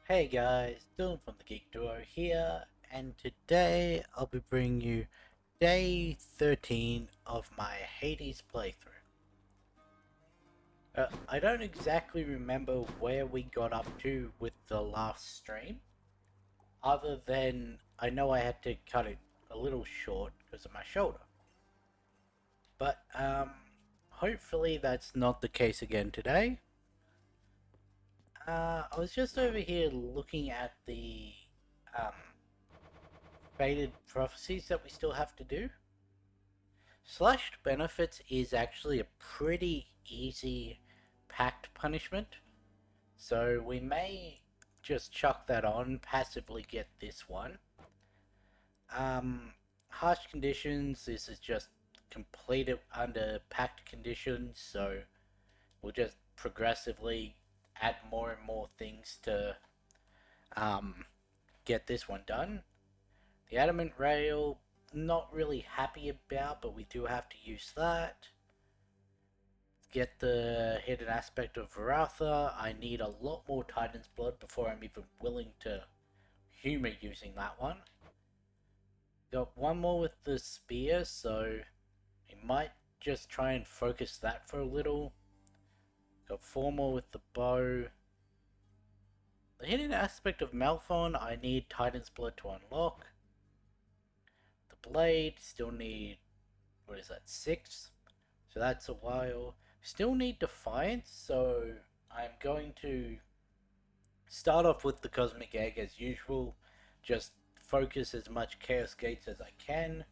Hey guys, Dylan from the Geek Duo here, and today I'll be bringing you day 13 of my Hades playthrough. I don't exactly remember where we got up to with the last stream, other than I know I had to cut it a little short because of my shoulder. But, hopefully that's not the case again today. I was just over here looking at the, um, faded prophecies that we still have to do. Slashed benefits is actually a pretty easy packed punishment, so we may just chuck that on, passively get this one. Harsh conditions, this is just completed under packed conditions, so we'll just progressively add more and more things to um, get this one done. The adamant rail, not really happy about, but we do have to use that. Get the hidden aspect of Varatha. I need a lot more Titan's Blood before I'm even willing to humor using that one. Got one more with the spear, so we might just try and focus that for a little. Got four more with the bow. The hidden aspect of Malphon, I need Titan's Blood to unlock. The blade, still need, what is that, 6? So that's a while. Still need Defiance, so I'm going to start off with the Cosmic Egg as usual. Just focus as much Chaos Gates as I can.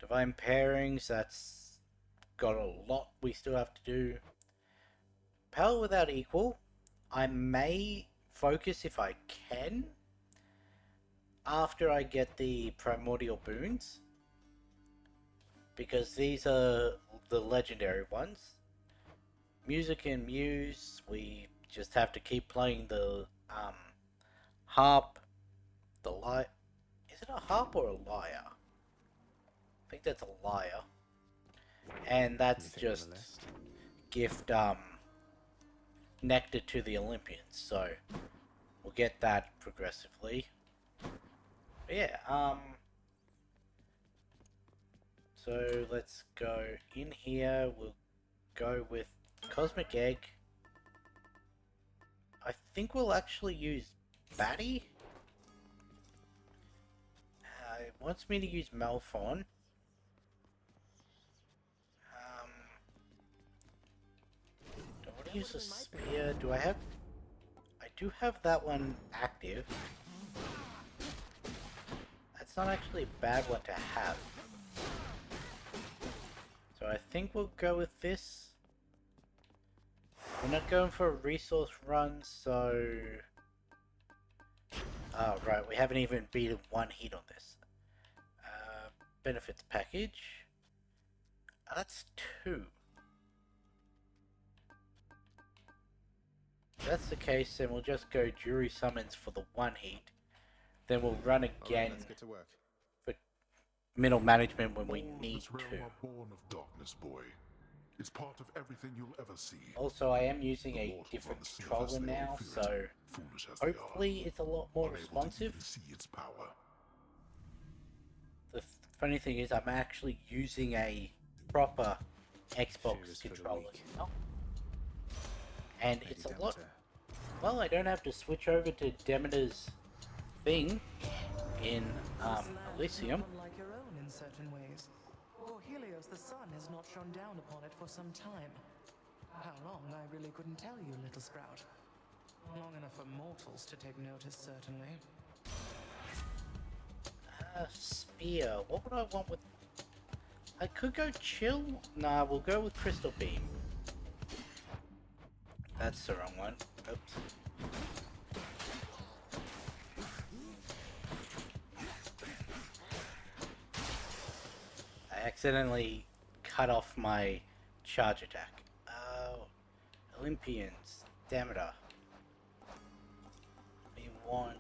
Divine Pairings, that's got a lot we still have to do. Power Without Equal, I may focus if I can after I get the Primordial Boons, because these are the legendary ones. Music and Muse, we just have to keep playing the harp, the lyre. Is it a harp or a lyre? I think that's a lyre. And that's Anything on the just list? gift nectar to the Olympians, so we'll get that progressively. But yeah, so let's go in here. We'll go with Cosmic Egg. I think we'll actually use Batty. It wants me to use Malphon. Do I want to use a spear? Do I have... I do have that one active. That's not actually a bad one to have. So I think we'll go with this. We're not going for a resource run, so... Oh, right, we haven't even beaten one hit on this. Benefits package. That's 2. If that's the case, then we'll just go Jury Summons for the 1 hit. Then we'll run again Let's get to work. for middle management when we All of need this realm to. are born of darkness, boy. It's part of everything you'll ever see. Also, I am using The a mortals different on the Snith controller as they all now, fear so it, foolish as they hopefully are, it's a lot more unable responsive. to even see its power. The funny thing is, I'm actually using a proper Xbox Fear is for the controller weak. now. And Lady it's a lot... Demeter. Well, I don't have to switch over to Demeter's thing in Elysium. Unlike your own in certain ways. For Helios, the sun has not shone down upon it for some time. How long, I really couldn't tell you, little sprout. Long enough for mortals to take notice, certainly. Spear. What would I want with... I could go chill. Nah, we'll go with Crystal Beam. That's the wrong one. Oops. I accidentally cut off my charge attack. Oh, Olympians. Demeter. We want...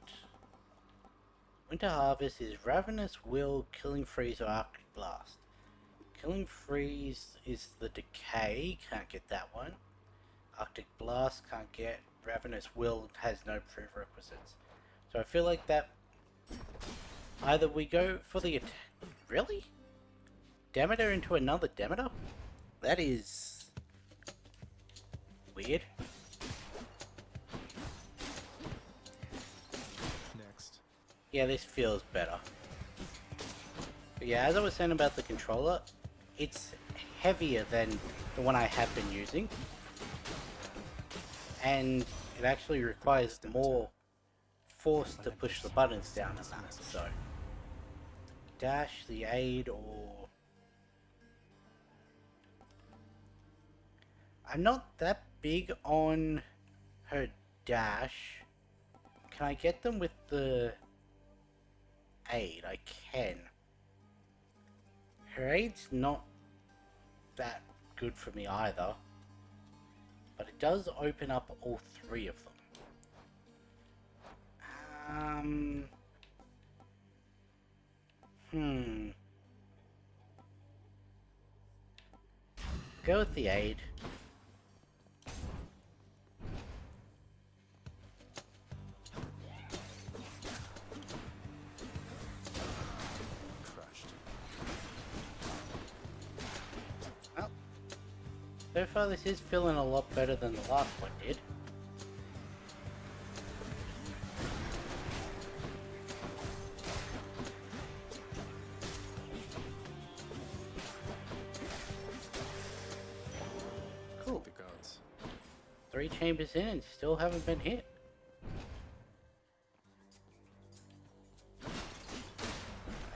Winter Harvest is Ravenous Will, Killing Freeze, or Arctic Blast. Killing Freeze is the Decay, can't get that one. Arctic Blast, can't get. Ravenous Will has no prerequisites. So I feel like that either we go for the attack. Really? Demeter into another Demeter? That is weird. Next. Yeah, this feels better. But yeah, as I was saying about the controller, it's heavier than the one I have been using. And it actually requires more force to push the buttons down on that, so. Dash, the aid, or... I'm not that big on her dash. Can I get them with the aid? I can. Her aid's not that good for me either. But it does open up all three of them. Go with the aid. Crushed. Well, so far this is feeling a lot better than the last one did. Cool. The gods. 3 chambers in and still haven't been hit.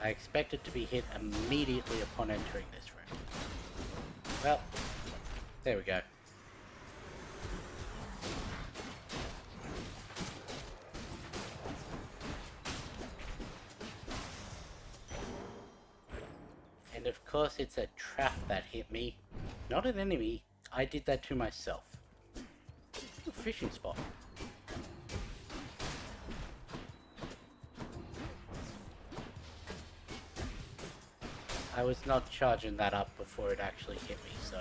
I expect it to be hit immediately upon entering this room. Well, there we go. And of course it's a trap that hit me. Not an enemy, I did that to myself. Ooh, fishing spot. I was not charging that up before it actually hit me, so...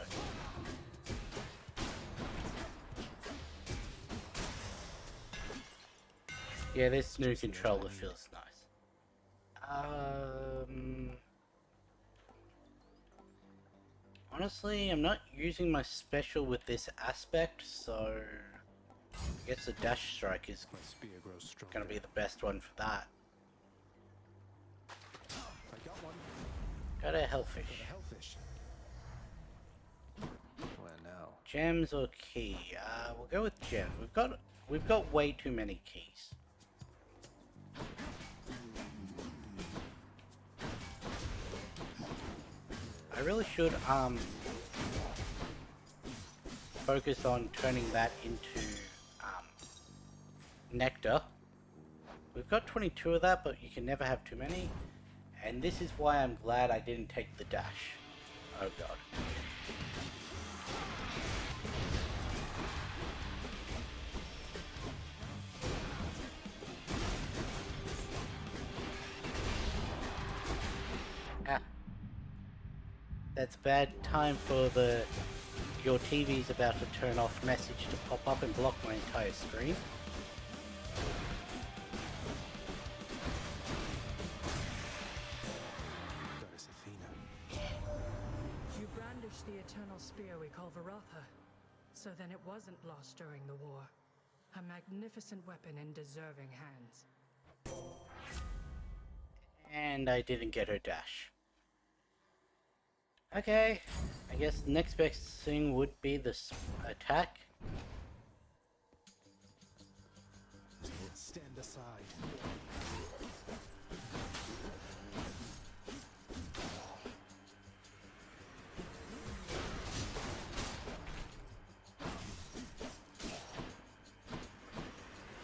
Yeah, this new controller feels nice. Honestly, I'm not using my special with this aspect, so... I guess the dash strike is My spear grows stronger. gonna be the best one for that. I got one. Got a hellfish. For the hellfish. Where now? Gems or key? We'll go with gems. We've got way too many keys. I really should focus on turning that into nectar. We've got 22 of that, but you can never have too many. And this is why I'm glad I didn't take the dash. Oh god. Ah. That's bad time for the your TV's about to turn off message to pop up and block my entire screen. Goddess Athena. You brandished the eternal spear we call Varatha, so then it wasn't lost during the war. A magnificent weapon in deserving hands. And I didn't get her dash. Okay, I guess the next best thing would be the attack. Stand aside.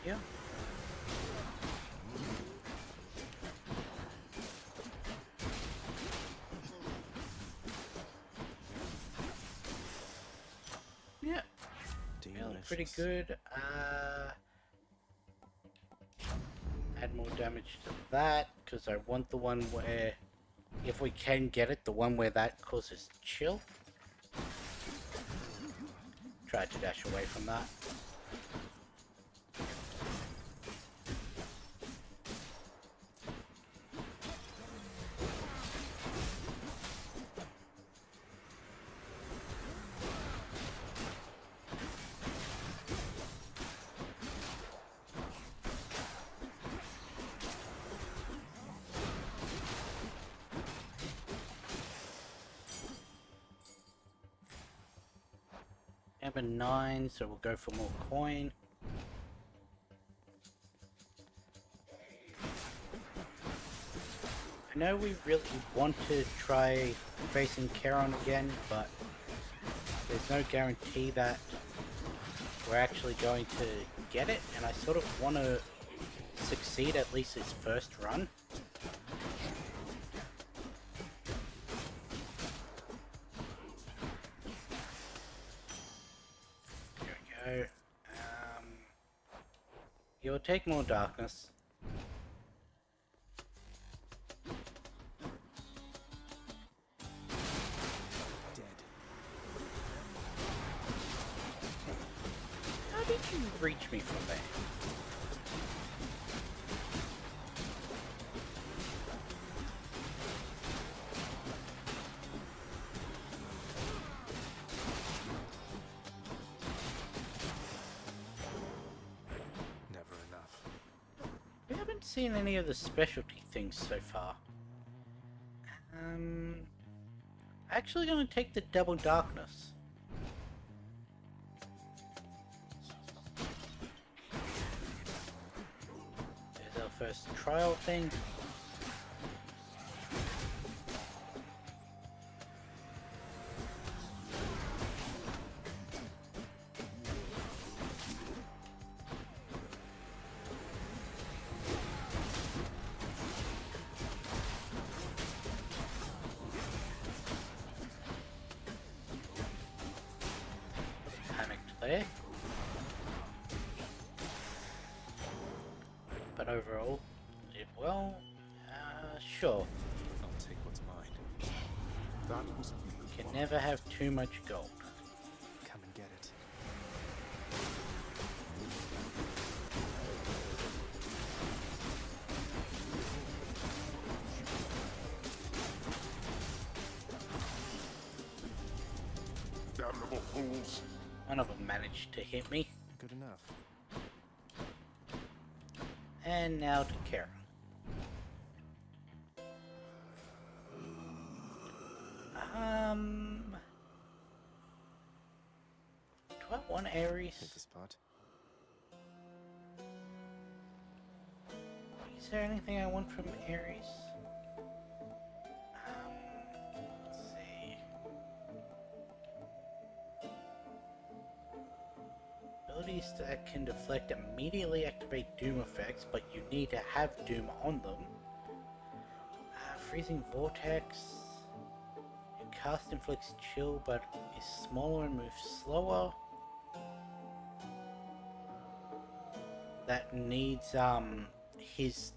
Yeah. Yeah, feeling pretty good. Add more damage to that, because I want the one where, if we can get it, the one where that causes chill. Try to dash away from that. 7, 9, so we'll go for more coin. I know we really want to try facing Charon again, but there's no guarantee that we're actually going to get it, and I sort of want to succeed at least his first run. There we go. You'll take more darkness. Dead. How did you reach me from there? Never enough. We haven't seen any of the specialty things so far. Actually gonna take the double darkness. There's our first trial thing. Panicked there. But overall, did well. Sure. I'll take what's mine. That was Can never have too much gold. Come and get it. damnable fools. One of them managed to hit me. Good enough. And now to Kara. Do I want Ares? Hit the spot. Is there anything I want from Ares? Let's see. Abilities that can deflect immediately activate Doom effects, but you need to have Doom on them. Freezing Vortex. Your cast inflicts chill, but is smaller and moves slower. That needs his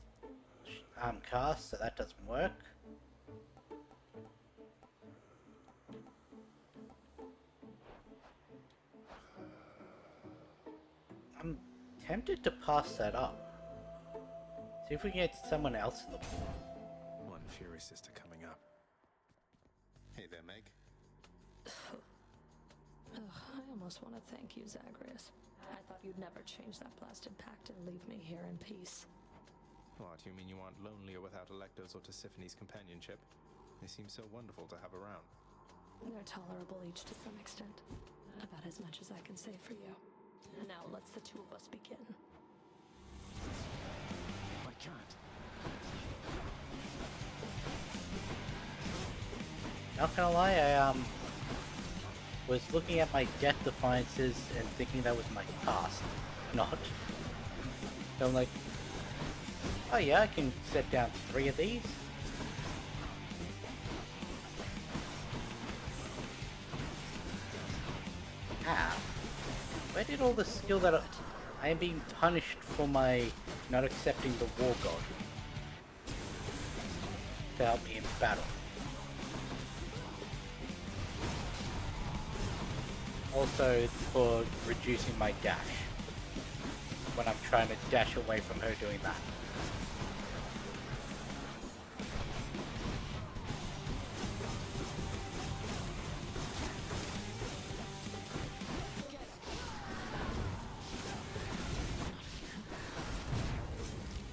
cast, so that doesn't work. I'm tempted to pass that up. See if we can get someone else in the pool. One Fury Sister coming up. Hey there, Meg. Ugh, I almost want to thank you, Zagreus. I thought you'd never change that blasted pact and leave me here in peace. What, you mean you aren't lonelier without Electo's or Tisiphone's companionship? They seem so wonderful to have around. They're tolerable each to some extent. About as much as I can say for you. Now let's the two of us begin. I can't. Not gonna lie, I was looking at my death defiances and thinking that was my cast, not. So I'm like, oh yeah, I can set down 3 of these. Ah, where did all the skill that I am being punished for my not accepting the War God to help me in battle? Also for reducing my dash when I'm trying to dash away from her doing that.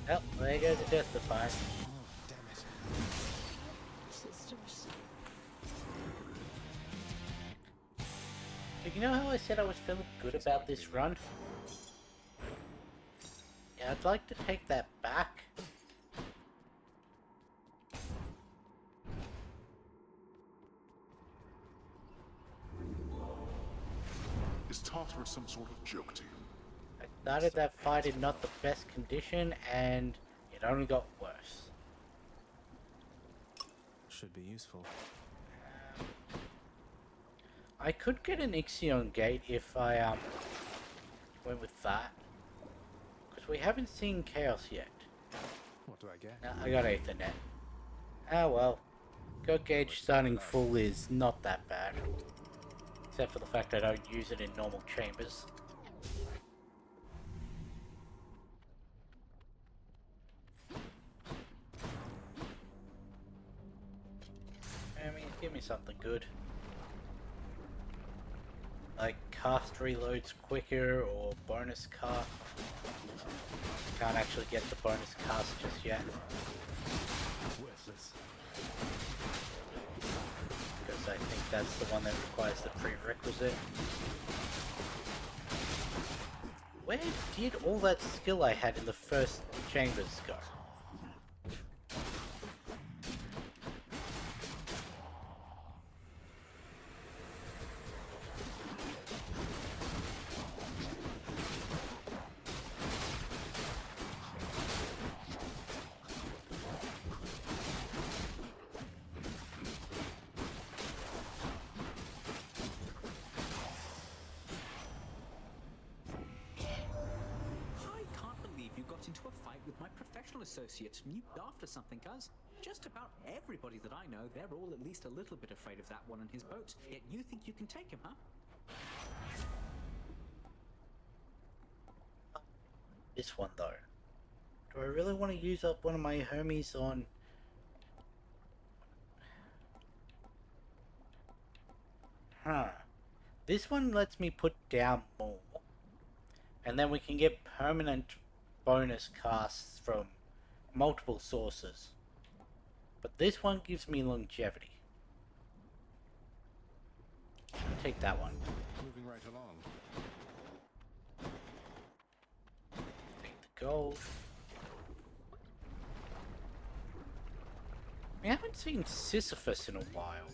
Oh, there goes the death defiance. Oh, damn it. Sisters. You know how I said I was feeling good about this run? Yeah, I'd like to take that back. Is Tartarus some sort of joke to you? I started that fight in not the best condition, and it only got worse. Should be useful. I could get an Ixion gate if I went with that. Because we haven't seen Chaos yet. What do I get? No, I got Aethernet. Ah well. Got gauge starting full is not that bad. Except for the fact I don't use it in normal chambers. I mean, give me something good. Like cast reloads quicker or bonus cast. Can't actually get the bonus cast just yet. Worthless. Because I think that's the one that requires the prerequisite. Where did all that skill I had in the first chambers go? I can't believe you got into a fight with my professional associate. You after something, cuz. Just about everybody that I know, they're all at least a little bit afraid of that one and his boat. Yet you think you can take him, huh? This one though. Do I really want to use up one of my homies on... Huh. This one lets me put down more. And then we can get permanent bonus casts from multiple sources. But this one gives me longevity. I'll take that one. Moving right along. Take the gold. We haven't seen Sisyphus in a while.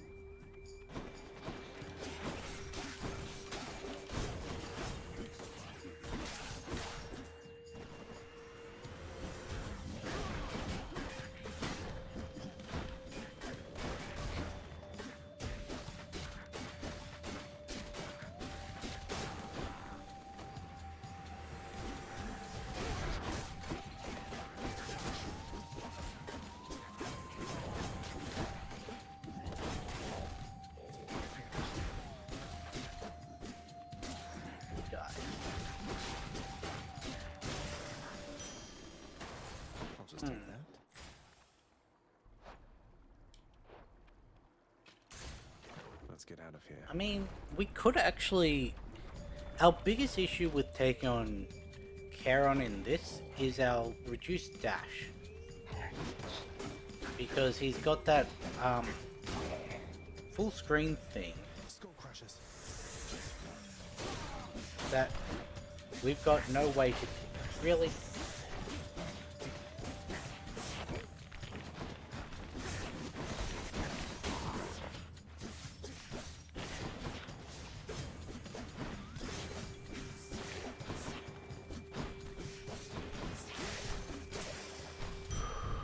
I'll just take that. Let's get out of here. I mean, we could actually... Our biggest issue with taking on Charon in this is our reduced dash. Because he's got that, full screen thing Skull crushes. that we've got no way to... Really?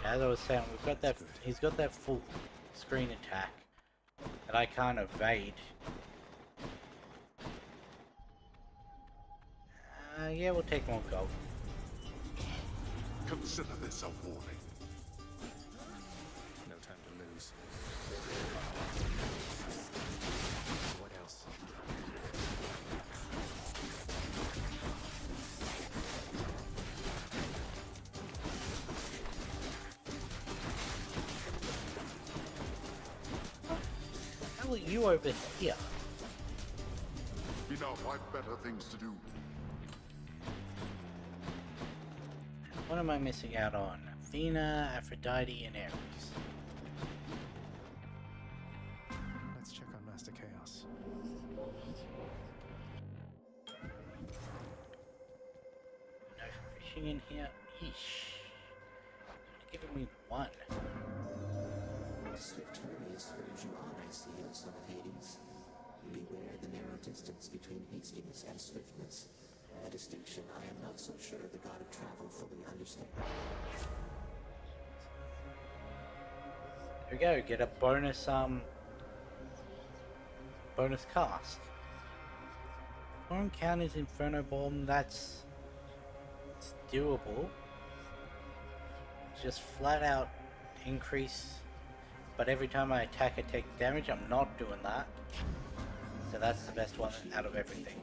As I was saying, we've got that. He's got that full screen attack that I can't evade. Yeah, we'll take one gold. Consider this a warning. No time to lose. What else? How are you over here? We now have better things to do. What am I missing out on? Athena, Aphrodite, and Ares. Let's check on Master Chaos. searching in here. Eesh. It's giving me one. Swift hurries urge you on, I see, O son of Hades. Beware the narrow distance between hastiness and swiftness. A distinction I am not so sure the god of travel fully understands. There we go, get a bonus bonus cast. 4 encounters Inferno Bomb, it's doable. Just flat out increase, but every time I attack I take damage. I'm not doing that. So that's the best one out of everything.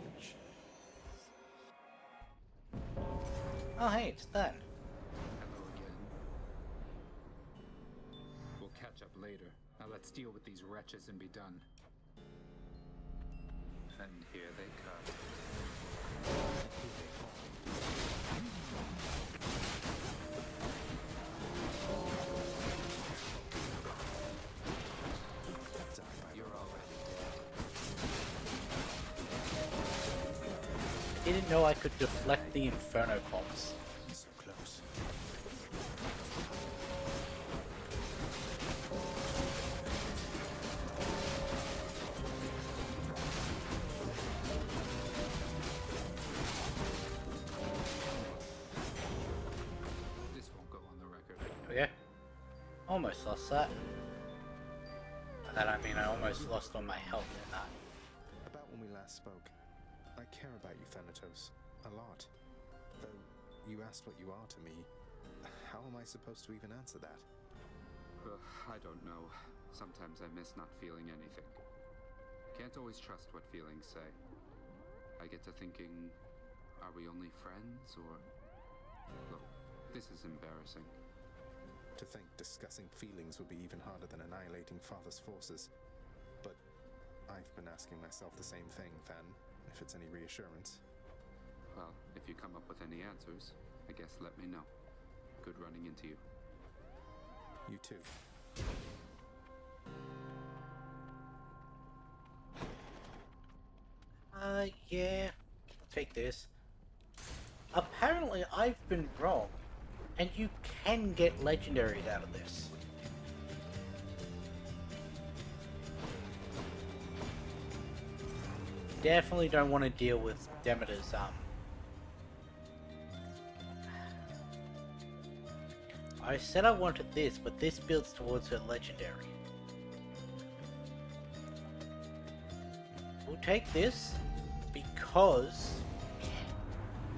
Oh hey, it's done. Hello again. We'll catch up later. Now let's deal with these wretches and be done. And here they come. You're already dead. I didn't know I could deflect the Inferno Bombs. So close. This won't go on the record. Okay. Almost lost that. By that I mean I almost lost all my health in that. About when we last spoke, I care about you, Thanatos, a lot. Though you asked what you are to me, how am I supposed to even answer that? I don't know. Sometimes I miss not feeling anything. Can't always trust what feelings say. I get to thinking, are we only friends, or... Look, this is embarrassing. To think discussing feelings would be even harder than annihilating Father's forces. But I've been asking myself the same thing, Than, if it's any reassurance. Well, if you come up with any answers, I guess let me know. Good running into you. You too. Yeah. I'll take this. Apparently I've been wrong, and you can get legendaries out of this. Definitely don't want to deal with Demeter's, I said I wanted this, but this builds towards her legendary. We'll take this, because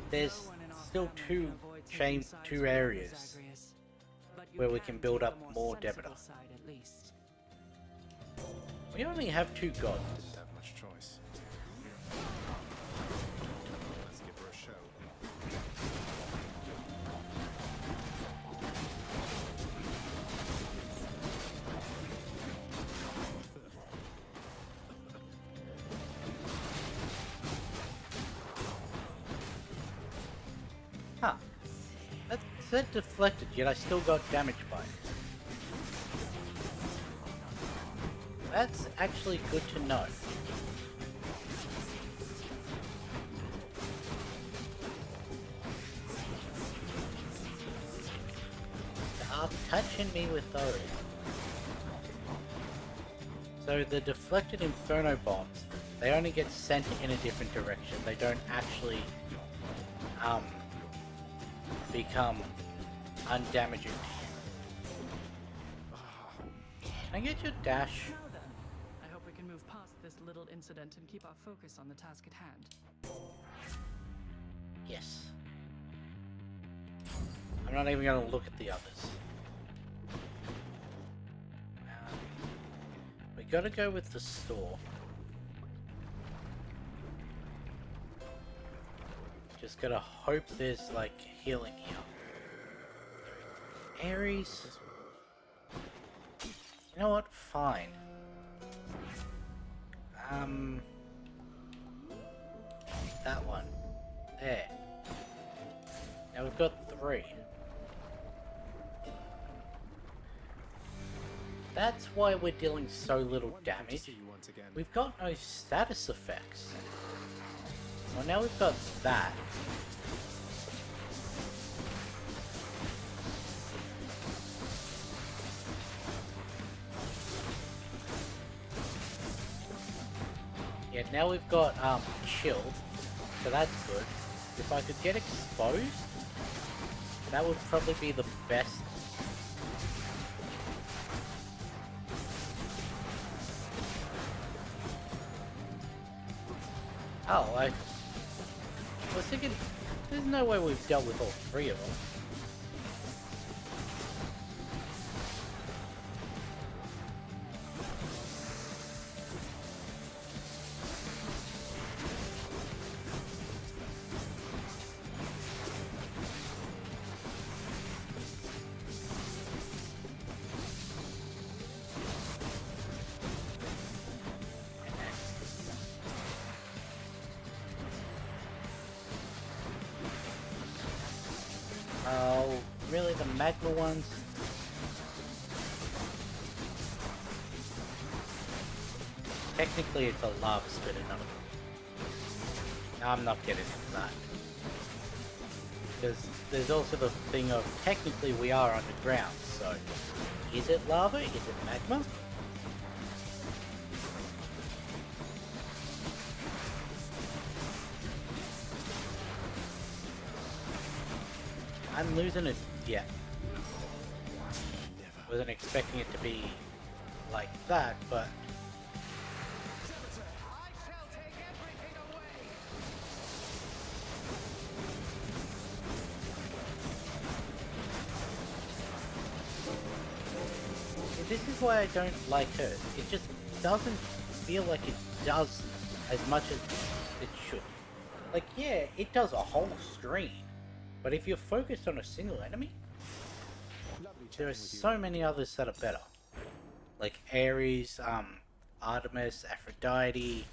there's still two areas where we can build up more Demeter. We only have 2 gods. Didn't have much choice. Let's give her a show. Huh. That said deflected, yet I still got damaged by it. That's actually good to know. Stop touching me with those. So the deflected Inferno Bombs, they only get sent in a different direction. They don't actually become undamaging. Can I get your dash? Now then, I hope we can move past this little incident and keep our focus on the task at hand. Yes. I'm not even going to look at the others. We gotta go with the store. Just gotta hope there's like healing here. Ares. You know what? Fine. That one. There. Now we've got 3. That's why we're dealing so little Wonderful to damage. see you once again. We've got no status effects. Well, now we've got that. Yeah, now we've got chill, so that's good. If I could get exposed, that would probably be the best. Oh, I was thinking, there's no way we've dealt with all three of them. Oh, really? The magma ones? Technically, it's a lava spitter, not a... I'm not getting into that. Because there's also the thing of, technically we are underground, so... Is it lava? Is it magma? I'm losing it. Yeah. Wasn't expecting it to be like that, but... This is why I don't like her. It just doesn't feel like it does as much as it should. Like, yeah, it does a whole screen. But if you're focused on a single enemy, there are so many others that are better. Like Ares, Artemis, Aphrodite,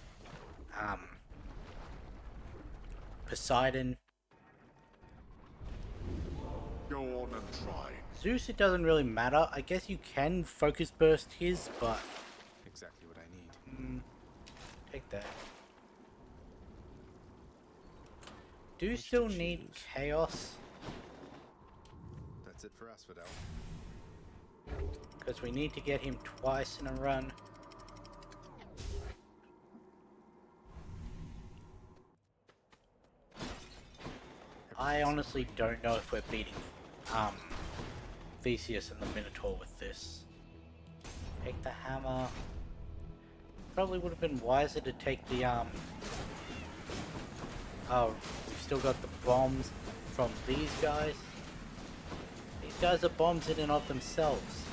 Poseidon. Go on and try. Zeus, it doesn't really matter. I guess you can focus burst his, but... Exactly what I need. Take that. Do you still need chaos? That's it for us, Fidel. Because we need to get him twice in a run. I honestly don't know if we're beating Theseus and the Minotaur with this. Take the hammer. Probably would have been wiser to take the oh, we've still got the bombs from these guys. These guys are bombs in and of themselves.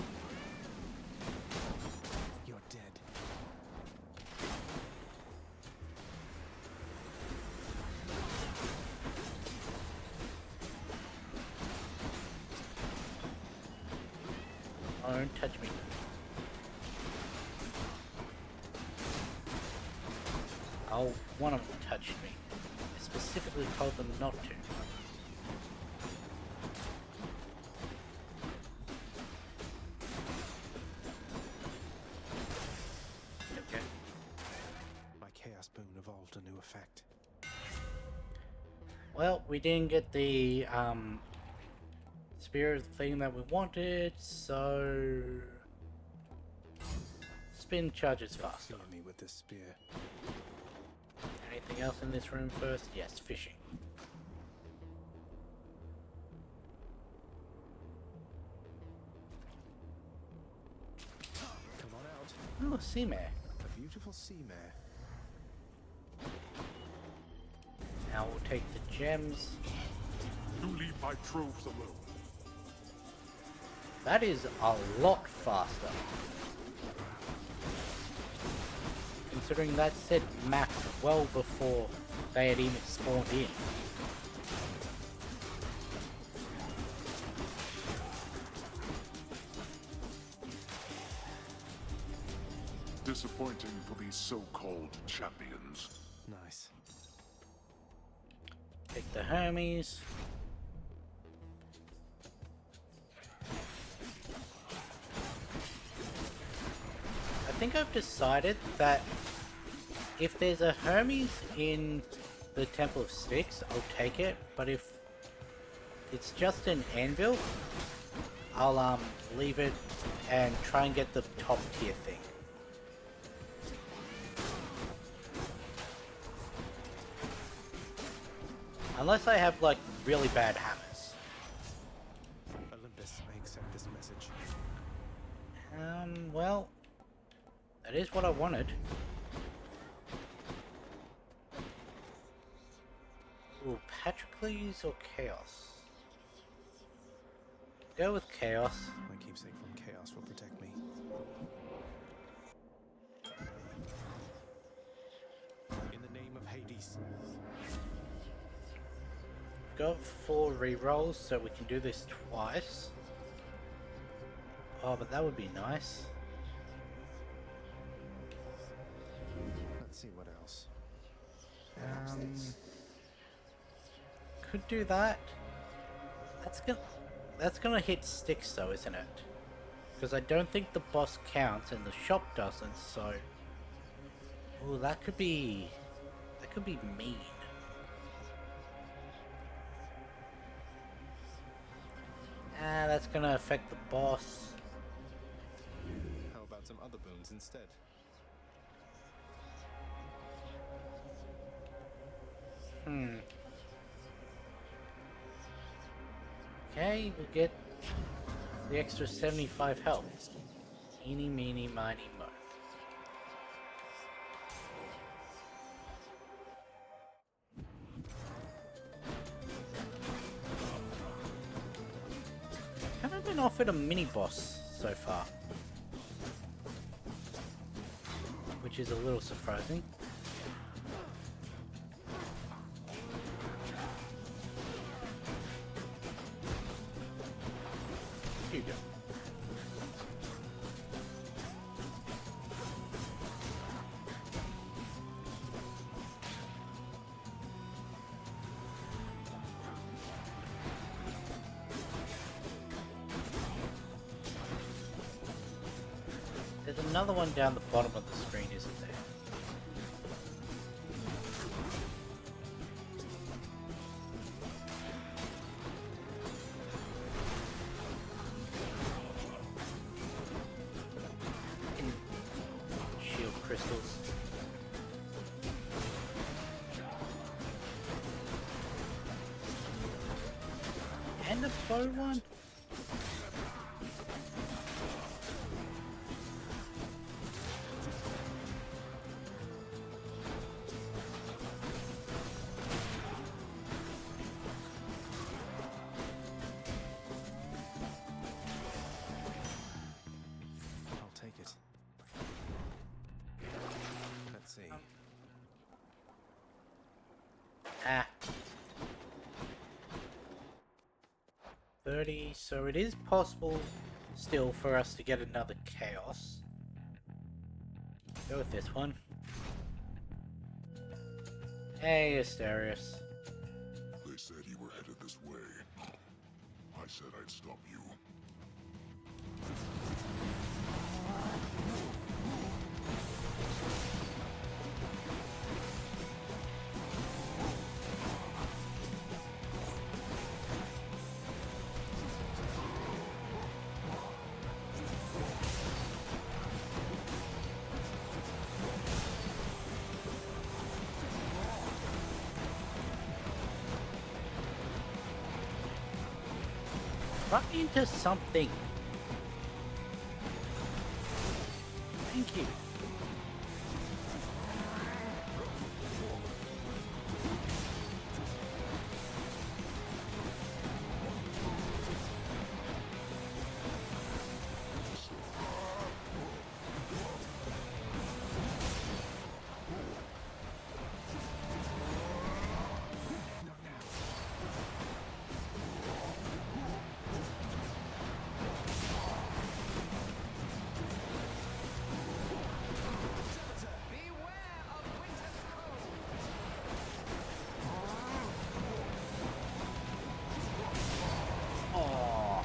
You're dead. Oh, don't touch me. Oh, one of them touched me. I specifically told them not to. Okay. My Chaos Boon evolved a new effect. Well, we didn't get the spirit thing that we wanted, so spin charges faster. Fear me with this spear. Anything else in this room first? Yes, fishing. Come on out. Oh, sea mare. A beautiful sea mare. Now we'll take the gems. You leave my troves alone. That is a lot faster. Considering that said max well before they had even spawned in. Disappointing for these so-called champions. Nice. Take the Hermes. I think I've decided that if there's a Hermes in the Temple of Styx, I'll take it, but if it's just an anvil, I'll leave it and try and get the top tier thing. Unless I have, like, really bad hammers. Olympus, I accept this message. Well, that is what I wanted. Ooh, Patroclus or Chaos? Go with Chaos. My keepsake from Chaos will protect me. In the name of Hades. Got 4 rerolls, so we can do this twice. Oh, but that would be nice. Let's see what else. Could do that. That's gonna hit sticks though, isn't it? Because I don't think the boss counts and the shop doesn't, so... Ooh, that could be mean. Ah, that's gonna affect the boss. How about some other boons instead? Okay, we'll get the extra 75 health. Eeny, meeny, miny, mo. Haven't been offered a mini boss so far, which is a little surprising. Here you go. There's another one down the bottom of the screen, isn't there? Shield crystals. And a bow one? I'll take it. Let's see. Ah. 30, so it is possible still for us to get another chaos. Go with this one. Hey, Asterius. They said you were headed this way. I said I'd stop you. Run into something. Thank you. Oh.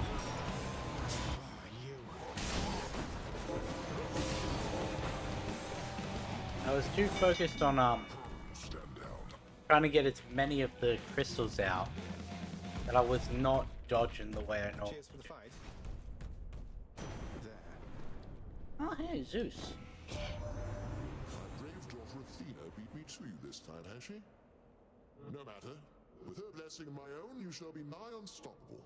I was too focused on Stand down. trying to get as many of the crystals out that I was not dodging the way I normally Cheers for the do. fight. There. Oh, hey, Zeus. My brave daughter Athena beat me to you this time, has she? No matter. With her blessing and my own, you shall be nigh unstoppable.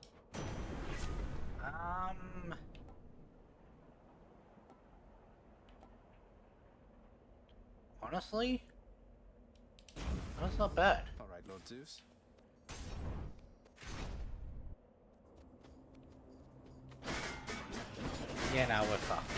Honestly, that's not bad. All right, Lord Zeus. Yeah, now we're fucked.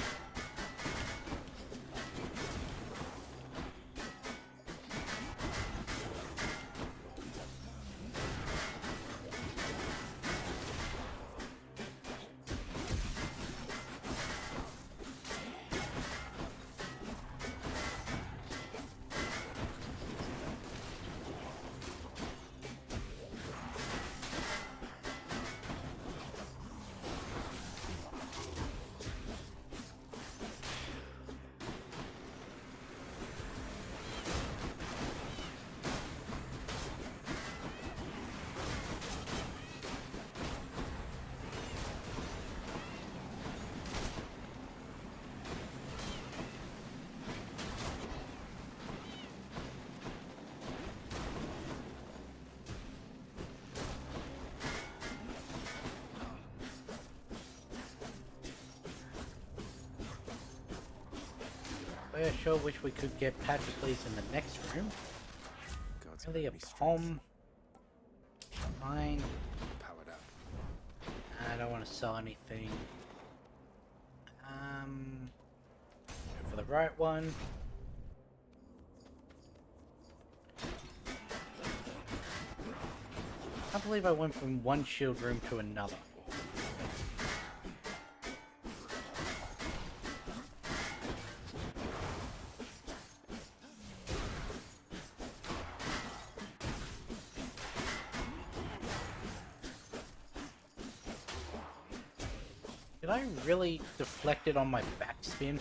I sure wish we could get Patroclus in the next room. God's Really a given me strength. palm. Fine. Powered up. I don't want to sell anything. Go for the right one. I can't believe I went from one shield room to another. Did I really deflect it on my backspin?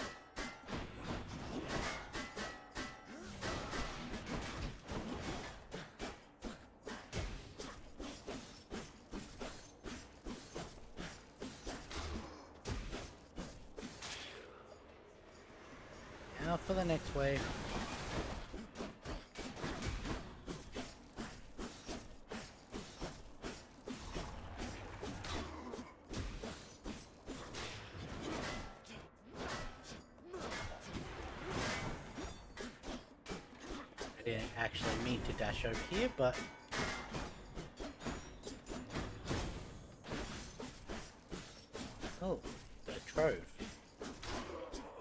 Now for the next wave. I didn't actually mean to dash over here, but oh, the trove.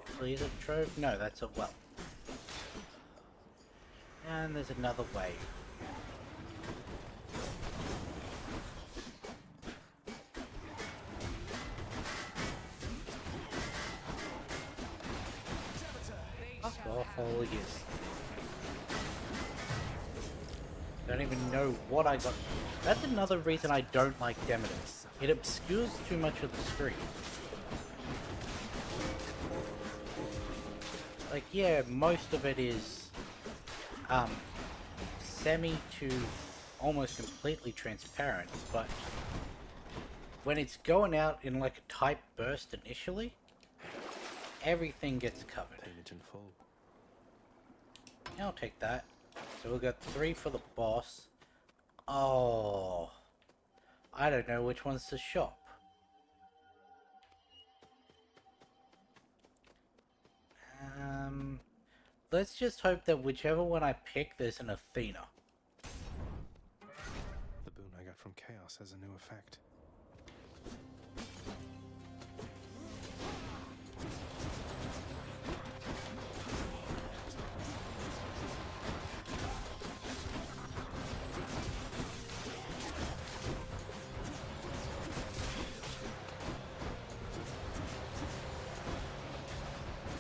Actually, is it a trove? No, that's a well. And there's another wave. Fuck off, all it is. Don't even know what I got. That's another reason I don't like Demeter. It obscures too much of the screen. Like, yeah, most of it is semi to almost completely transparent, but when it's going out in like a tight burst initially, everything gets covered. Image in full. Yeah, I'll take that. So we've got 3 for the boss. Oh, I don't know which one's to shop. Let's just hope that whichever one I pick, there's an Athena. The boon I got from Chaos has a new effect.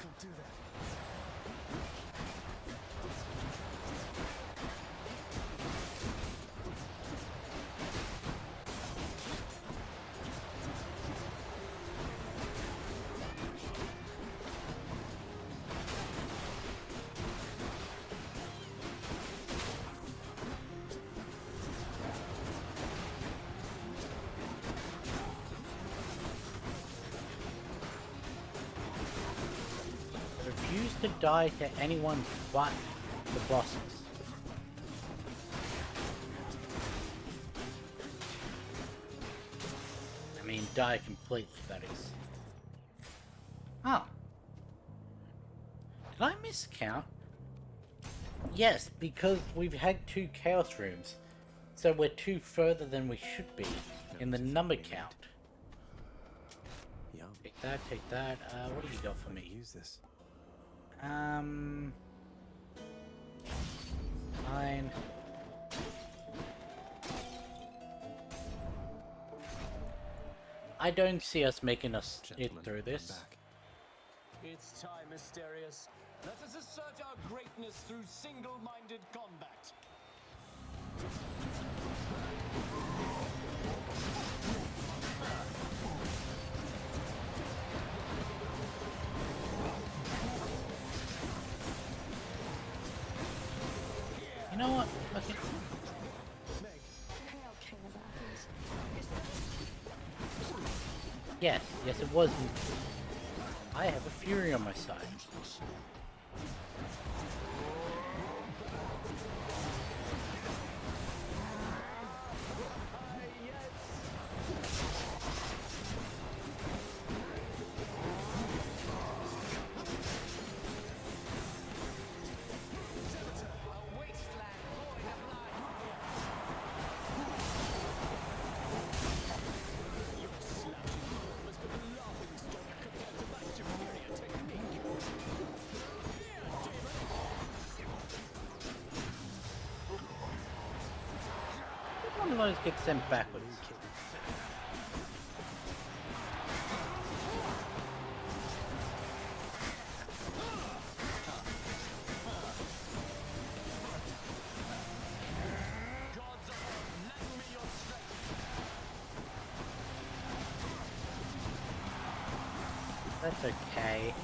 Don't do that. Refuse to die to anyone but the bosses. mean, die completely, that is. Oh. Did I miscount? Yes, because we've had 2 Chaos Rooms. So we're 2 further than we should be in the number count. Yum. Take that, take that. What do you got for me? Use this. Fine. I don't see us making it Gentlemen, through I'm this. back. It's time, Mysterious. Let us assert our greatness through single-minded combat. You know what? Okay. Hail, King of Athens. Yes, yes it was. I have a Fury on my side. One of those gets sent backwards. That's okay.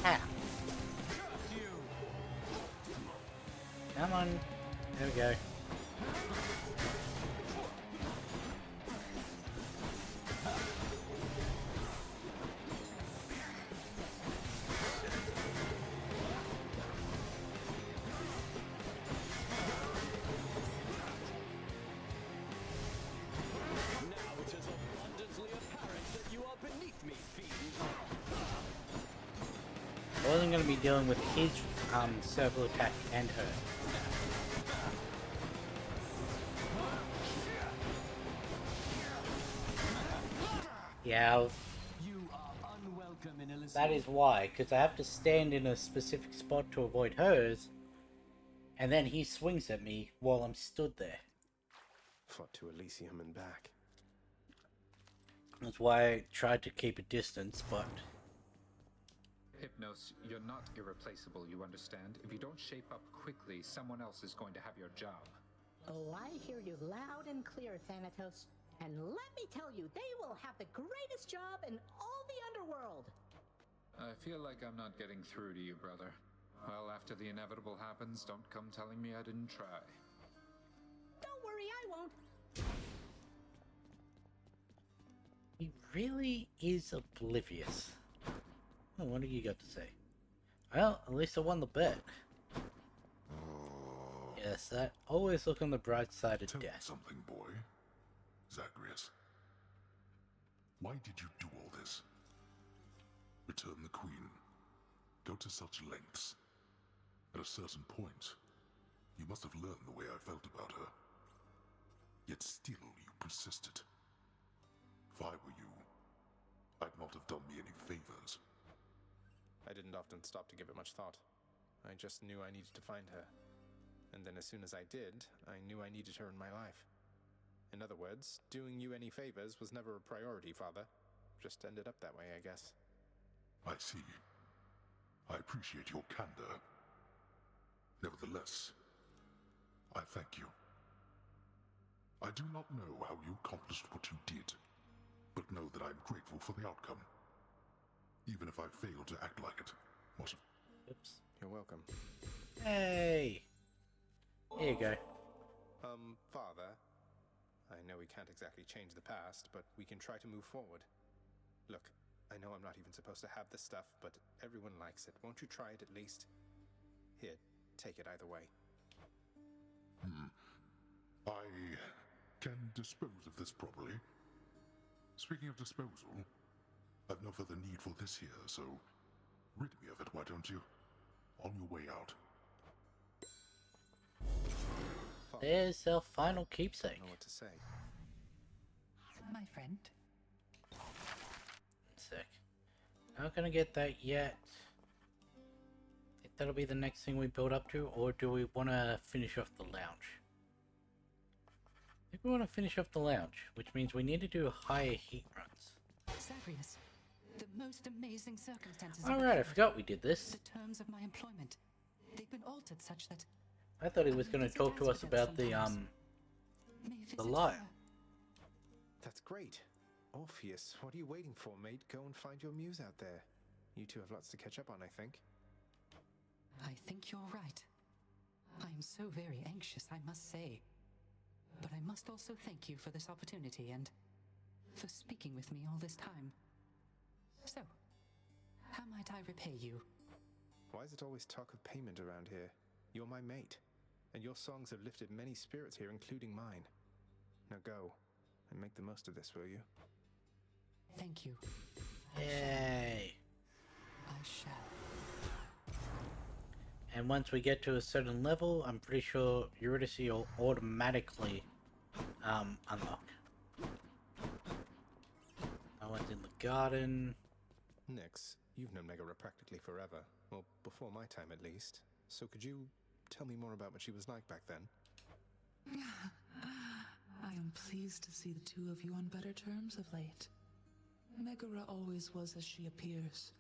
Ah. Come on. There we go. Now it is abundantly apparent that you are beneath me, fiend. I wasn't going to be dealing with his circle attack and her. Yeah, You are unwelcome in Elysium. that is why, because I have to stand in a specific spot to avoid hers, and then he swings at me while I'm stood there. Fought to Elysium and back. That's why I tried to keep a distance, but Hypnos, you're not irreplaceable, you understand? If you don't shape up quickly, someone else is going to have your job. Oh, I hear you loud and clear, Thanatos. And let me tell you, they will have the greatest job in all the underworld. I feel like I'm not getting through to you, brother. Well, after the inevitable happens, don't come telling me I didn't try. Don't worry, I won't. he really is oblivious. Oh, what do you got to say? Well, at least I won the bet. Yes, that always look on the bright side of Tell me death. something, boy. Zagreus. Why did you do all this? Return the queen. Go to such lengths. At a certain point, you must have learned the way I felt about her. Yet still you persisted. If I were you, I'd not have done me any favors. I didn't often stop to give it much thought. I just knew I needed to find her. And then as soon as I did, I knew I needed her in my life. In other words, doing you any favors was never a priority, Father. Just ended up that way, I guess. I see. I appreciate your candor. Nevertheless, I thank you. I do not know how you accomplished what you did, but know that I am grateful for the outcome. Even if I fail to act like it. What? Oops. You're welcome. Hey! Here you go. Father, I know we can't exactly change the past, but we can try to move forward. Look, I know I'm not even supposed to have this stuff, but everyone likes it. Won't you try it at least? Here, take it either way. I can dispose of this properly. Speaking of disposal, I've no further need for this here, so rid me of it, why don't you? On your way out. There's our final I keepsake. don't know what to say. My friend. Sick. Not gonna get that yet. Think that'll be the next thing we build up to, or do we want to finish off the lounge? I think we want to finish off the lounge, which means we need to do higher heat runs. Zagreus, the most amazing circumstances. Alright, I forgot we did this. The terms of my employment. They've been altered such that I thought he was going to talk to us about the lyre. That's great. Orpheus, what are you waiting for, mate? Go and find your muse out there. You two have lots to catch up on, I think. I think you're right. I am so very anxious, I must say. But I must also thank you for this opportunity and for speaking with me all this time. So, how might I repay you? Why is it always talk of payment around here? You're my mate, and your songs have lifted many spirits here, including mine. Now go, and make the most of this, will you? Thank you. Yay! I shall. And once we get to a certain level, I'm pretty sure Eurydice will automatically unlock. I went in the garden. Nix, you've known Megara practically forever. Well, before my time at least. So could you tell me more about what she was like back then? I am pleased to see the two of you on better terms of late. Megara always was as she appears.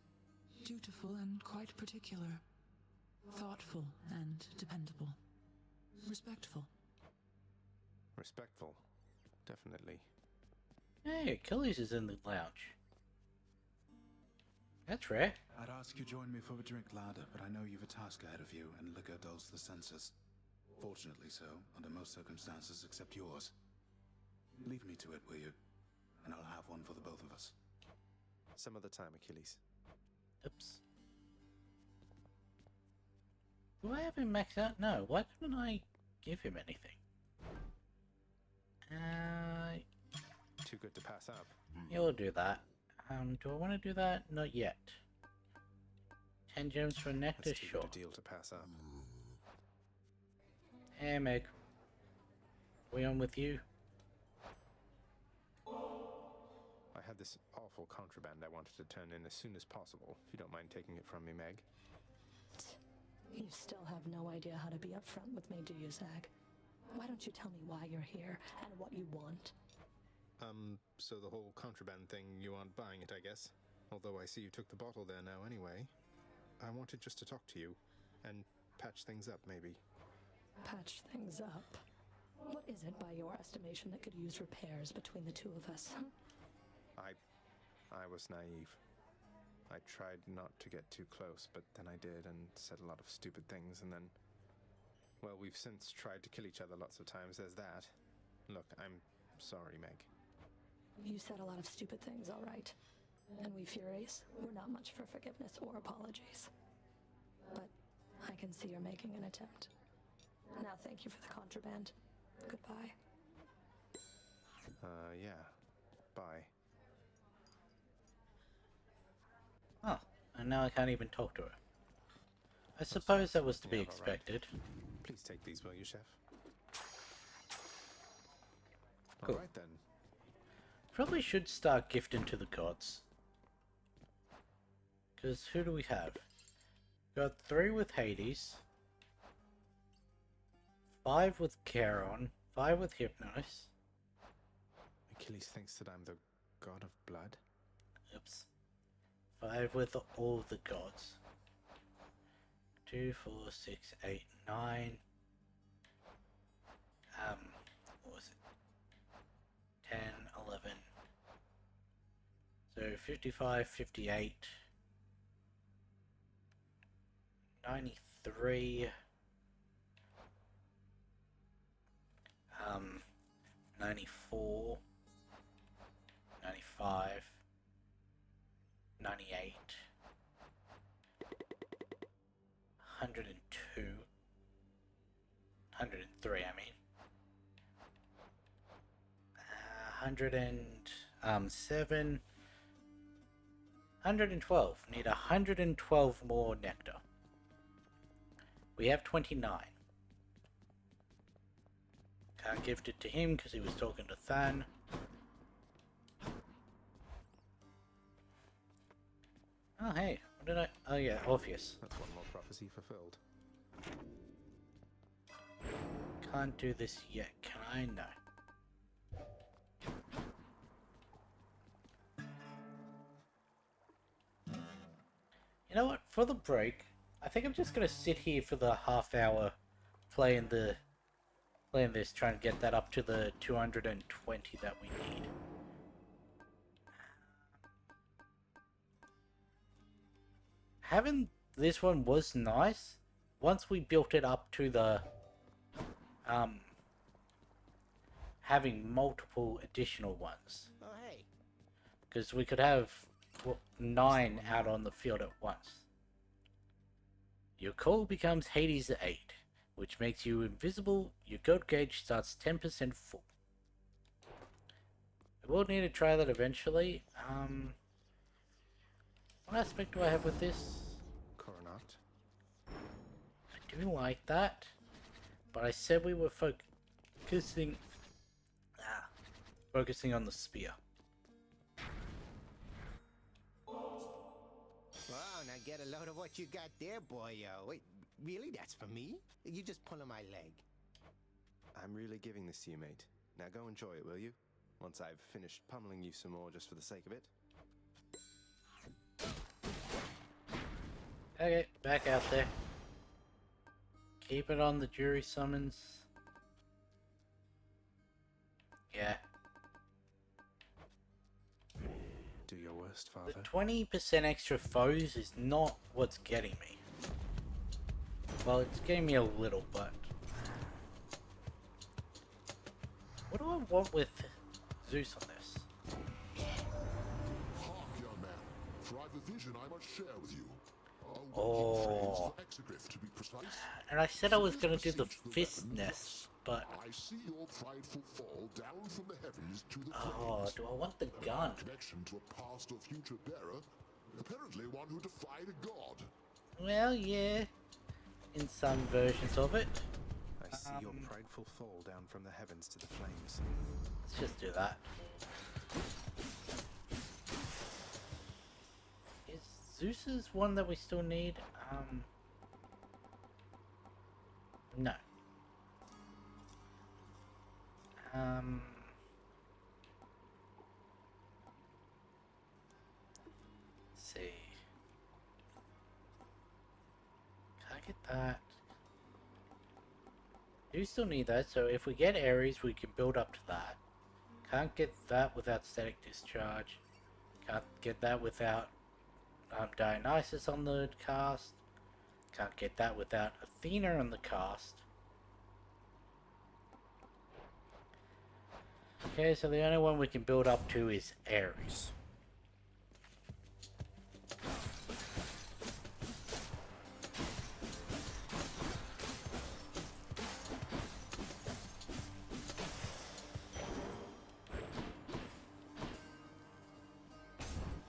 Dutiful and quite particular. Thoughtful and dependable. Respectful. Respectful. Definitely. Hey, Achilles is in the lounge. That's rare. I'd ask you join me for a drink, lad, but I know you've a task ahead of you, and liquor dulls the senses. Fortunately so, under most circumstances except yours. Leave me to it, will you? And I'll have one for the both of us. Some other time, Achilles. Oops. Do I have him maxed out? No. Why couldn't I give him anything? Too good to pass up. Yeah, we'll do that. Do I want to do that? Not yet. 10 gems for nectar? That's too Sure. good a deal to pass up. Hey, Meg. We on with you? I had this awful contraband I wanted to turn in as soon as possible, if you don't mind taking it from me, Meg. You still have no idea how to be upfront with me, do you, Zag? Why don't you tell me why you're here and what you want? So the whole contraband thing, you aren't buying it, I guess? Although I see you took the bottle there now anyway. I wanted just to talk to you, and patch things up, maybe. Patch things up? What is it, by your estimation, that could use repairs between the two of us? I was naive. I tried not to get too close, but then I did, and said a lot of stupid things, and then... Well, we've since tried to kill each other lots of times, there's that. Look, I'm sorry, Meg. You said a lot of stupid things, all right. And we Furies, we're not much for forgiveness or apologies. But I can see you're making an attempt. Now thank you for the contraband. Goodbye. Yeah. Bye. Oh, and now I can't even talk to her. I suppose that was to be Yeah, all right. expected. Please take these, will you, Chef? Cool. Alright then. Probably should start gifting to the gods. Because who do we have? Got 3 with Hades. 5 with Charon. 5 with Hypnos. Achilles thinks that I'm the god of blood. Oops. 5 with all the gods. 2, 4, 6, 8, 9. What was it? 10, 11. So 55, 58. 93. 94. 95. 102. 103, I mean. 107. 112. Need 112 more nectar. We have 29. Can't gift it to him because he was talking to Than. Oh hey, what did I... Oh yeah, Orpheus. That's one more prophecy fulfilled. Can't do this yet, can I? No. You know what? For the break, I think I'm just gonna sit here for the half hour playing this, trying to get that up to the 220 that we need. Having this one was nice. Once we built it up to the having multiple additional ones. Oh, hey. Because we could have 9 out on the field at once. Your call becomes Hades at 8, which makes you invisible. Your gold gauge starts 10% full. We will need to try that eventually. What aspect do I have with this? Coronacht. I do like that, but I said we were focusing on the spear. Wow, now get a load of what you got there, boyo. Wait, really? That's for me? You just pulling my leg. I'm really giving this to you, mate. Now go enjoy it, will you? Once I've finished pummeling you some more just for the sake of it. Okay, back out there. Keep it on the jury summons. Yeah. Do your worst, Father. The 20% extra foes is not what's getting me. Well, it's getting me a little, but... What do I want with Zeus on this? Hark, young man, for I've a vision I must share with you. Oh. To be precise. And I said I was going to do the fist nest, but... I see your prideful fall down from the heavens to the Oh, do I want the gun? connection to a past or future bearer, apparently one who defied a god. Well, yeah. In some versions of it. I see your prideful fall down from the heavens to the flames. Let's just do that. Is Zeus's one that we still need? No. Let's see. Can't get that. Do still need that, so if we get Ares, we can build up to that. Can't get that without static discharge. Can't get that without Dionysus on the cast. Can't get that without Athena on the cast. Okay, so the only one we can build up to is Ares.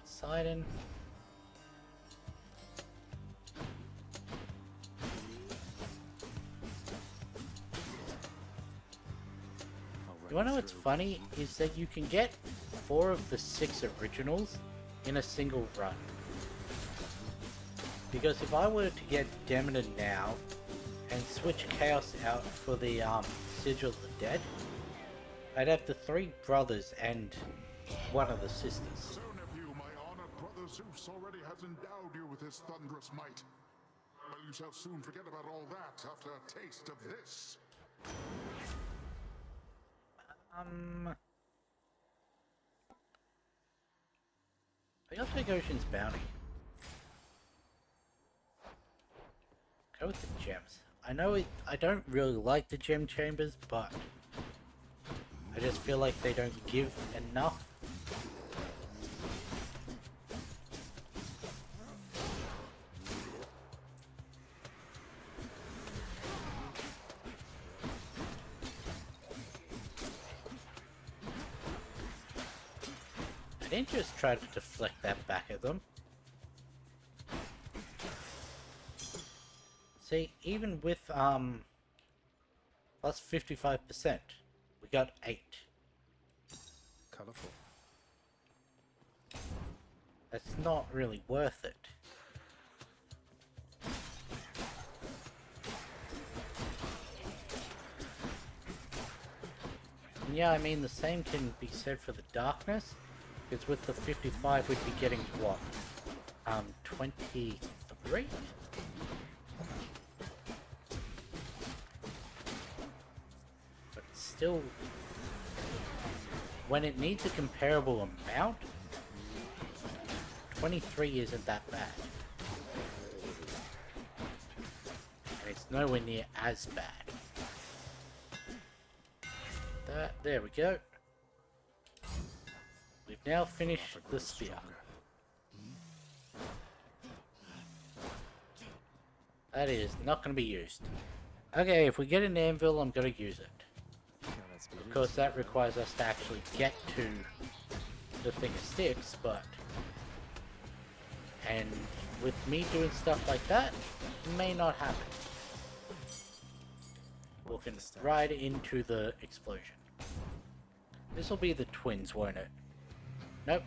Poseidon. You wanna know what's funny? Is that you can get 4 of the 6 originals in a single run. Because if I were to get Demeter now and switch Chaos out for the Sigil of the Dead, I'd have the 3 brothers and one of the sisters. So, nephew, my honored brother Zeus already has endowed you with his thunderous might. Well, you shall soon forget about all that after a taste of this. I'll take Ocean's Bounty. Go with the gems. I know I don't really like the gem chambers, but I just feel like they don't give enough. I didn't just try to deflect that back at them. See, even with plus 55%, we got 8. Colorful. That's not really worth it. And yeah, I mean, the same can be said for the darkness, because with the 55 we'd be getting what? 23? But still, when it needs a comparable amount, 23 isn't that bad. And it's nowhere near as bad. There we go. We've now finished the spear. That is not going to be used. Okay, if we get an anvil, I'm going to use it. Of course, that requires us to actually get to the thing of sticks, but... And with me doing stuff like that, it may not happen. Walking right into the explosion. This will be the twins, won't it? Nope.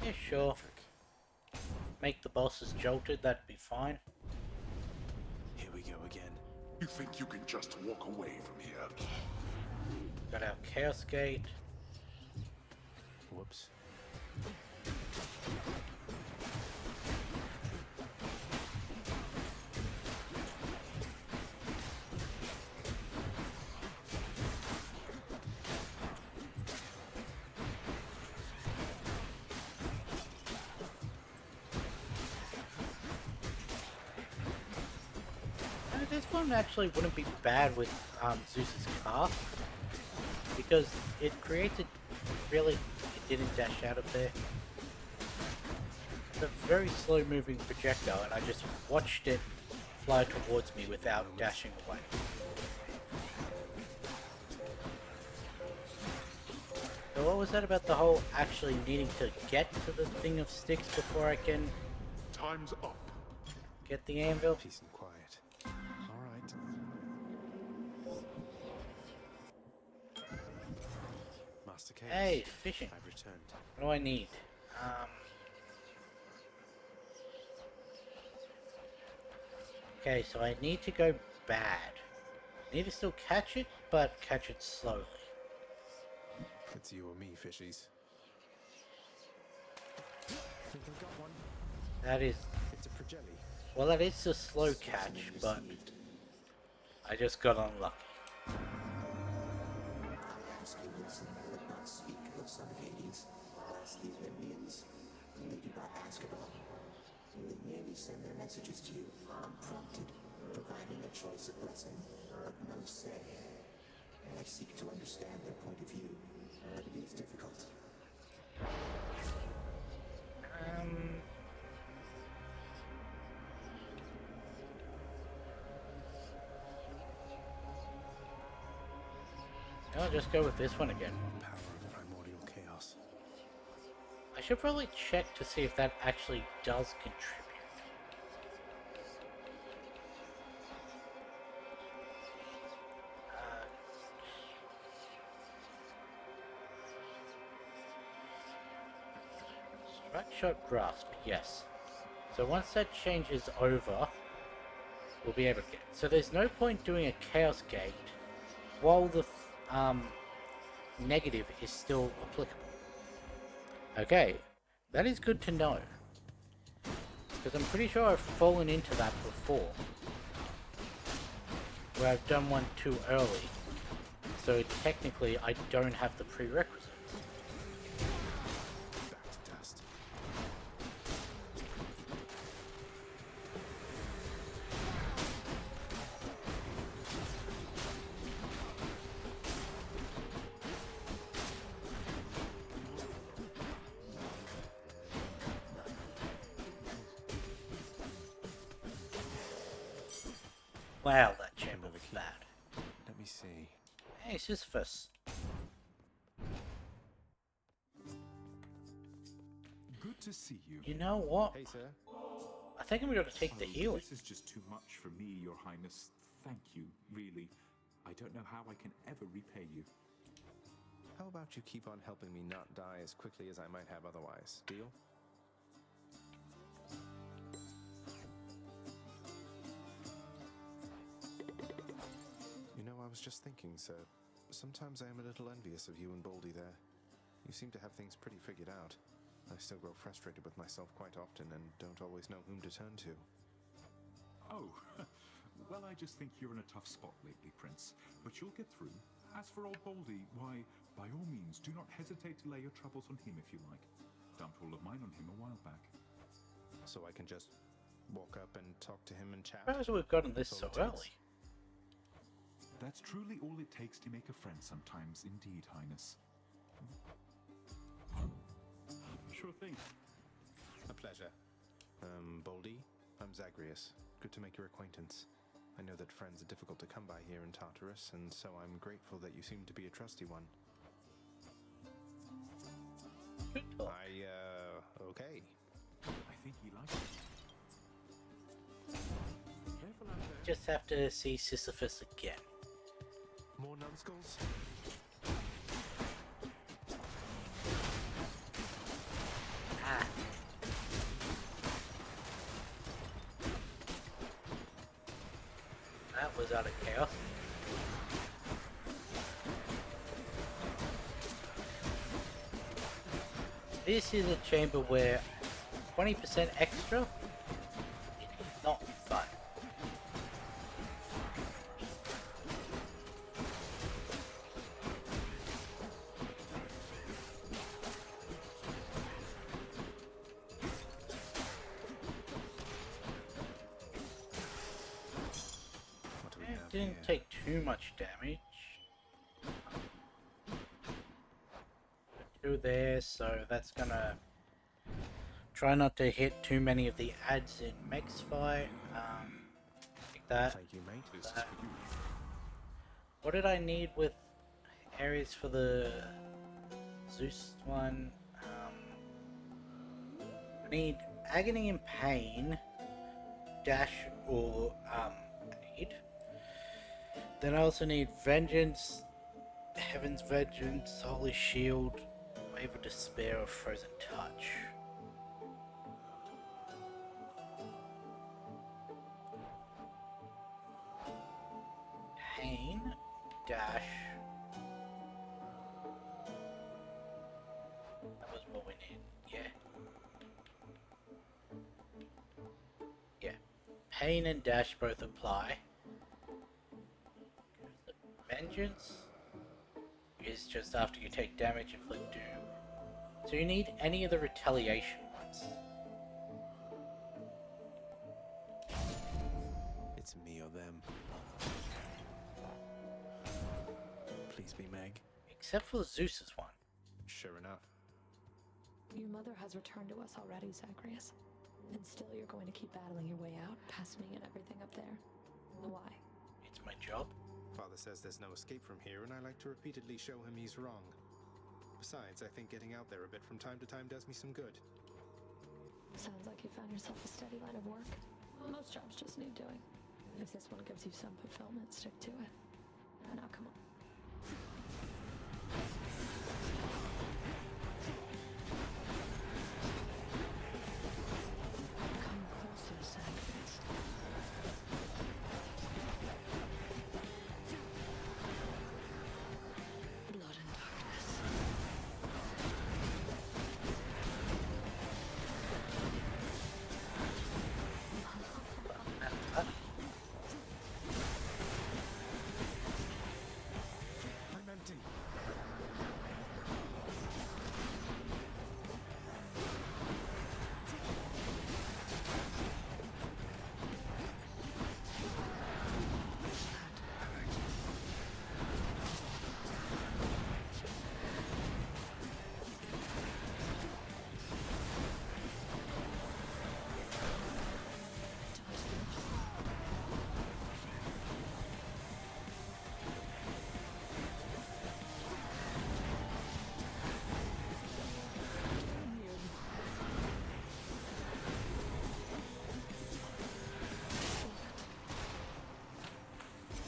Yeah, sure. Make the bosses jolted, that'd be fine. Here we go again. You think you can just walk away from here? Got our Chaos Gate. Whoops. This one actually wouldn't be bad with Zeus's car, because it creates a really, it didn't dash out of there. It's a very slow moving projectile, and I just watched it fly towards me without dashing away. So what was that about the whole actually needing to get to the thing of sticks before I can... Time's up. Get the anvil? Peace and quiet. Alright. Master Chaos. Hey, fishing. I've returned. What do I need? Okay, so I need to go bad. I need to still catch it, but catch it slowly. It's you or me, fishies. Think I've got one. That is... It's a Progelli. Well, that is a slow catch, but I just got unlucky. I ask you listen, but not speak, O son of Hades. Ask the Olympians, and they do not ask at all. They merely send their messages to you, unprompted, providing a choice of blessing, but no say. I seek to understand their point of view, but it is difficult. I'll just go with this one again. Power of primordial chaos. I should probably check to see if that actually does contribute. Strike Shot Grasp, yes. So once that changes over, we'll be able to get it. So there's no point doing a Chaos Gate while the negative is still applicable. Okay, that is good to know. Because I'm pretty sure I've fallen into that before. Where I've done one too early. So technically I don't have the prerequisites. Back to dust. Wow, that chamber was bad. Let me see. Hey, Sisyphus. Good to see you. You know what? Hey, sir. I think I'm gonna take the healing. This is just too much for me, Your Highness. Thank you, really. I don't know how I can ever repay you. How about you keep on helping me not die as quickly as I might have otherwise? Deal? You know, I was just thinking, sir. Sometimes I am a little envious of you and Baldy there. You seem to have things pretty figured out. I still grow frustrated with myself quite often and don't always know whom to turn to. Oh, well, I just think you're in a tough spot lately, Prince. But you'll get through. As for old Baldy, why, by all means, do not hesitate to lay your troubles on him if you like. Dumped all of mine on him a while back. So I can just walk up and talk to him and chat? Suppose we've gotten this That's so all it takes. early. That's truly all it takes to make a friend sometimes, indeed, Highness. Sure thing. A pleasure. Baldy, I'm Zagreus. Good to make your acquaintance. I know that friends are difficult to come by here in Tartarus, and so I'm grateful that you seem to be a trusty one. Okay. I think he likes it. Careful out there. Just have to see Sisyphus again. More numbskulls? Ah. That was out of chaos. This is a chamber where 20% extra is not fun. What do we It have didn't here? take too much damage. Two there, so that's gonna try not to hit too many of the ads in Mech's fight. Like that. Thank you, mate. This is that. for you. What did I need with areas for the Zeus one? I need Agony and Pain, Dash, or Aid. Then I also need Vengeance, Heaven's Vengeance, Holy Shield, Wave of Despair, or Frozen Touch. Pain, Dash. That was what we need, yeah. Yeah. Pain and Dash both apply. Vengeance is just after you take damage, inflict doom. So you need any of the retaliation ones. It's me or them. Please be Meg. Except for Zeus's one. Sure enough. Your mother has returned to us already, Zagreus. And still you're going to keep battling your way out, past me and everything up there. Why? It's my job. Father says there's no escape from here, and I like to repeatedly show him he's wrong. Besides, I think getting out there a bit from time to time does me some good. Sounds like you found yourself a steady line of work. Most jobs just need doing. If this one gives you some fulfillment, stick to it. Now come on. Come closer, Zagreus. Blood and darkness.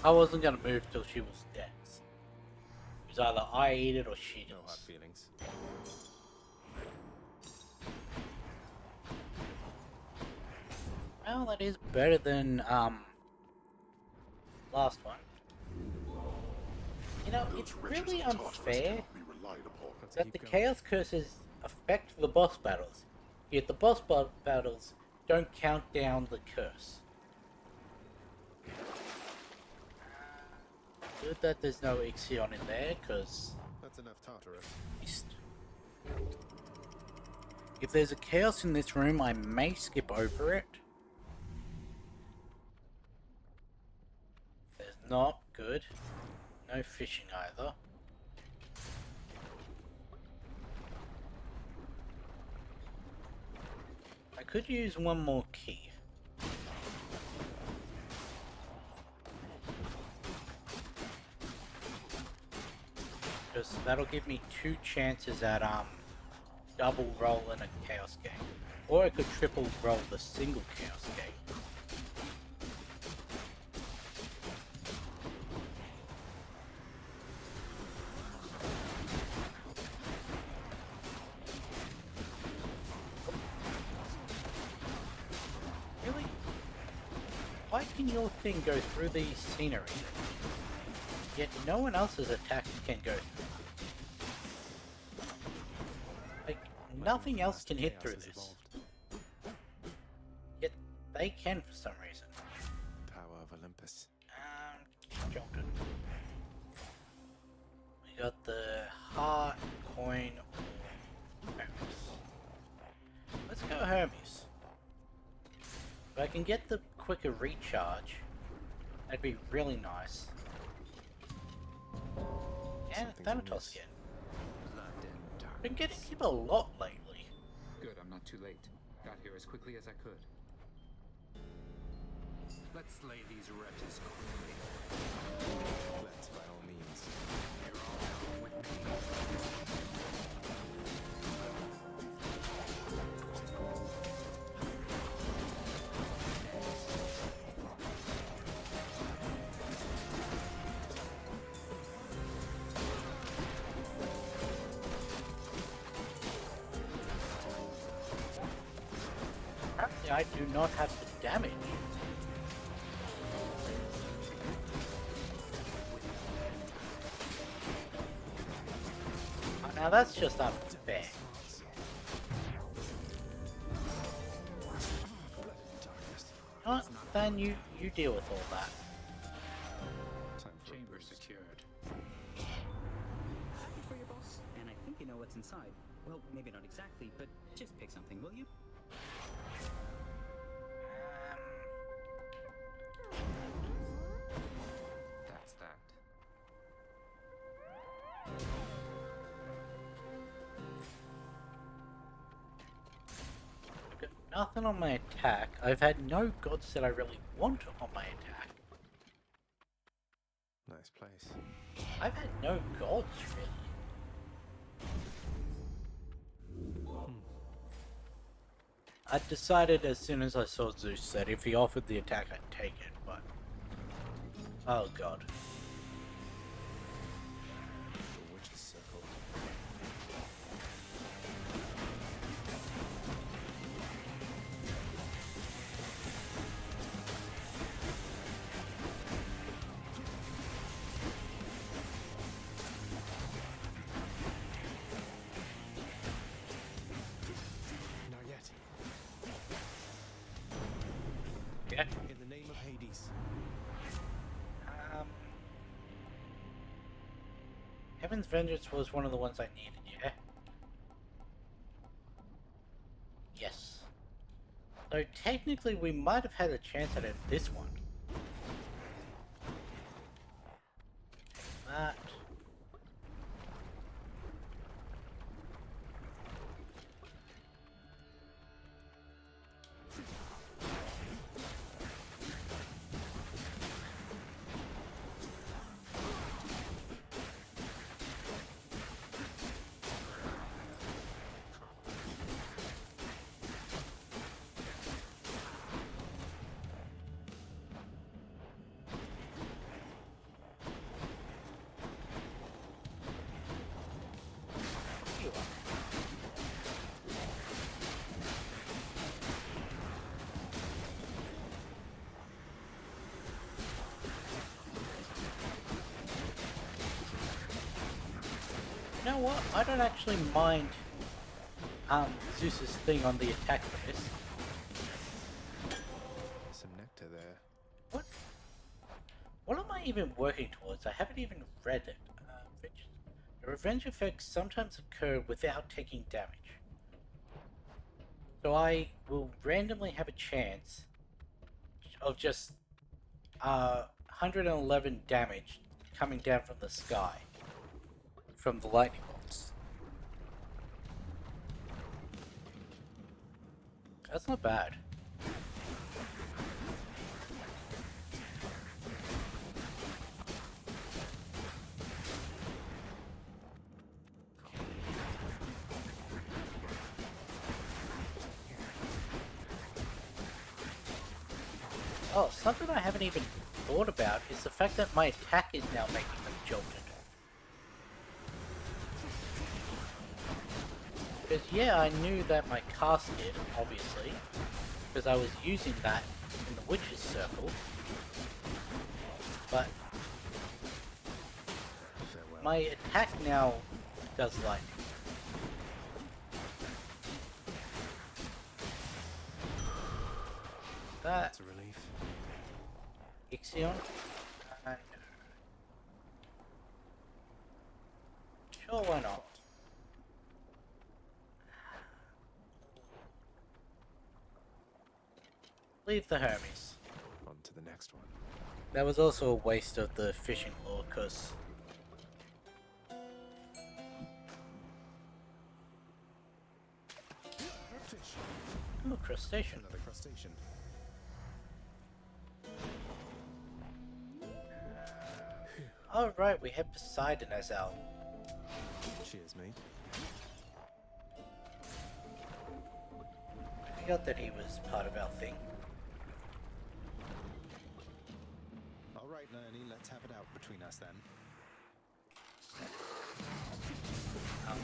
I wasn't gonna move till she was dead. It was either I ate it or she does. No hard feelings. Well, that is better than, last one. You know, it's really unfair that the Chaos Curses affect the boss battles, yet the boss battles don't count down the curse. Good that there's no Ixion in there, because That's enough Tartarus. if there's a Chaos in this room, I may skip over it. There's not good. No fishing either. I could use one more key. Because that'll give me 2 chances at double roll in a Chaos Gate. Or I could triple roll the single Chaos Gate. Really? Why can your thing go through the scenery? Yet no one else's attack can go through. Like, nothing else can hit through this. Yet they can for some reason. Power of Olympus. Jolted. We got the heart, coin, or Hermes. Let's go Hermes. If I can get the quicker recharge, that'd be really nice. And Thanatos again. Been getting him a lot lately. Good, I'm not too late. Got here as quickly as I could. Let's slay these wretches quickly. Let's, by all means. You're all down with me. Apparently I do not have the damage. Oh, now that's just unfair. Oh, then you deal with all that. Chamber secured. Happy for your boss, and I think you know what's inside. Well, maybe not exactly, but just pick something, will you? That's that. Got nothing on my attack. I've had no gods that I really want on my attack. Nice place. I've had no gods, really. I decided as soon as I saw Zeus that if he offered the attack, I'd take it, but... Oh god. The witch's circle. Not yet. Yeah. In the name of Hades. Heaven's Vengeance was one of the ones I needed, yeah? Yes. So technically we might have had a chance at it this one. That. know what? I don't actually mind Zeus's thing on the attack for this. Some nectar there. What am I even working towards? I haven't even read it. The revenge effects sometimes occur without taking damage. So I will randomly have a chance of just 111 damage coming down from the sky from the lightning bolts. That's not bad. Oh, something I haven't even thought about is the fact that my attack is now making them jolted. Because yeah, I knew that my cast did, obviously, because I was using that in the Witch's Circle, but my attack now does lightning. That's a relief. Ixion? No. Sure, why not? Leave the Hermes. On to the next one. That was also a waste of the fishing lure, cause oh, crustacean. Another crustacean. Alright, we have Poseidon as our... Cheers, mate. I forgot that he was part of our thing. Alright, Nerny, let's have it out between us then.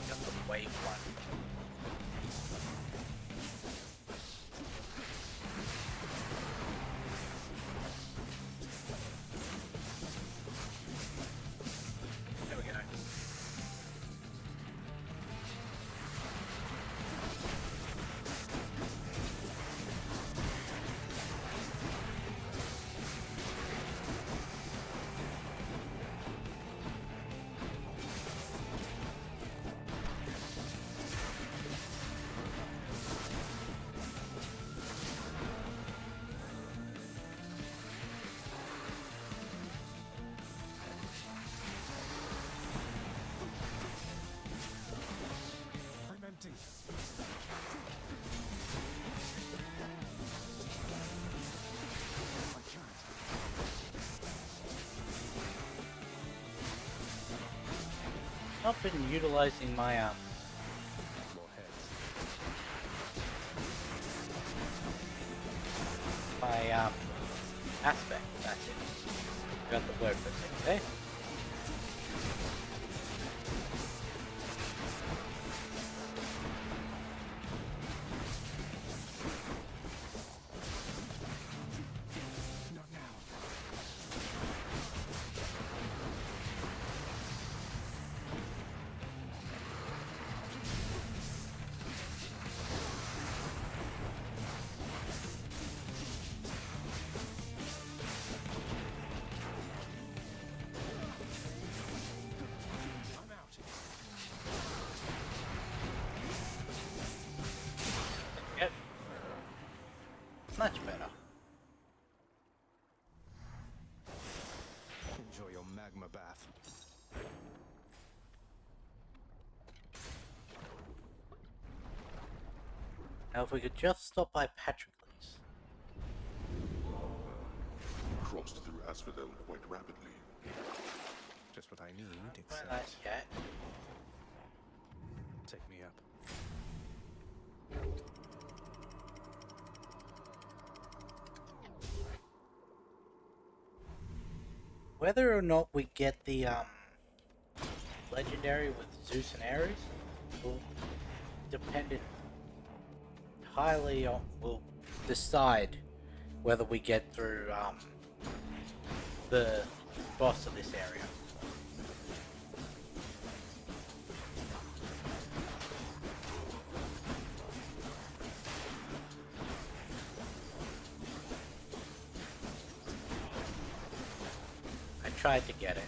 Just the wave one. There we go. I'm empty. I can't. I've been utilizing my More heads. my aspect. That's it. Got the word for it. Okay. Not now. I'm out. Yep. Much better. Enjoy your magma bath. Now if we could just stop by Patroclus. Crossed through Asphodel quite rapidly. Just what I need, Why not except yet? take me up. Whether or not we get the legendary with Zeus and Ares will depend entirely on, will decide whether we get through the boss of this area. tried to get it.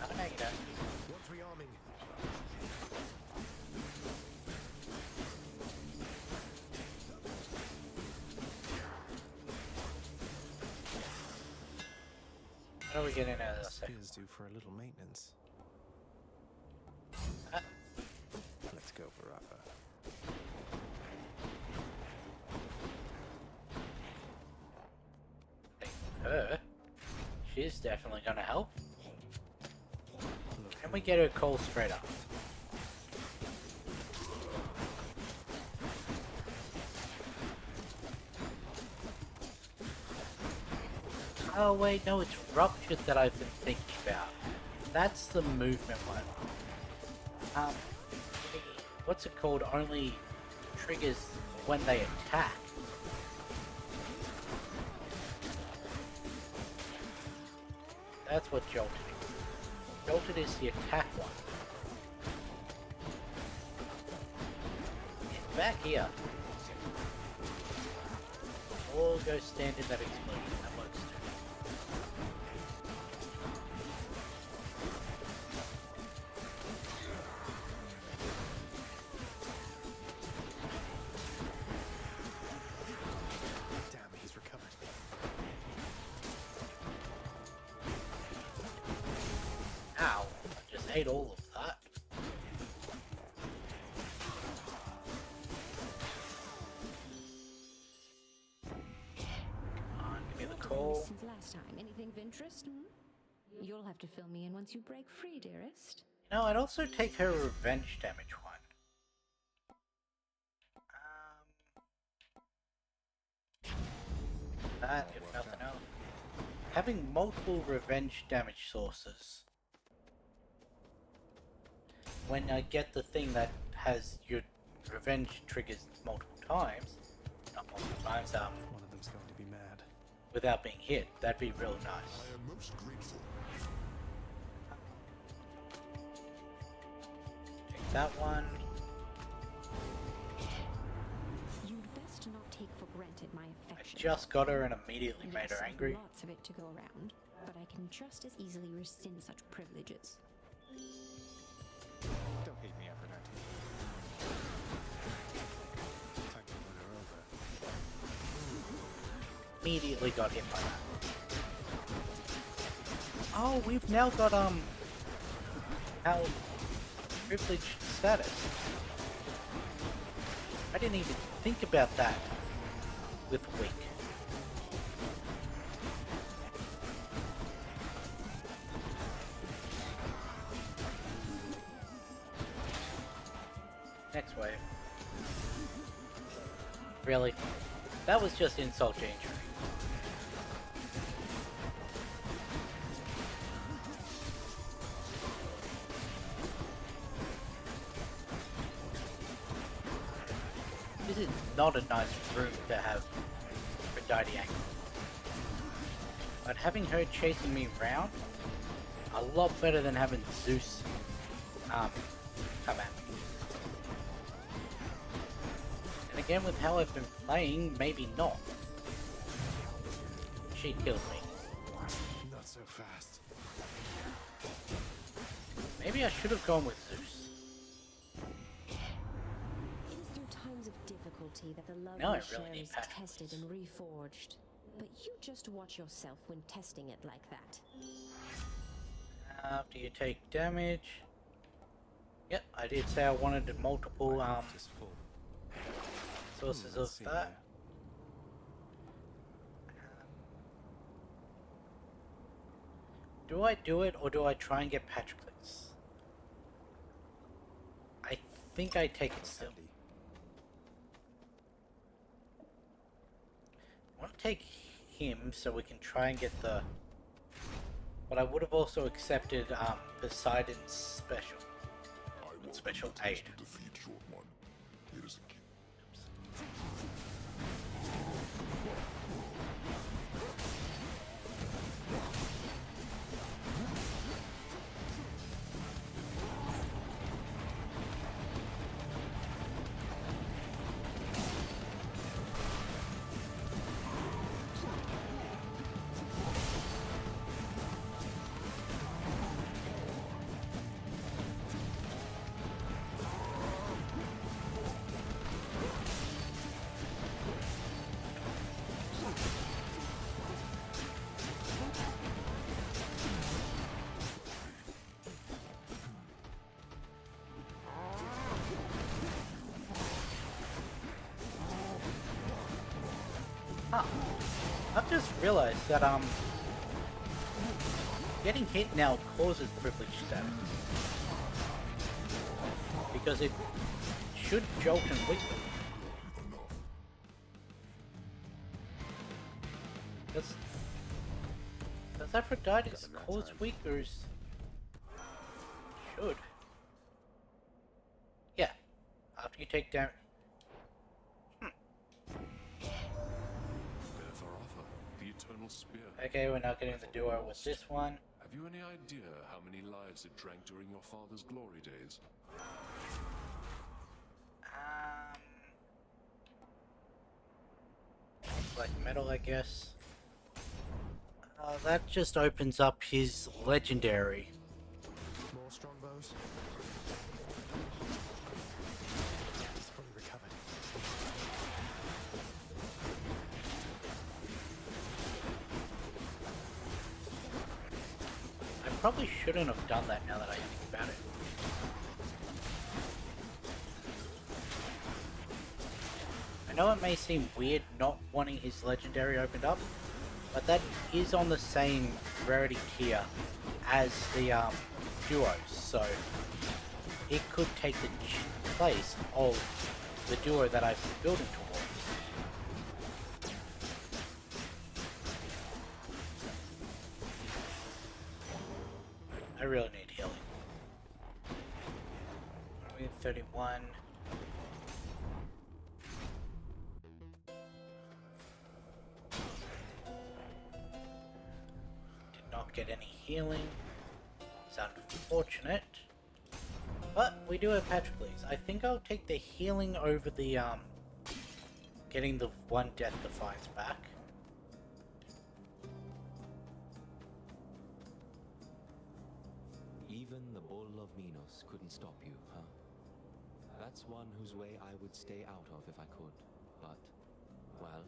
Oh, no, you don't. What's rearming? What are we getting out of this thing? Spear's due for a little maintenance. Ah. Let's go for Rafa. Her? She's definitely gonna help. Can we get her call straight up? Oh wait, no, it's Ruptured that I've been thinking about. That's the movement one. What's it called? Only triggers when they attack. That's what Jolted is. Jolted is the attack one. Get back here. Or go stand in that explosion. That works too. Damn, he's recovered. Ow. I just ate all of that. Come on, give me the call. Since last time, anything of interest? You'll have to fill me in once you break free, dearest. You know, I'd also take her revenge damage one. That, if nothing else. Having multiple revenge damage sources. When I get the thing that has your revenge triggers multiple times, not multiple times, One of them's going to be mad. without being hit, that'd be real nice. I am most grateful. Take that one. You'd best not take for granted my affection. Just got her and immediately made Yes, her I've angry. Lots of it to go around, but I can just as easily rescind such privileges. Don't hate me, Aphrodite. Time to win her over. Immediately got hit by that. Oh, we've now got our privileged status. I didn't even think about that with Weak. Next wave. Really? That was just insult to injury. This is not a nice room to have Aphrodite angry. But having her chasing me around, a lot better than having Zeus come at me. And again, with how I've been playing, maybe not. She killed me. Not so fast. Maybe I should have gone with Zeus. It is through times of difficulty that the love Now I we really share need is Patroclus. tested and reforged. But you just watch yourself when testing it like that. After you take damage. Yep, I did say I wanted multiple sources of that. Do I do it or do I try and get Patroclus? I think I take it still. I want to take him so we can try and get the... But I would have also accepted Poseidon's special. Special aid. Defeat Short One. It is a Huh. I've just realized that, getting hit now causes privilege status. Because it should jolt and weaken. Does Aphrodite's cause weakers? Should. Yeah. After you take down... The Eternal Spear. Okay, we're not getting the duo with this one. Have you any idea how many lives it drank during your father's glory days? Black metal, I guess. That just opens up his legendary. More strongbows. He's fully recovered. I probably shouldn't have done that now that I think about it. I know it may seem weird not wanting his legendary opened up, but that is on the same rarity tier as the duos, so it could take the place of the duo that I've been building towards. I really need healing. 31. Not get any healing. It's unfortunate. But we do have Patroclus. I think I'll take the healing over the getting the one Death Defiance back. Even the Bull of Minos couldn't stop you, huh? That's one whose way I would stay out of if I could. But, well,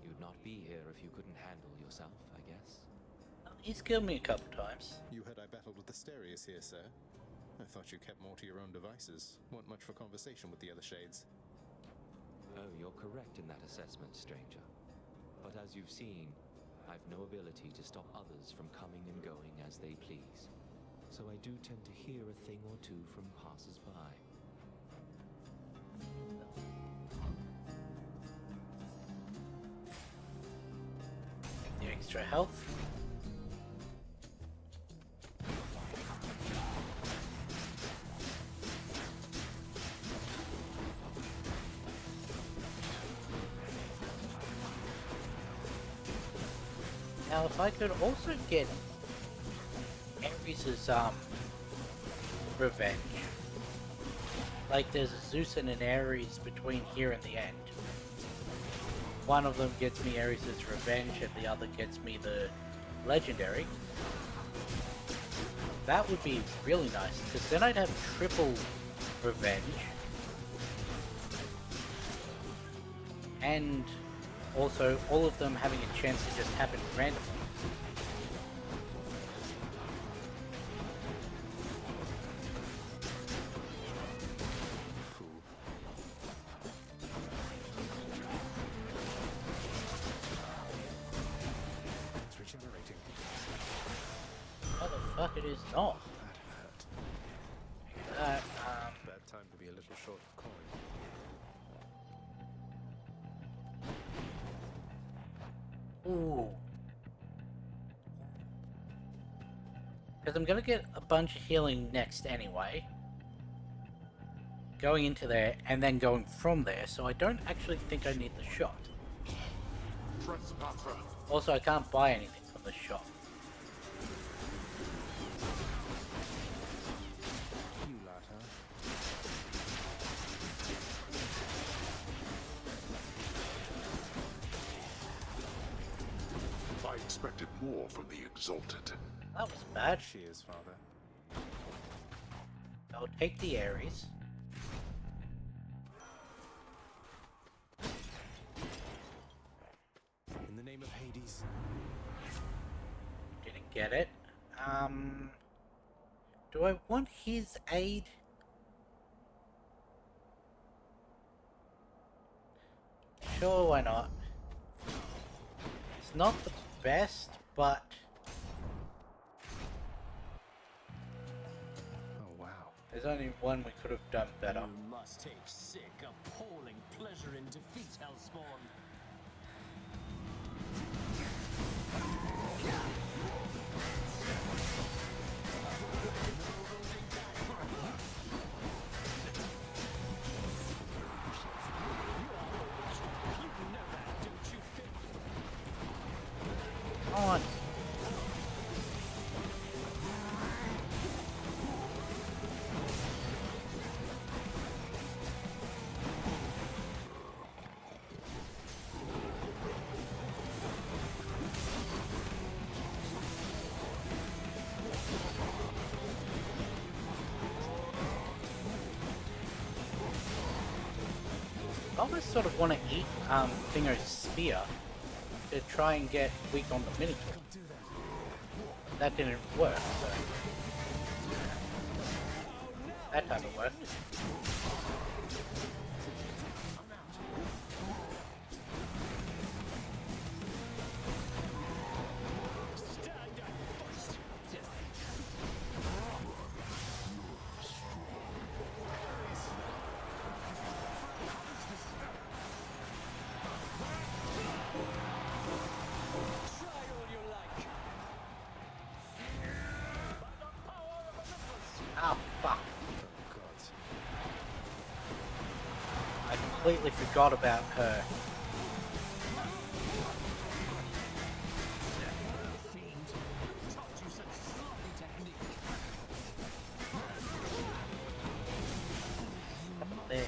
you'd not be here if you couldn't handle yourself, I guess. He's killed me a couple times. You heard I battled with Asterius here, sir. I thought you kept more to your own devices. Weren't much for conversation with the other shades. Oh, you're correct in that assessment, stranger. But as you've seen, I've no ability to stop others from coming and going as they please. So I do tend to hear a thing or two from passers-by. The extra health. Now, if I could also get Ares' revenge. Like there's a Zeus and an Ares between here and the end. One of them gets me Ares' revenge and the other gets me the legendary. That would be really nice, because then I'd have triple revenge. And also all of them having a chance to just happen randomly. It's regenerating. Motherfucker, it is not. That, Bad time to be a little short of coin. ooh. Because I'm gonna get a bunch of healing next anyway. Going into there, and then going from there, so I don't actually think I need the shot. Also, I can't buy anything from the shop. You lot, huh? I expected more from the Exalted. That was bad. Cheers, father. I'll take the Ares. In the name of Hades. Didn't get it. Do I want his aid? Sure, why not? It's not the best, but... Oh, wow. There's only one we could have done better. You must take sick, appalling pleasure in defeat, Hellspawn. On. I almost sort of want to eat Thingo's spear to try and get weak on the Minotaur. That didn't work, so... That time it worked. Ah, fuck. I completely forgot about her. There.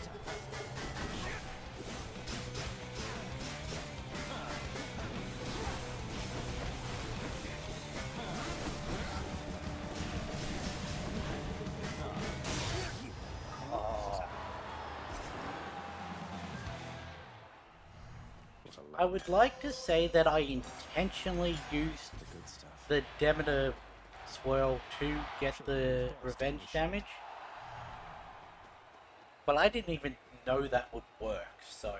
I would like to say that I intentionally used the Demeter Swirl to get the revenge damage, but I didn't even know that would work, so...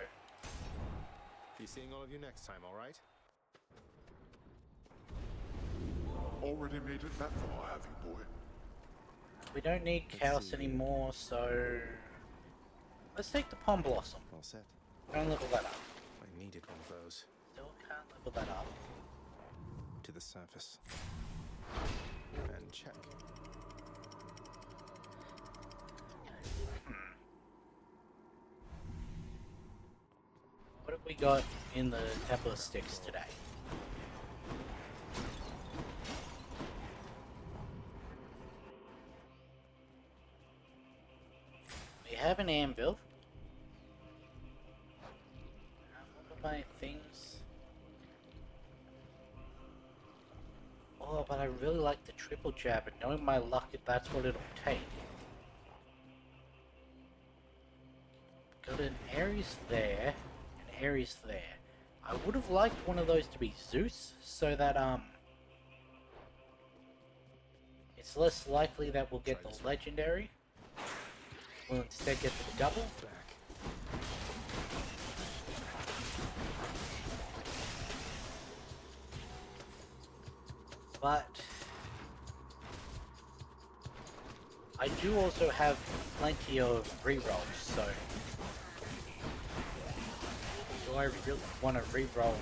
Be seeing all of you next time, alright? Already made it that far, have you, boy? We don't need Chaos anymore, so... Let's take the Palm Blossom. All set. Don't level that up. I needed one of those. Still can't level that up. To the surface. And check. What have we got in the Temple of Styx today? We have an anvil. What are my things? Oh, but I really like the triple jab, and knowing my luck, if that's what it'll take. Got an Ares there, and Ares there. I would have liked one of those to be Zeus, so that, it's less likely that we'll get the legendary. We'll instead get the double. But I do also have plenty of rerolls, so do I really want to reroll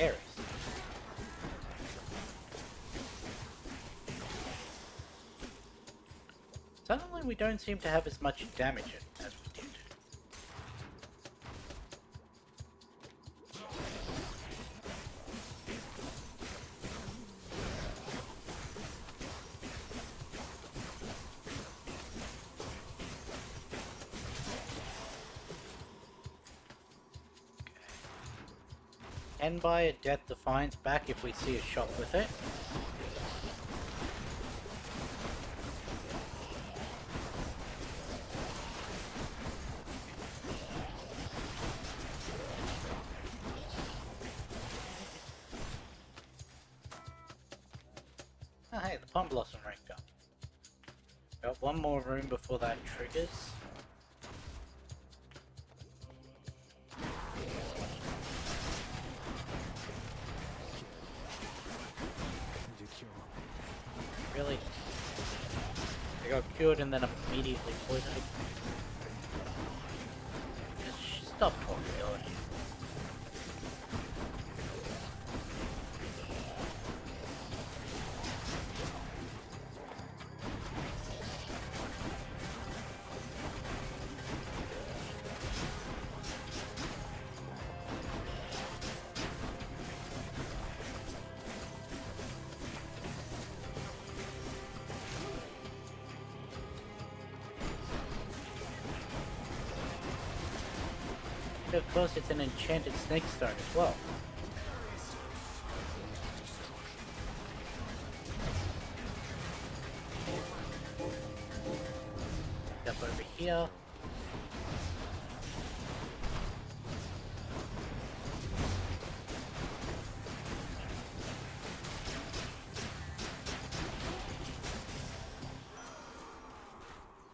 Ares? Suddenly we don't seem to have as much damage as we did. And buy a Death Defiance back if we see a shot with it. Oh hey, the Palm Blossom ranked up. Got one more room before that triggers. Really? I got cured and then immediately poisoned. Just stop talking, Dylan. Of course, it's an enchanted snake stone as well. Up over here.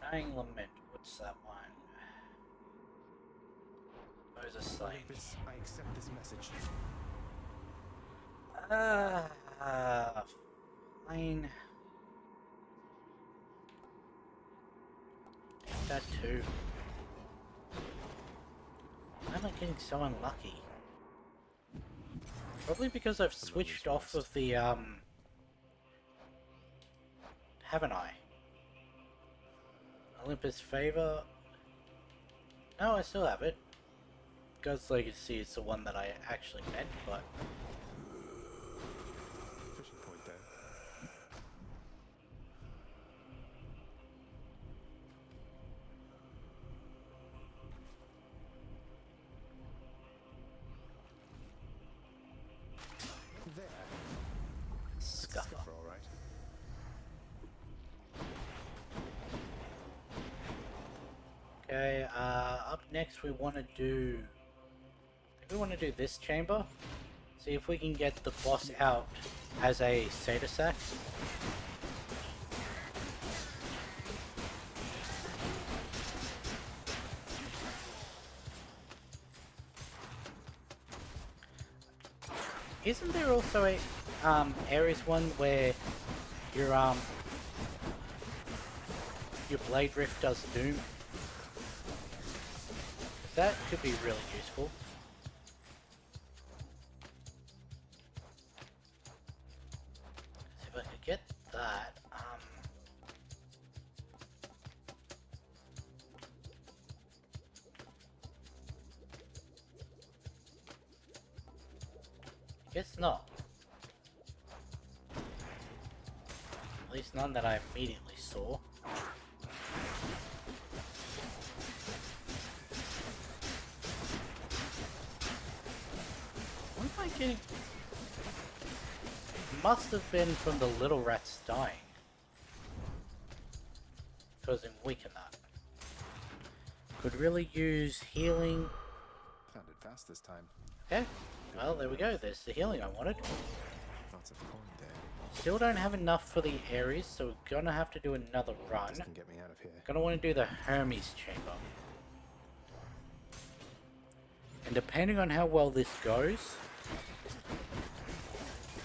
Dying Lament, what's that one? Olympus, I accept this message. Fine. That too. Why am I getting so unlucky? Probably because I've switched off of the, haven't I? Olympus Favor? No, I still have it. God's Legacy is the one that I actually meant, but... Fishing point there. There. Scuffer. All right. Okay, up next we want to do... we want to do this chamber. See if we can get the boss out as a Seder Sack. Isn't there also a Ares one where your Blade Rift does Doom? That could be really useful. See if I could get that. Guess not. At least none that I immediately saw. What am I getting? Must have been from the little rats dying. Causing weaken that. Could really use healing. Found it fast this time. Okay. Well, there we go. There's the healing I wanted. Lots of coin there. Still don't have enough for the Ares, so we're gonna have to do another run. This can get me out of here. Gonna want to do the Hermes chamber. And depending on how well this goes,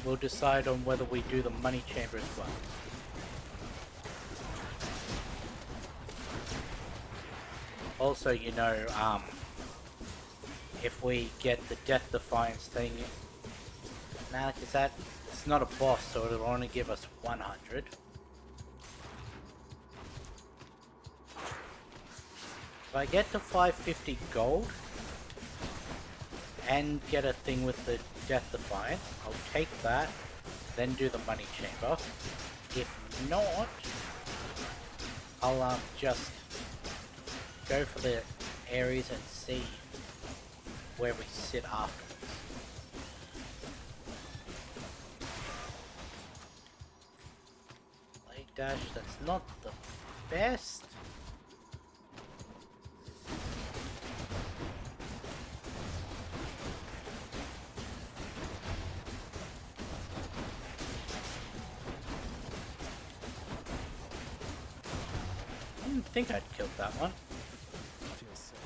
we'll decide on whether we do the money chamber as well. Also, you know, if we get the Death Defiance thing, nah, because that, it's not a boss, so it'll only give us 100. If I get to 550 gold, and get a thing with the Death Defiance, I'll take that, then do the money chamber. If not, I'll just go for the Ares and see where we sit afterwards. Blade dash, that's not the best. I didn't think I'd killed that one. Feels sick.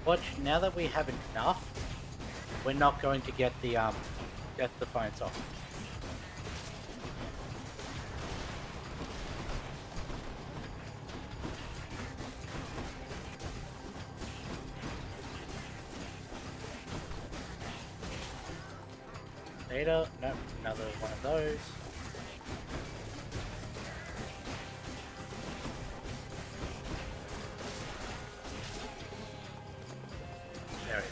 Watch, now that we have enough, we're not going to get the Death Defiance off. Later, nope, another one of those. There it is.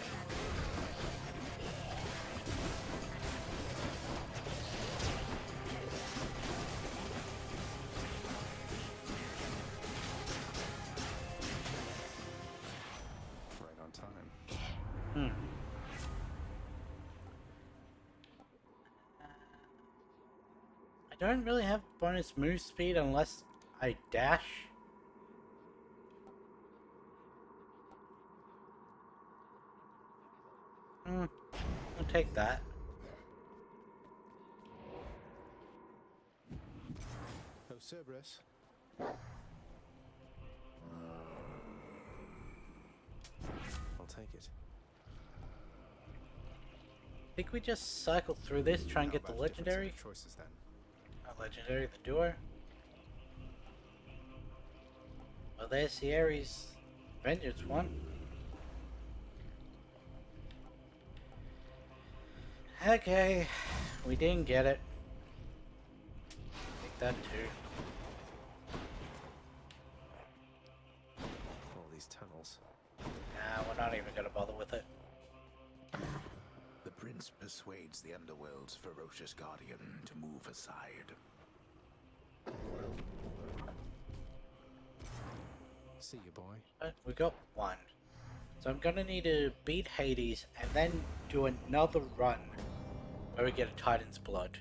Right on time. I don't really have bonus move speed unless I dash. I'll take that. Oh, Cerberus. I'll take it. I think we just cycle through this, try and get the legendary. Choices then. Legendary, the doer. Well, there's the Ares Vengeance one. Okay, we didn't get it. Take that too. All these tunnels. Nah, we're not even gonna bother with it. The prince persuades the underworld's ferocious guardian to move aside. See you, boy. We got one. So I'm gonna need to beat Hades and then do another run where we get a Titan's Blood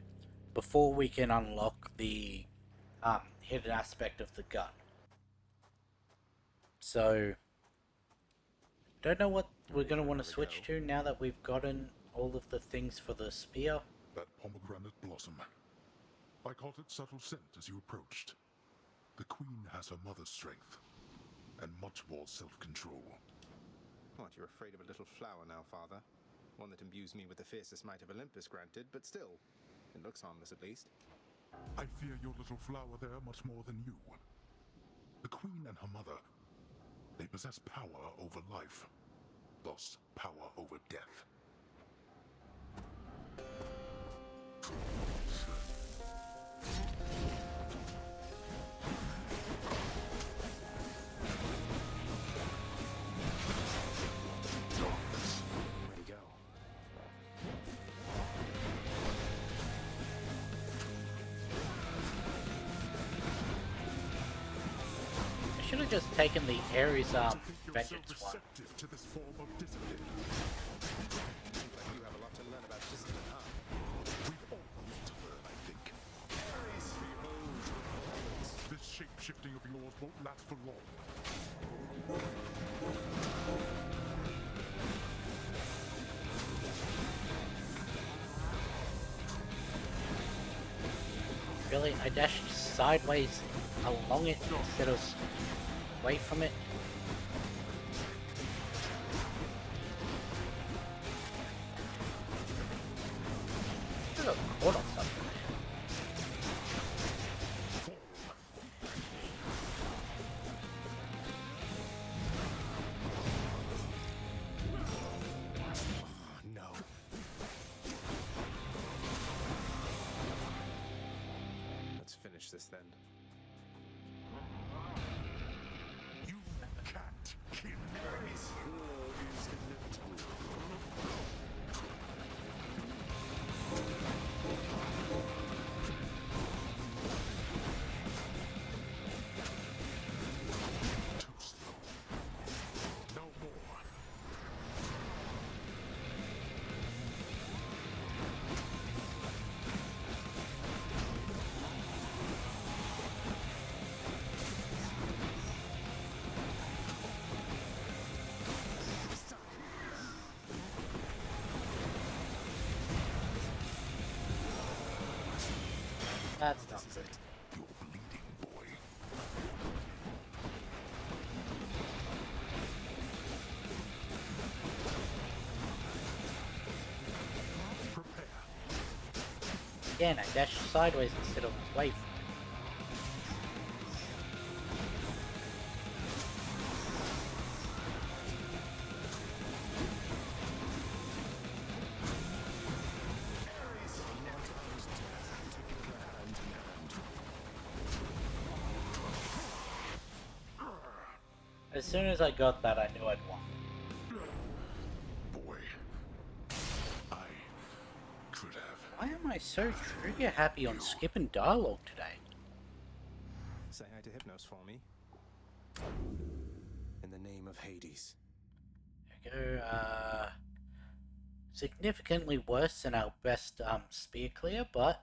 before we can unlock the hidden aspect of the gun. So don't know what we're gonna want to switch to now that we've gotten all of the things for the spear. That pomegranate blossom. I caught its subtle scent as you approached. The queen has her mother's strength, and much more self-control. What, you're afraid of a little flower now, father? One that imbues me with the fiercest might of Olympus, granted, but still, it looks harmless at least. I fear your little flower there much more than you. The queen and her mother, they possess power over life, thus power over death. Where'd he go? I should have just taken the Ares Vengeance one. Receptive to this form of discipline. Seems like you have a lot to learn about discipline, huh? We've all need to learn, I think. This shape-shifting of yours won't last for long. Really? I dashed sideways along it instead of away from it? There's a cord on something. No. Let's finish this then. You can't kill me. War is inevitable. Too slow. No more. That's not good. You're bleeding, boy. Again, I dashed sideways instead of away from it. As soon as I got that, I knew I'd won. Boy, I could have. Why am I so trigger happy on skipping dialogue today? Say hi to Hypnos for me. In the name of Hades. There we go, significantly worse than our best, spear clear, but...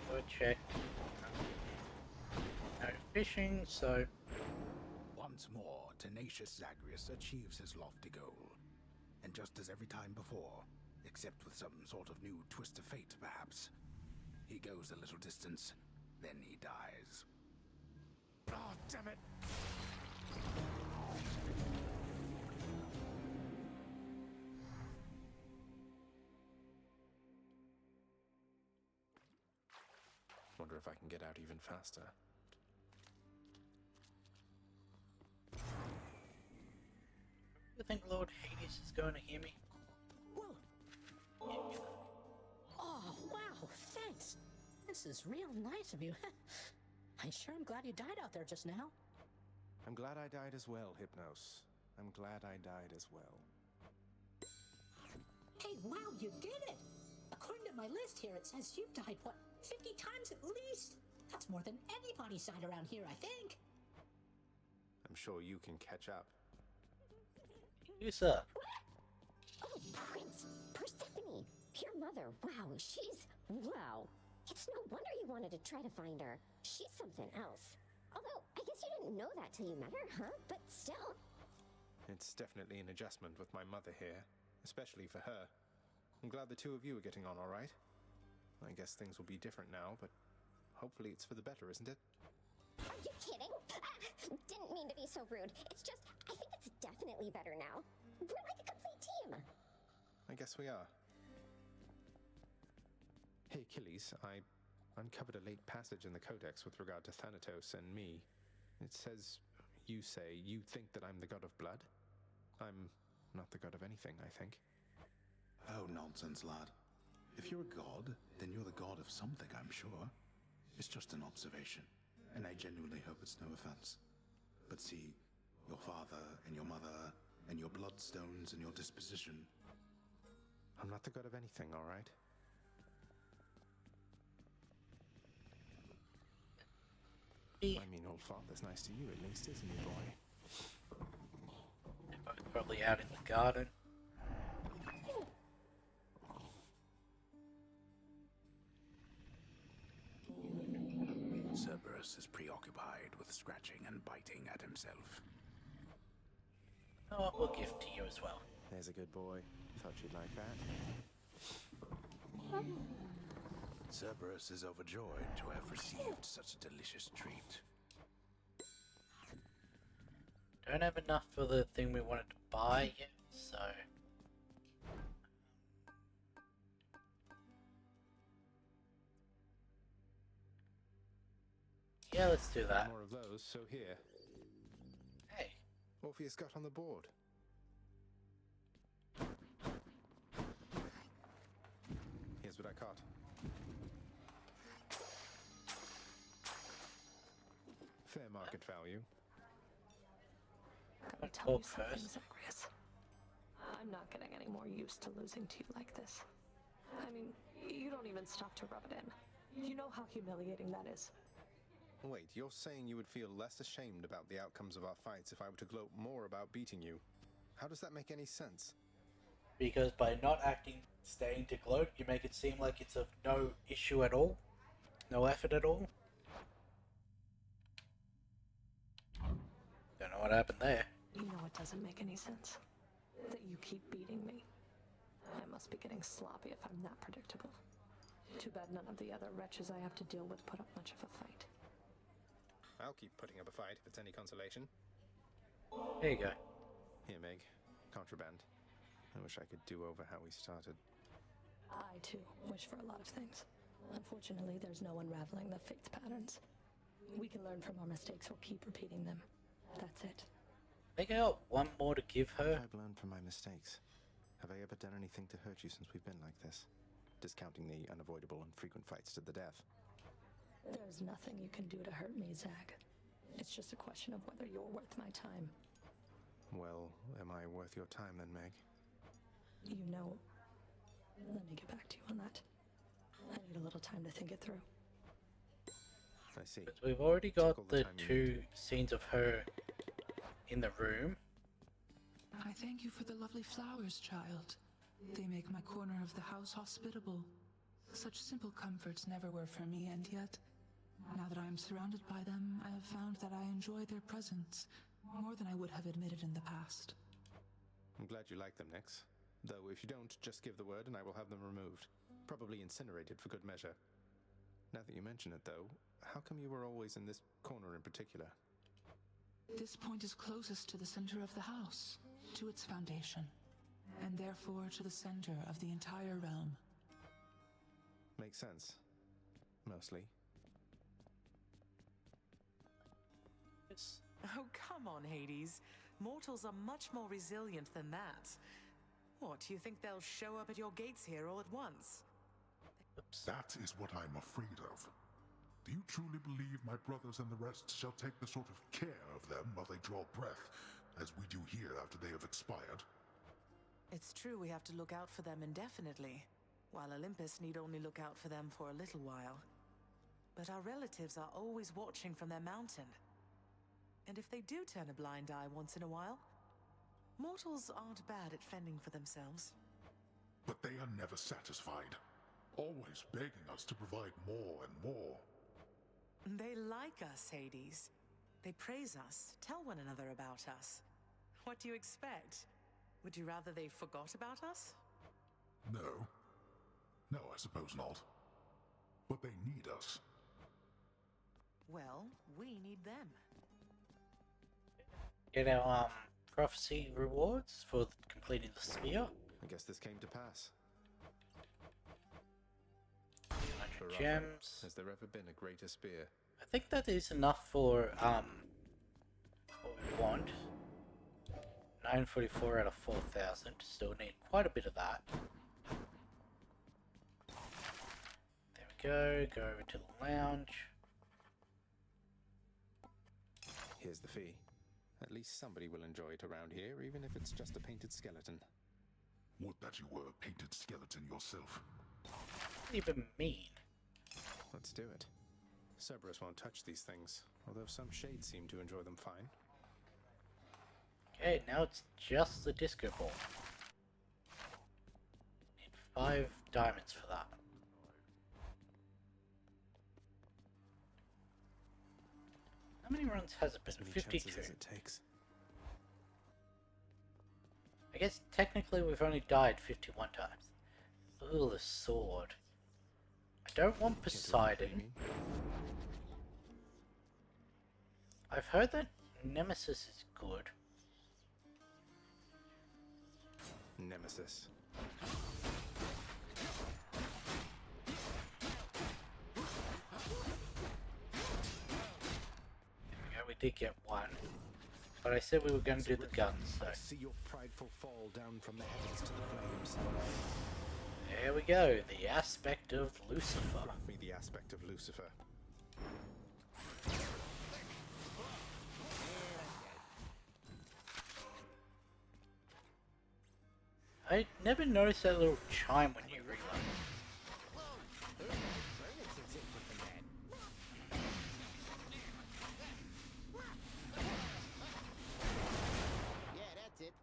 Go check. No fishing, so... Once more, tenacious Zagreus achieves his lofty goal. And just as every time before, except with some sort of new twist of fate, perhaps, he goes a little distance, then he dies. Oh, damn it! Wonder if I can get out even faster. You think Lord Hades is going to hear me? Whoa. Oh, wow, thanks. This is real nice of you. I sure am glad you died out there just now. I'm glad I died as well, Hypnos. I'm glad I died as well. Hey, wow, you did it! According to my list here, it says you've died, what, 50 times at least? That's more than anybody's died around here, I think. I'm sure you can catch up. You, sir. Oh, Prince! Persephone! Your mother, wow, she's... wow. It's no wonder you wanted to try to find her. She's something else. Although, I guess you didn't know that till you met her, huh? But still... It's definitely an adjustment with my mother here, especially for her. I'm glad the two of you are getting on all right. I guess things will be different now, but hopefully it's for the better, isn't it? Are you kidding? Didn't mean to be so rude. It's just, I think it's definitely better now. We're like a complete team. I guess we are. Hey, Achilles, I uncovered a late passage in the Codex with regard to Thanatos and me. It says, you say, you think that I'm the god of blood? I'm not the god of anything, I think. Oh, nonsense, lad. If you're a god, then you're the god of something, I'm sure. It's just an observation, and I genuinely hope it's no offense. But see, your father and your mother and your bloodstones and your disposition... I'm not the god of anything, all right? I mean, old father's nice to you at least, isn't he, boy? They're both probably out in the garden. Cerberus is preoccupied with scratching and biting at himself. Oh, we'll gift to you as well. There's a good boy. Thought you'd like that. Cerberus is overjoyed to have received such a delicious treat. Don't have enough for the thing we wanted to buy yet, so... yeah, let's do that. More of those, so here. Hey. Orpheus got on the board. Here's what I caught. Fair market value. Gotta tell you something, Zagreus. I'm not getting any more used to losing to you like this. I mean, you don't even stop to rub it in. You know how humiliating that is. Wait, you're saying you would feel less ashamed about the outcomes of our fights if I were to gloat more about beating you? How does that make any sense? Because by not staying to gloat, you make it seem like it's of no issue at all? No effort at all? Don't know what happened there. You know it doesn't make any sense. That you keep beating me. I must be getting sloppy if I'm that predictable. Too bad none of the other wretches I have to deal with put up much of a fight. I'll keep putting up a fight if it's any consolation. There you go. Here, Meg. Contraband. I wish I could do over how we started. I, too, wish for a lot of things. Unfortunately, there's no unraveling the fate's patterns. We can learn from our mistakes or keep repeating them. That's it. I think I got one more to give her. I've learned from my mistakes. Have I ever done anything to hurt you since we've been like this? Discounting the unavoidable and frequent fights to the death. There's nothing you can do to hurt me, Zag. It's just a question of whether you're worth my time. Well, am I worth your time then, Meg? You know... Let me get back to you on that. I need a little time to think it through. I see. We've already got Took all the time you two needed. scenes of her in the room. I thank you for the lovely flowers, child. They make my corner of the house hospitable. Such simple comforts never were for me, and yet, now that I am surrounded by them, I have found that I enjoy their presence more than I would have admitted in the past. I'm glad you like them, Nix. Though if you don't, just give the word and I will have them removed. Probably incinerated for good measure. Now that you mention it, though, how come you were always in this corner in particular? This point is closest to the center of the house, to its foundation, and therefore to the center of the entire realm. Makes sense. Mostly. Oh, come on, Hades. Mortals are much more resilient than that. What, do you think they'll show up at your gates here all at once? That is what I'm afraid of. Do you truly believe my brothers and the rest shall take the sort of care of them while they draw breath, as we do here after they have expired? It's true we have to look out for them indefinitely, while Olympus need only look out for them for a little while. But our relatives are always watching from their mountain. And if they do turn a blind eye once in a while, mortals aren't bad at fending for themselves. But they are never satisfied, always begging us to provide more and more. They like us, Hades. They praise us, tell one another about us. What do you expect? Would you rather they forgot about us? No. No, I suppose not. But they need us. Well, we need them. Get our prophecy rewards for completing the sphere. I guess this came to pass. 200 gems. Has there ever been a greater spear? I think that is enough for what we want. 944 out of 4,000. Still need quite a bit of that. There we go. Go over to the lounge. Here's the fee. At least somebody will enjoy it around here, even if it's just a painted skeleton. Would that you were a painted skeleton yourself. What do you even mean? Let's do it. Cerberus won't touch these things, although some shades seem to enjoy them fine. Okay, now it's just the disco ball. Need 5 diamonds for that. How many runs has it been? As many 52. chances as it takes. I guess technically we've only died 51 times. Ooh, the sword. I don't want Poseidon. I've heard that Nemesis is good. Nemesis. Yeah, we did get one. But I said we were going to do the guns, so... I see your prideful fall down from the heavens to the flames. There we go, the aspect of Lucifer. Grant me the aspect of Lucifer. I never noticed that little chime when you reload. Yeah, that's it.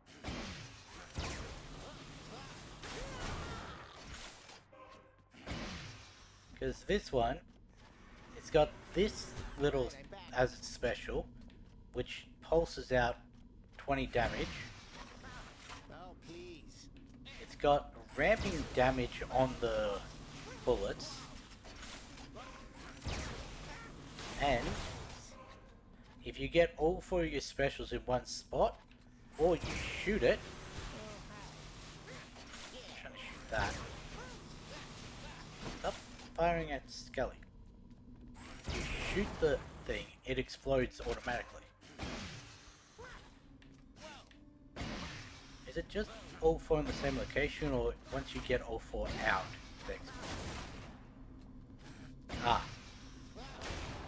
Because this one, it's got this little as its special, which pulses out 20 damage. Oh, please. It's got ramping damage on the bullets. And if you get all 4 of your specials in one spot, or you shoot it. I'm trying to shoot that. Stop firing at Skelly. You shoot the thing, it explodes automatically. Is it just all 4 in the same location, or once you get all 4 out, they explode?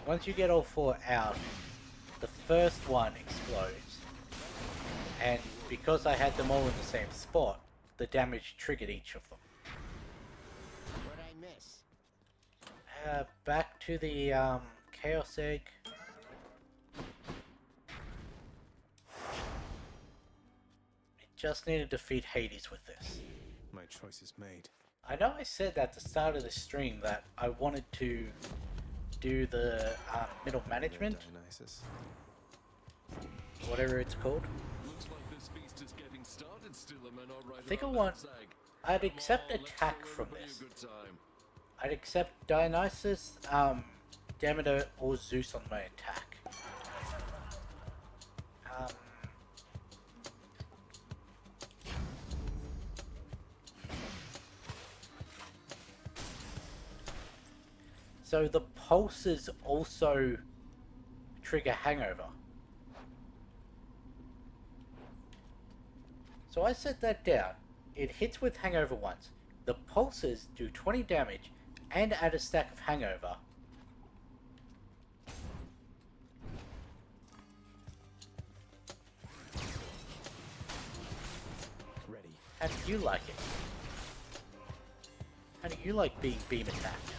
Once you get all 4 out, the first one explodes. And because I had them all in the same spot, the damage triggered each of them. What'd I miss? Back to the Chaos Egg. Just need to defeat Hades with this. My choice is made. I know I said at the start of the stream that I wanted to do the middle management, whatever it's called. Looks like this feast is getting started still, am I not right? I think I'd accept attack from this. I'd accept Dionysus, Demeter, or Zeus on my attack. So the pulses also trigger Hangover. So I set that down. It hits with Hangover once. The pulses do 20 damage and add a stack of Hangover. Ready. How do you like it? How do you like being beam attacked?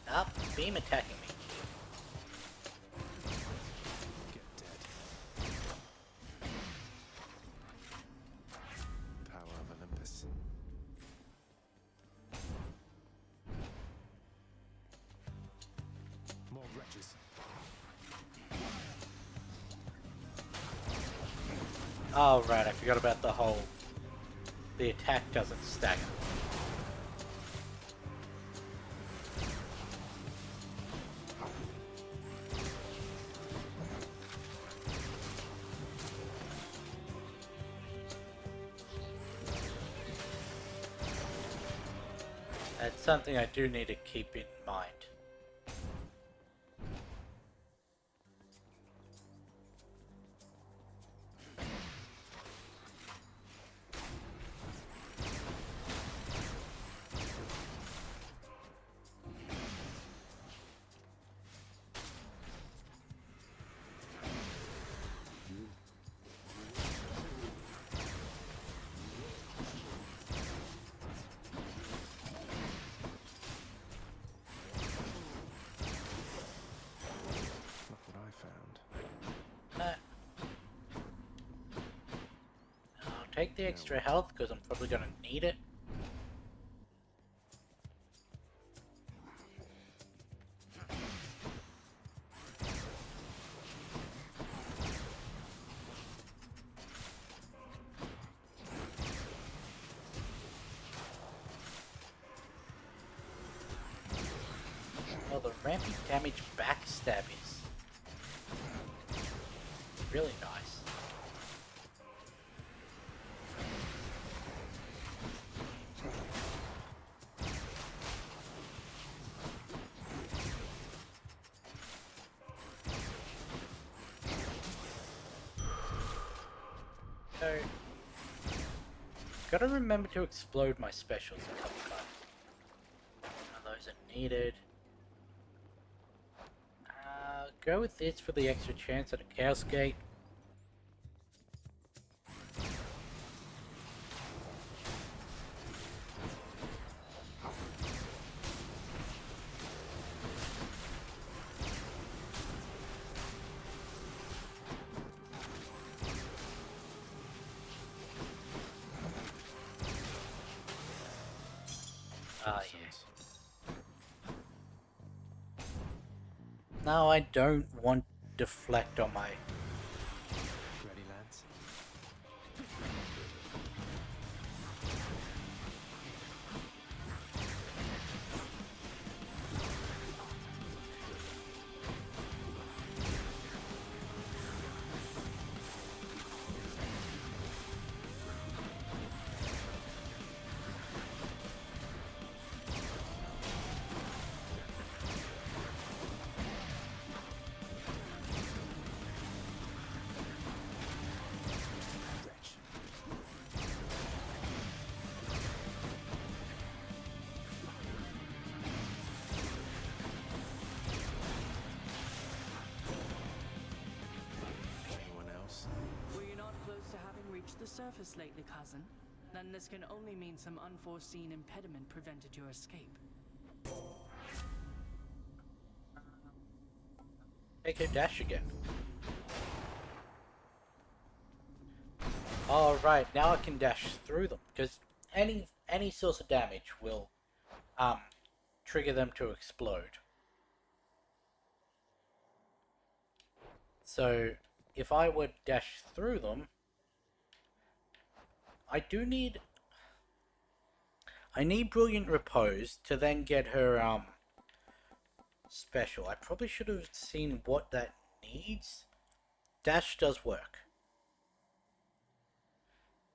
Stop beam attacking me. Get dead. Power of Olympus. More wretches. Oh right, I forgot about the attack doesn't stagger. That's something I do need to keep in mind. Take the extra health because I'm probably going to need it. Well, the ramping damage backstab is really nice. So, gotta remember to explode my specials a couple times. None of those are needed. Go with this for the extra chance at a Chaos Gate. Now I don't want deflect on my... Ready, lads? the surface lately, cousin? Then this can only mean some unforeseen impediment prevented your escape. Take her dash again. Alright, now I can dash through them, because any source of damage will trigger them to explode. So if I would dash through them, I need Brilliant Repose to then get her special. I probably should have seen what that needs. Dash does work.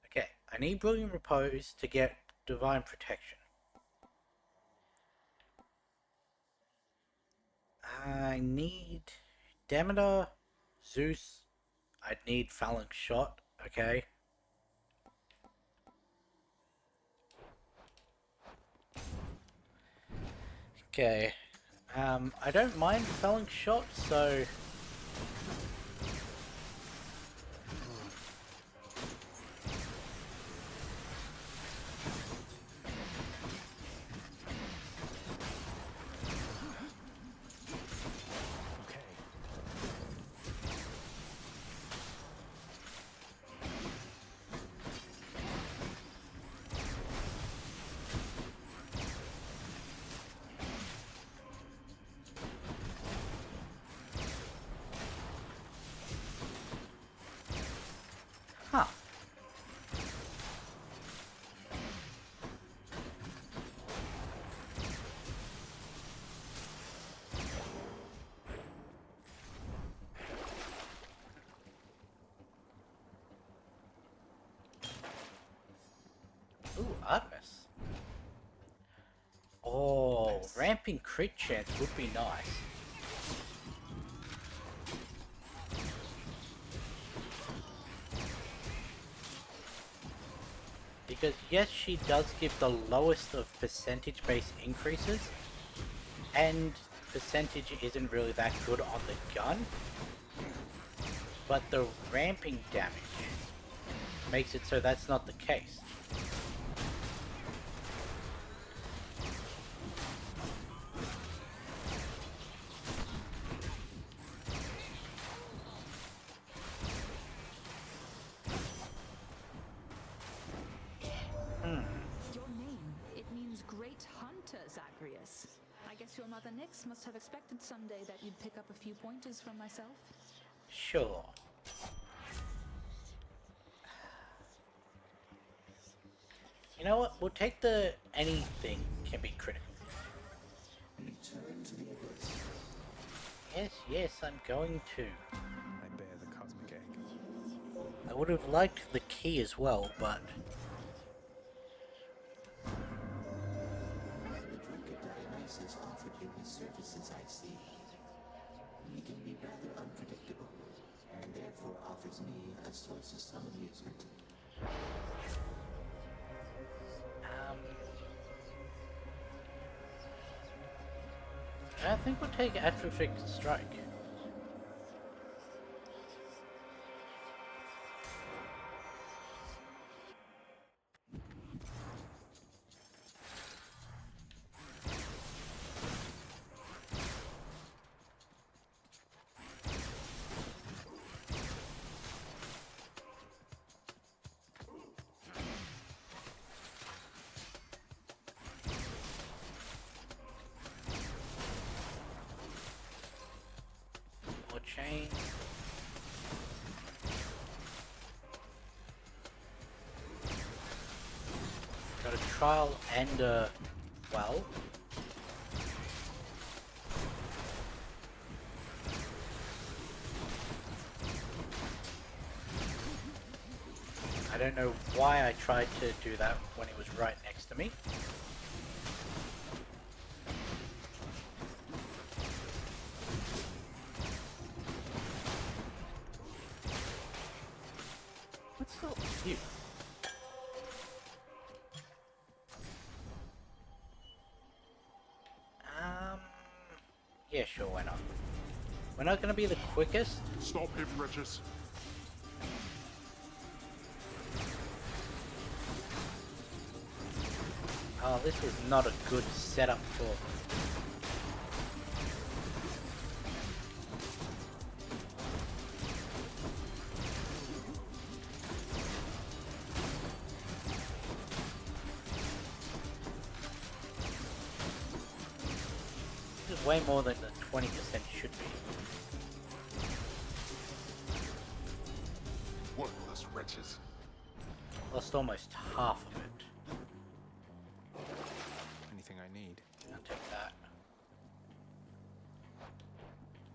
Okay, I need Brilliant Repose to get Divine Protection. I need Demeter, Zeus. I'd need Phalanx Shot, okay. Okay, I don't mind Phalanx Shot, so... Huh. Ooh, Artemis. Oh, ramping crit chance would be nice. Because yes, she does give the lowest of percentage-based increases, and percentage isn't really that good on the gun, but the ramping damage makes it so that's not the case. Your name, it means Great Hunter, Zagreus. I guess your mother Nyx must have expected someday that you'd pick up a few pointers from myself. Sure. You know what? We'll take the anything can be critical. Return to the abyss. Yes, yes, I'm going to. I bear the cosmic egg. I would have liked the key as well, but... The Drinker Dionysus offered you his services, I see. He can be rather unpredictable, and therefore offers me a source of some amusement. I think we'll take Atrophic Strike. Chain. Got a trial and a well. I don't know why I tried to do that when he was right next to me. What's up with you? Yeah, sure, why not? We're not gonna be the quickest. Stop him, Regis. Oh, this is not a good setup for... This is way more than the 20% should be. Worthless wretches. Lost almost half of it. Anything I need. I'll take that.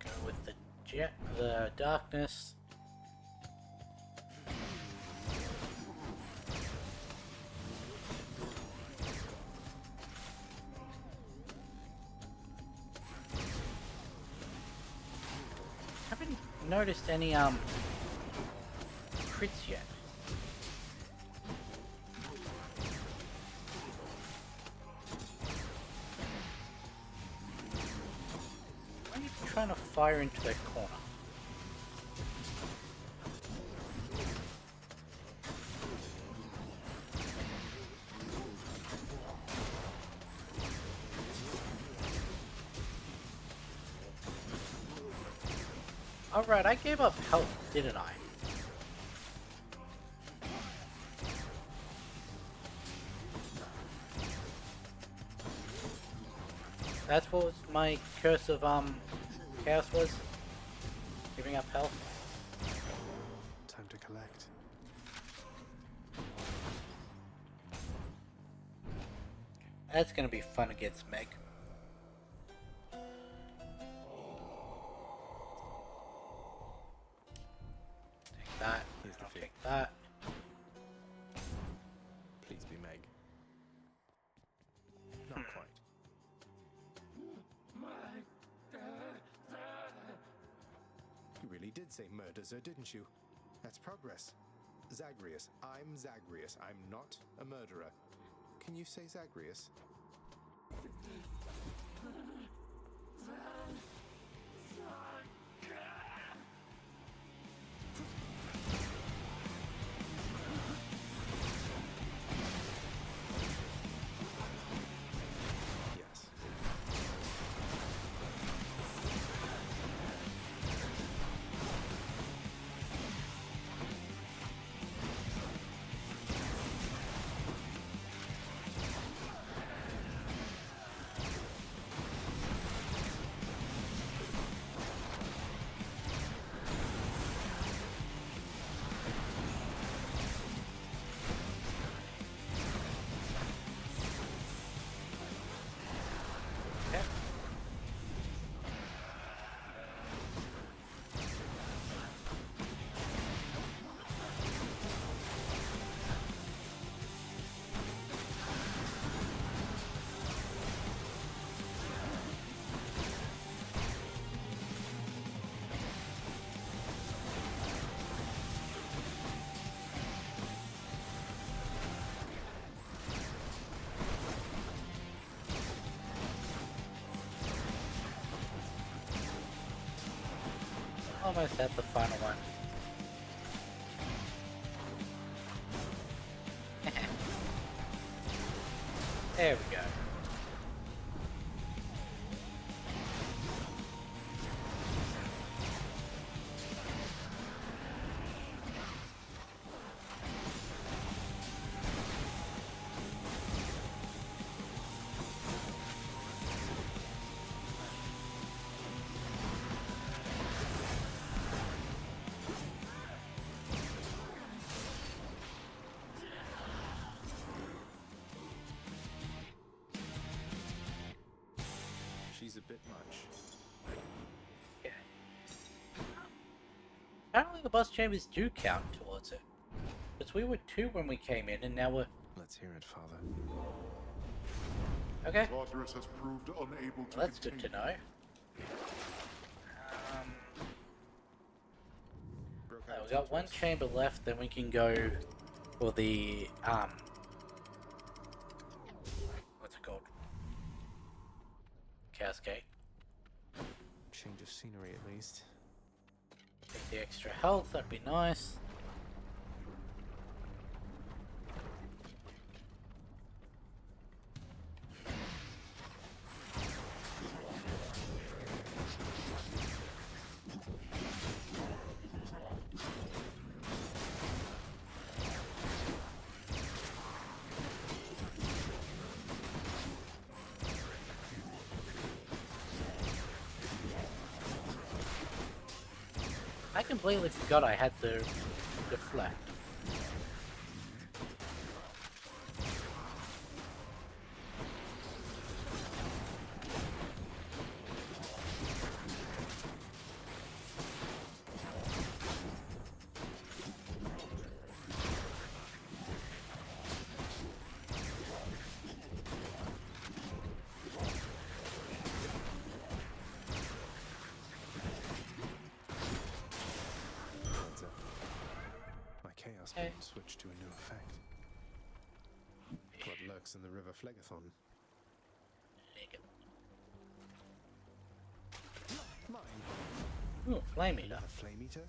Go with the darkness. Haven't noticed any crits yet. Why are you trying to fire into that corner? Alright, I gave up health, didn't I? That's what my curse of chaos was? Giving up health? Time to collect. That's gonna be fun against Meg. Take that. I'll take that. Please be Meg. Not quite. You really did say murder, sir, didn't you? That's progress. Zagreus. I'm Zagreus. I'm not a murderer. Can you say Zagreus? Yes. Almost at the final one. There we go. She's a bit much. Yeah. Apparently the boss chambers do count towards it. Because we were 2 when we came in, and now we're... Let's hear it, Father. Okay. Tartarus has proved unable to That's good to know. We got 1 chamber left, then we can go for the, what's it called? Cascade. Change of scenery, at least. Take the extra health, that'd be nice. completely forgot I had to deflect. My chaos beam switched to a new effect. What lurks in the river Phlegathon? Ooh, flame eater. A flame eater?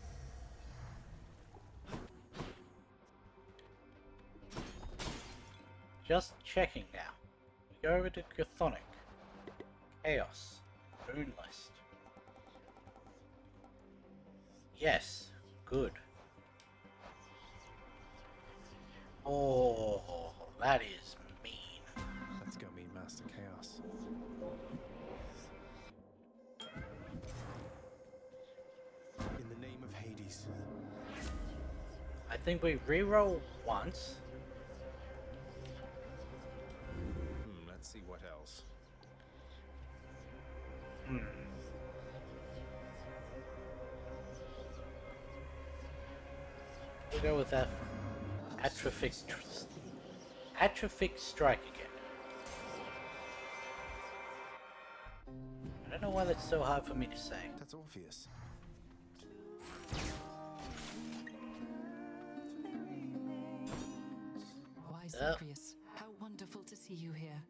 Just checking now. We go over to Chthonic. Chaos. Rune list. Yes. Good. Oh, that is mean. Let's go meet Master Chaos. In the name of Hades. I think we reroll once. Let's see what else. We'll go with that atrophic strike again. I don't know why that's so hard for me to say. That's Orpheus. Why, Zagreus, how wonderful to see you here.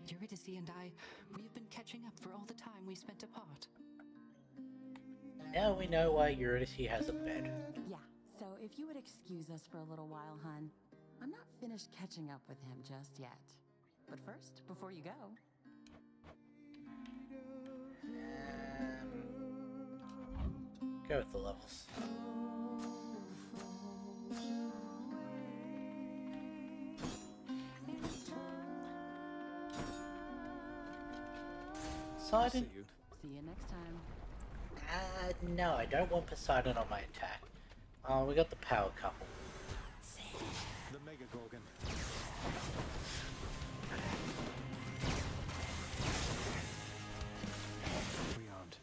Eurydice and I, we've been catching up for all the time we spent apart. Now we know why Eurydice has a bed. Yeah, so if you would excuse us for a little while, hun. I'm not finished catching up with him just yet. But first, before you go... Go with the levels. Poseidon? See you next time. No, I don't want Poseidon on my attack. We got the power couple. The Mega Gorgon. Rearmed.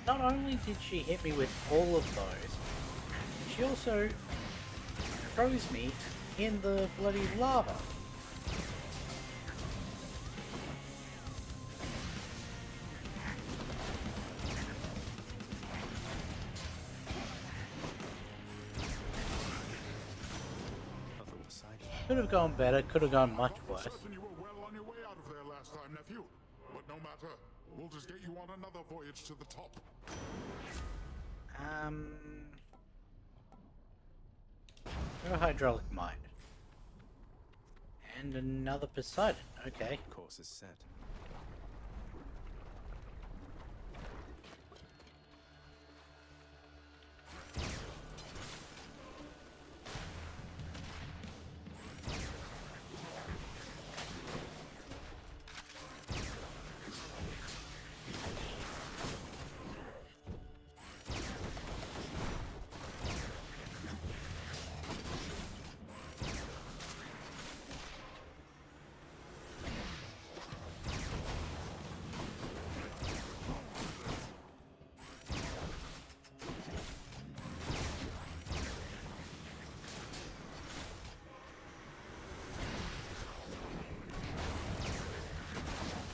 Not only did she hit me with all of those, she also froze me in the bloody lava. Could have gone better, could have gone much worse. Certain you were well on your way out of there last time, nephew. But no matter, we'll just get you on another voyage to the top. No hydraulic mine. And another Poseidon, okay. Course is set.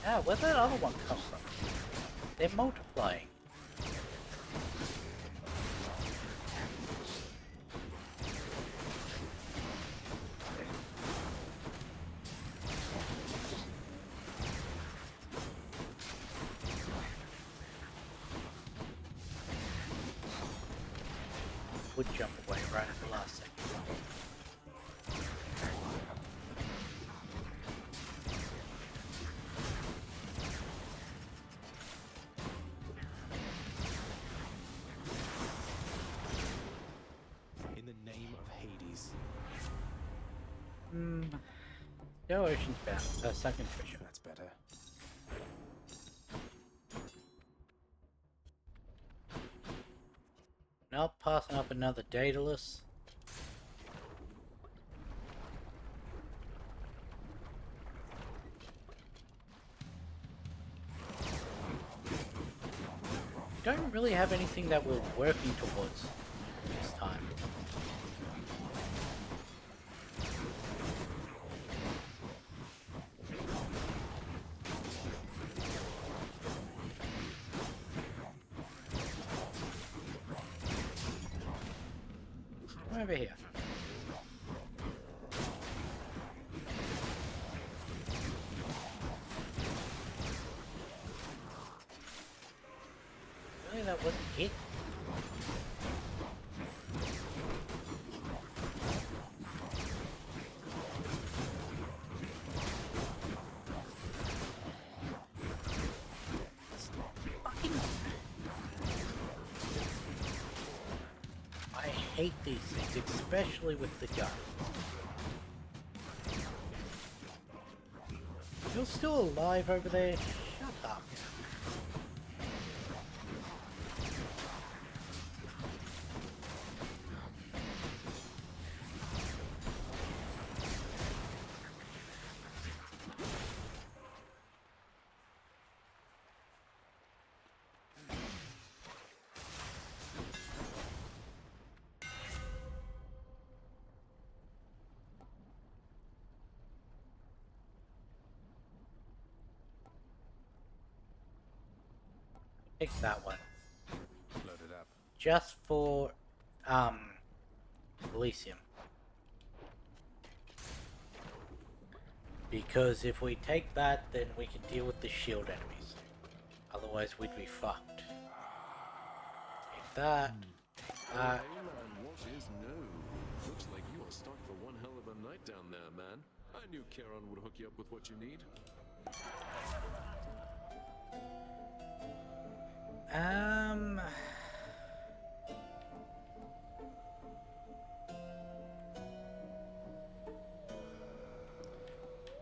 Ah, where'd that other one come from? They're multiplying. would jump away right at the last second. In the name of Hades. No, Ocean's Bound. Sunken Treasure. That's better. Now passing up another Daedalus. Don't really have anything that we're working towards this time. Over here. Really, that wasn't it? I hate these things, especially with the gun. You're still alive over there? Shut up. Take that one. Load it up. Just for, Elysium. Because if we take that, then we can deal with the shield enemies. Otherwise, we'd be fucked. Take that. Hey man, what is new? Looks like you are stuck for one hell of a night down there, man. I knew Charon would hook you up with what you need.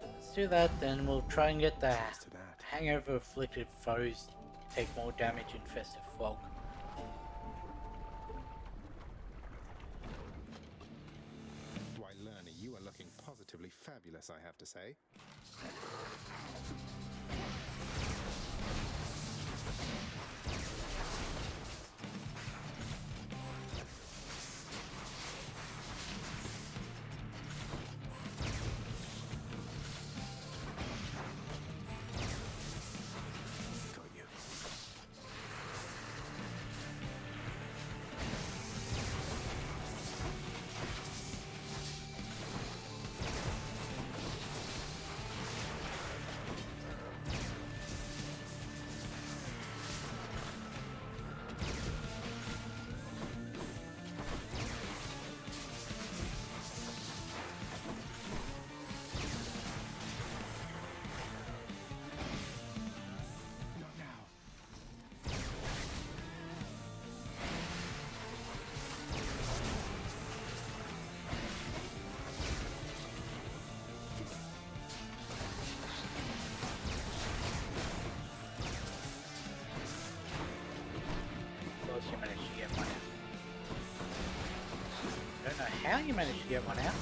Let's do that then. We'll try and get the hangover afflicted foes take more damage in Festive Fog. Why, Lerner, you are looking positively fabulous, I have to say. You managed to get one out. Don't know how you managed to get one out.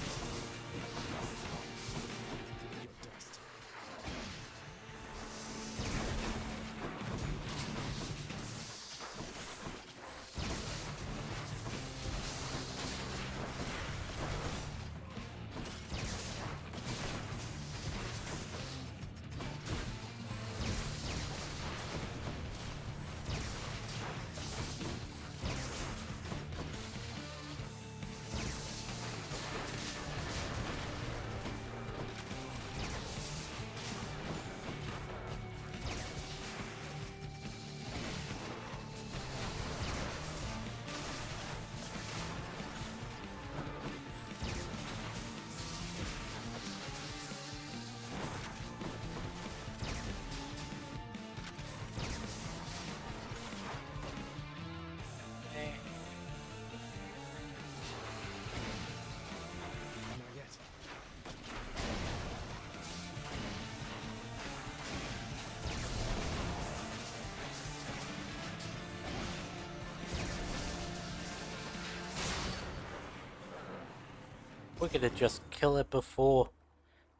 We're gonna just kill it before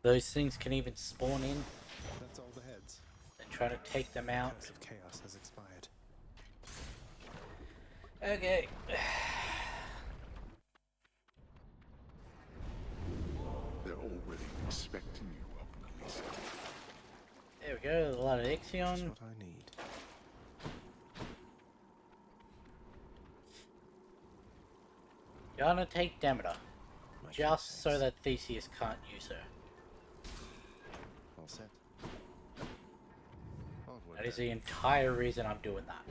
those things can even spawn in. That's all the heads. And try to take them out. The curse of chaos has expired. Okay. They're already expecting you up, Khaleesi. There we go, a lot of Ixion. That's what I need. Gonna take Demeter. Just so that Theseus can't use her. All set. Onward, That is the entire reason I'm doing that.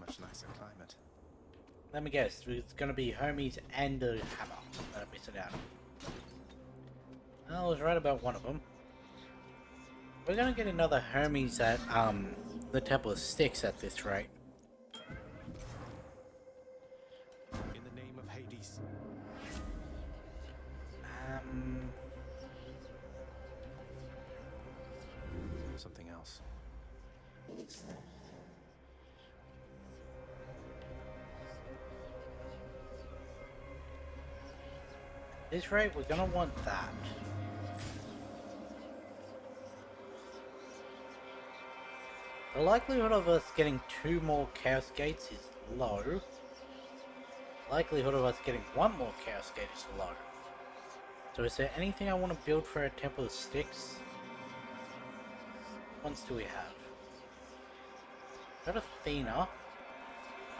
much nicer climate. Let me guess, it's gonna be Hermes and the hammer that I'm missing out on. I was right about one of them. We're gonna get another Hermes at the Temple of Styx at this rate. In the name of Hades. Something else. This rate, we're gonna want that. The likelihood of us getting 2 more Chaos Gates is low. Likelihood of us getting 1 more Chaos Gate is low. So is there anything I want to build for a Temple of Styx? What ones do we have? Got Athena.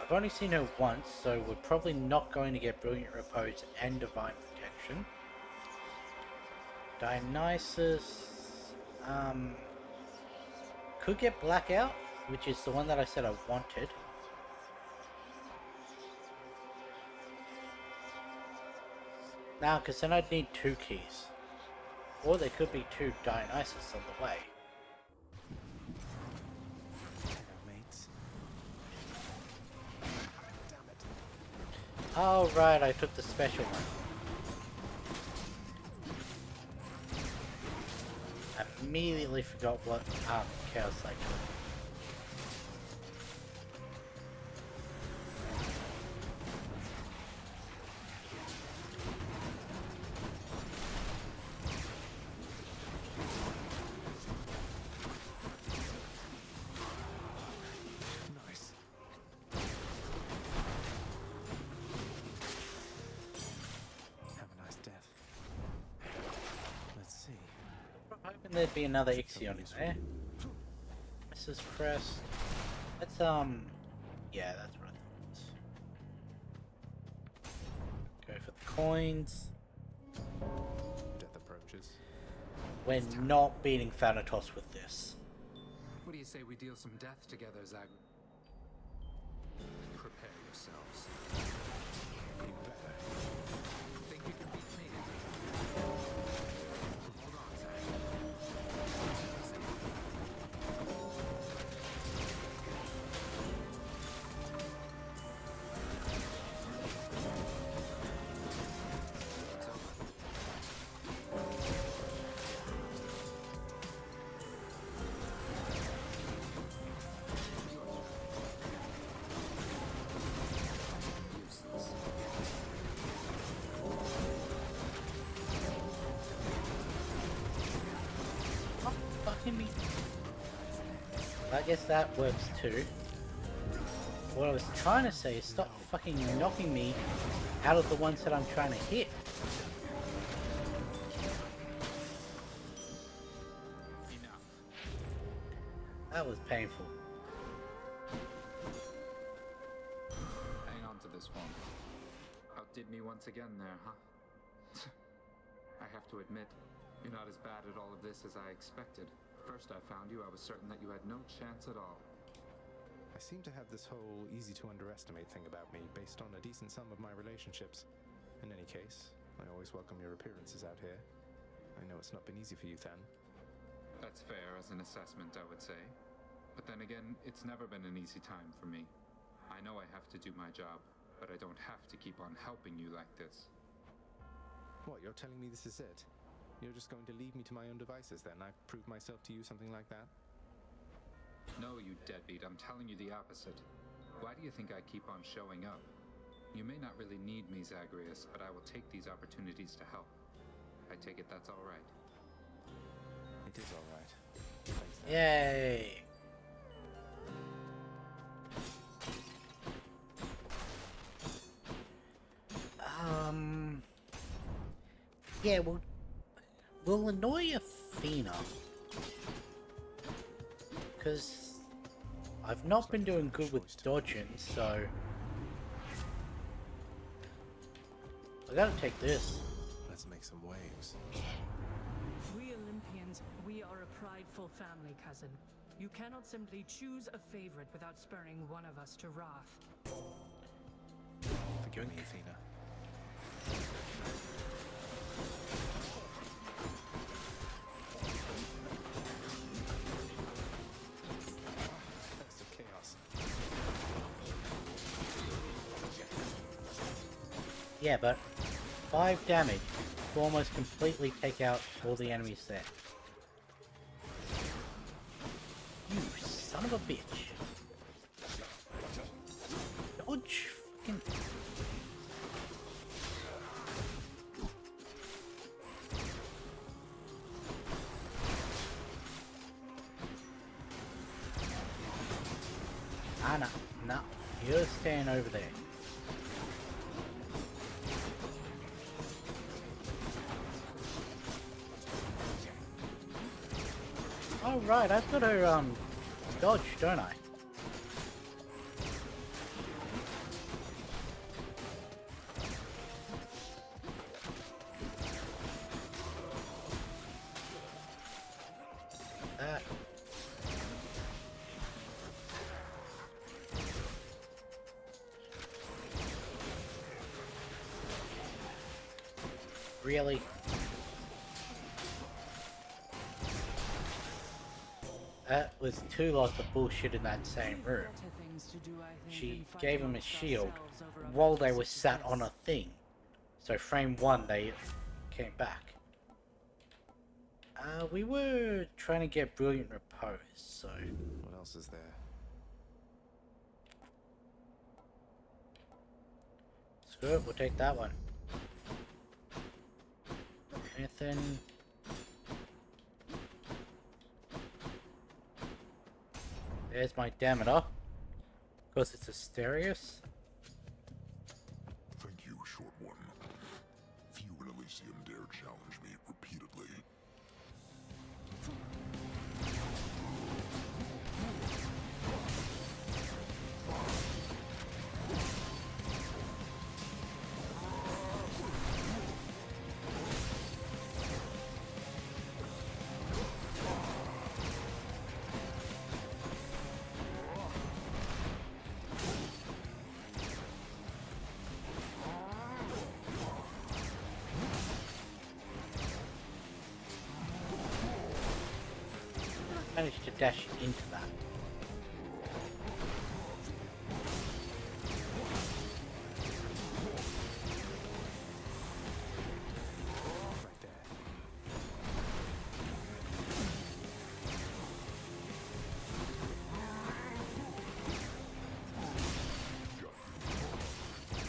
I've only seen her once, so we're probably not going to get Brilliant Repose and Divine Protection. Dionysus, could get Blackout, which is the one that I said I wanted. Now, because then I'd need 2 keys. Or there could be 2 Dionysus on the way. Oh right, I took the special one. I immediately forgot what Chaos Cycle. Nice. Have a nice death. Let's see. I'm hoping there'd be another Ixion in there. Mrs. Crest. Let's yeah, that's what I thought. Go for the coins. Death approaches. We're not beating Thanatos with this. What do you say we deal some death together, Zag? Prepare yourselves. Be better. Think you can beat me? Hold on, Zag. Fucking me. I guess that works too. What I was trying to say is stop fucking knocking me out of the ones that I'm trying to hit. Enough. That was painful. Hang on to this one. Outdid me once again there, huh? I have to admit, you're not as bad at all of this as I expected. First I found you, I was certain that you had no chance at all. I seem to have this whole easy to underestimate thing about me based on a decent sum of my relationships. In any case, I always welcome your appearances out here. I know it's not been easy for you, Then. That's fair as an assessment, I would say. But then again, it's never been an easy time for me. I know I have to do my job, but I don't have to keep on helping you like this. What, you're telling me this is it? You're just going to leave me to my own devices then? I've proved myself to you, something like that? No, you deadbeat, I'm telling you the opposite. Why do you think I keep on showing up? You may not really need me, Zagreus, but I will take these opportunities to help. I take it that's alright. It is alright. Thanks, Dad. Yay! Yeah, we'll annoy Athena. Because I've not been doing good with dodging, so I gotta take this. Let's make some waves. We Olympians, we are a prideful family, cousin. You cannot simply choose a favorite without spurring one of us to wrath. Forgive me, Athena. Burst of chaos. Yeah, but 5 damage to almost completely take out all the enemies there. You son of a bitch. Dodge fucking... Ah, no, you're staying over there. Oh right, I've got her dodge, don't I? Really? That was 2 lots of bullshit in that same room. She gave him a shield while they were sat on a thing. So frame 1 they came back. We were trying to get Brilliant Repose, so... What else is there? Screw it, we'll take that one. Anything... There's my Demeter. Of course it's Asterius. Thank you, Short One. Few in Elysium dare challenge me repeatedly. Managed to dash into that. Right there.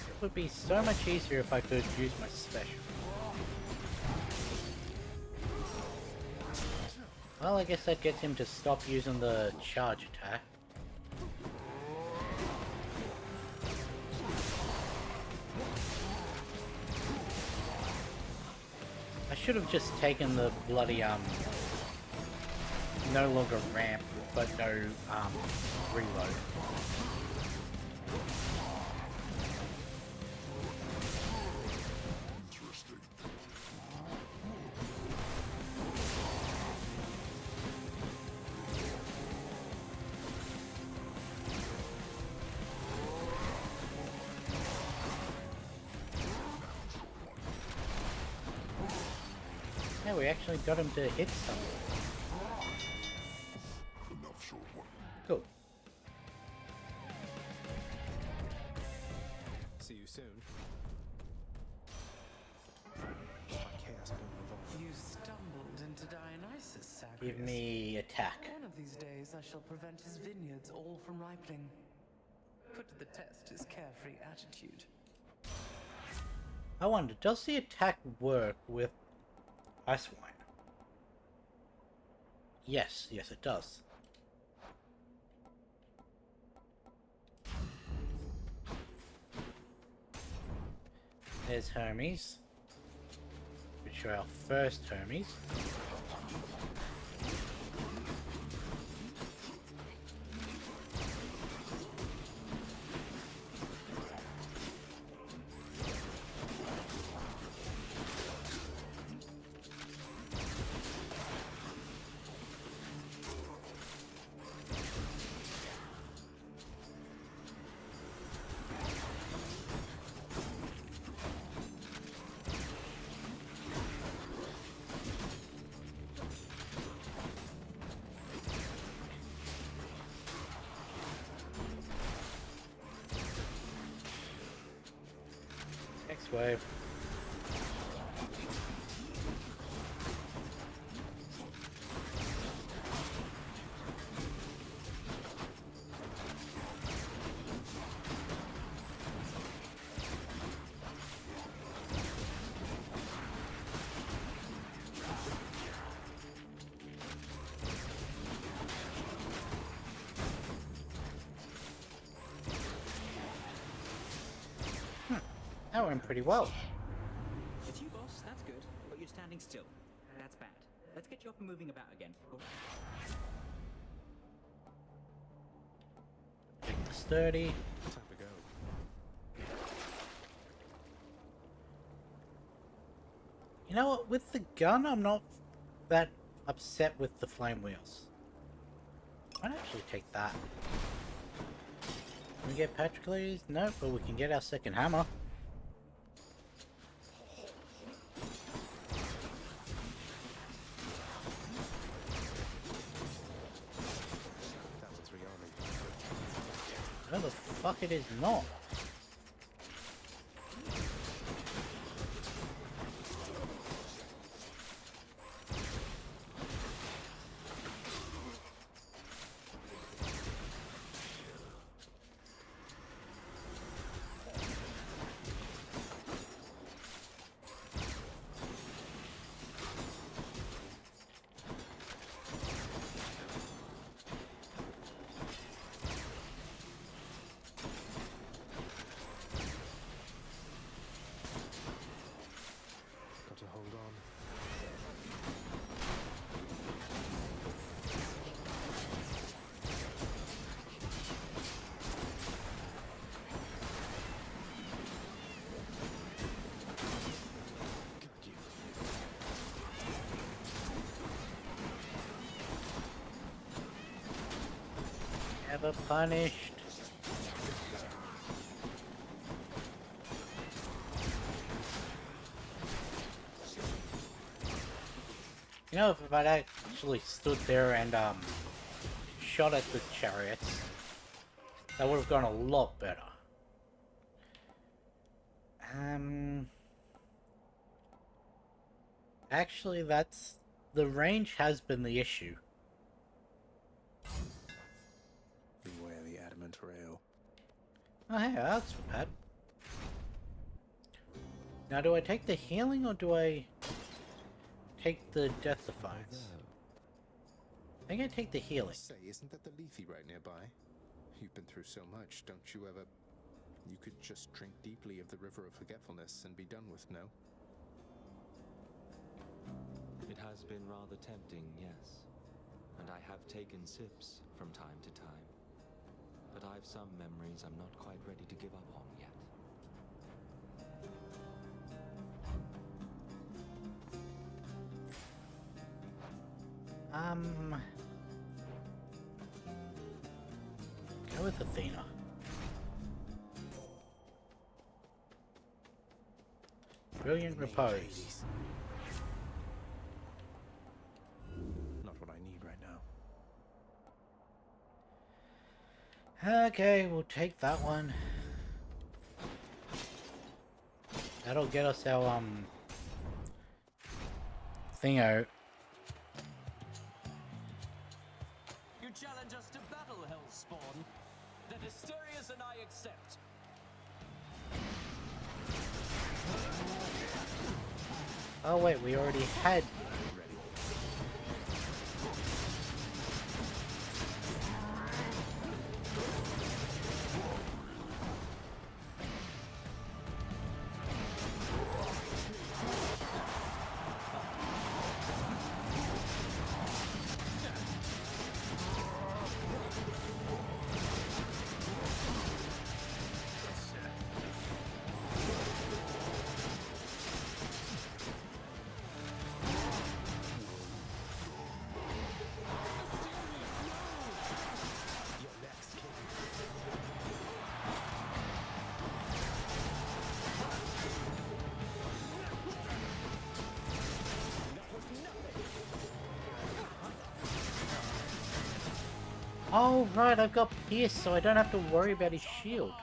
It would be so much easier if I could use my special. Well, I guess that gets him to stop using the charge attack. I should have just taken the bloody, no longer ramp, but no, reload. Interesting. Yeah, we actually got him to hit something. Enough, Short One. Cool. See you soon. My chaos don't revolve. You stumbled into Dionysus. curses Zagreus. Give me attack. One of these days I shall prevent his vineyards all from ripening. Put to the test his carefree attitude. I wonder, does the attack work with Icewine? Yes, yes it does. There's Hermes, which are our first Hermes. Next wave. That went pretty well. It's you, boss. That's good. But you're standing still. That's bad. Let's get you up and moving about again. Take the sturdy. Time to go. You know what? With the gun, I'm not that upset with the flame wheels. I'd actually take that. Can we get Patroclus? No, but we can get our second hammer. No, the fuck it is not. Got to hold on. Never punished. You know, if I'd actually stood there and shot at the chariots, that would have gone a lot better. Actually, the range has been the issue. Beware the adamant rail. Oh hey, that's bad. Now, do I take the healing or do I take the Death Defiance? I think I take the healing. Say, isn't that the Lethe right nearby? You've been through so much, don't you ever... You could just drink deeply of the River of Forgetfulness and be done with, no? It has been rather tempting, yes. And I have taken sips from time to time. But I've some memories I'm not quite ready to give up on yet. Go with Athena. Brilliant repose. Not what I need right now. Okay, we'll take that one. That'll get us our thing out. I accept. Oh wait, we already had. Oh right, I've got Pierce, so I don't have to worry about his shield.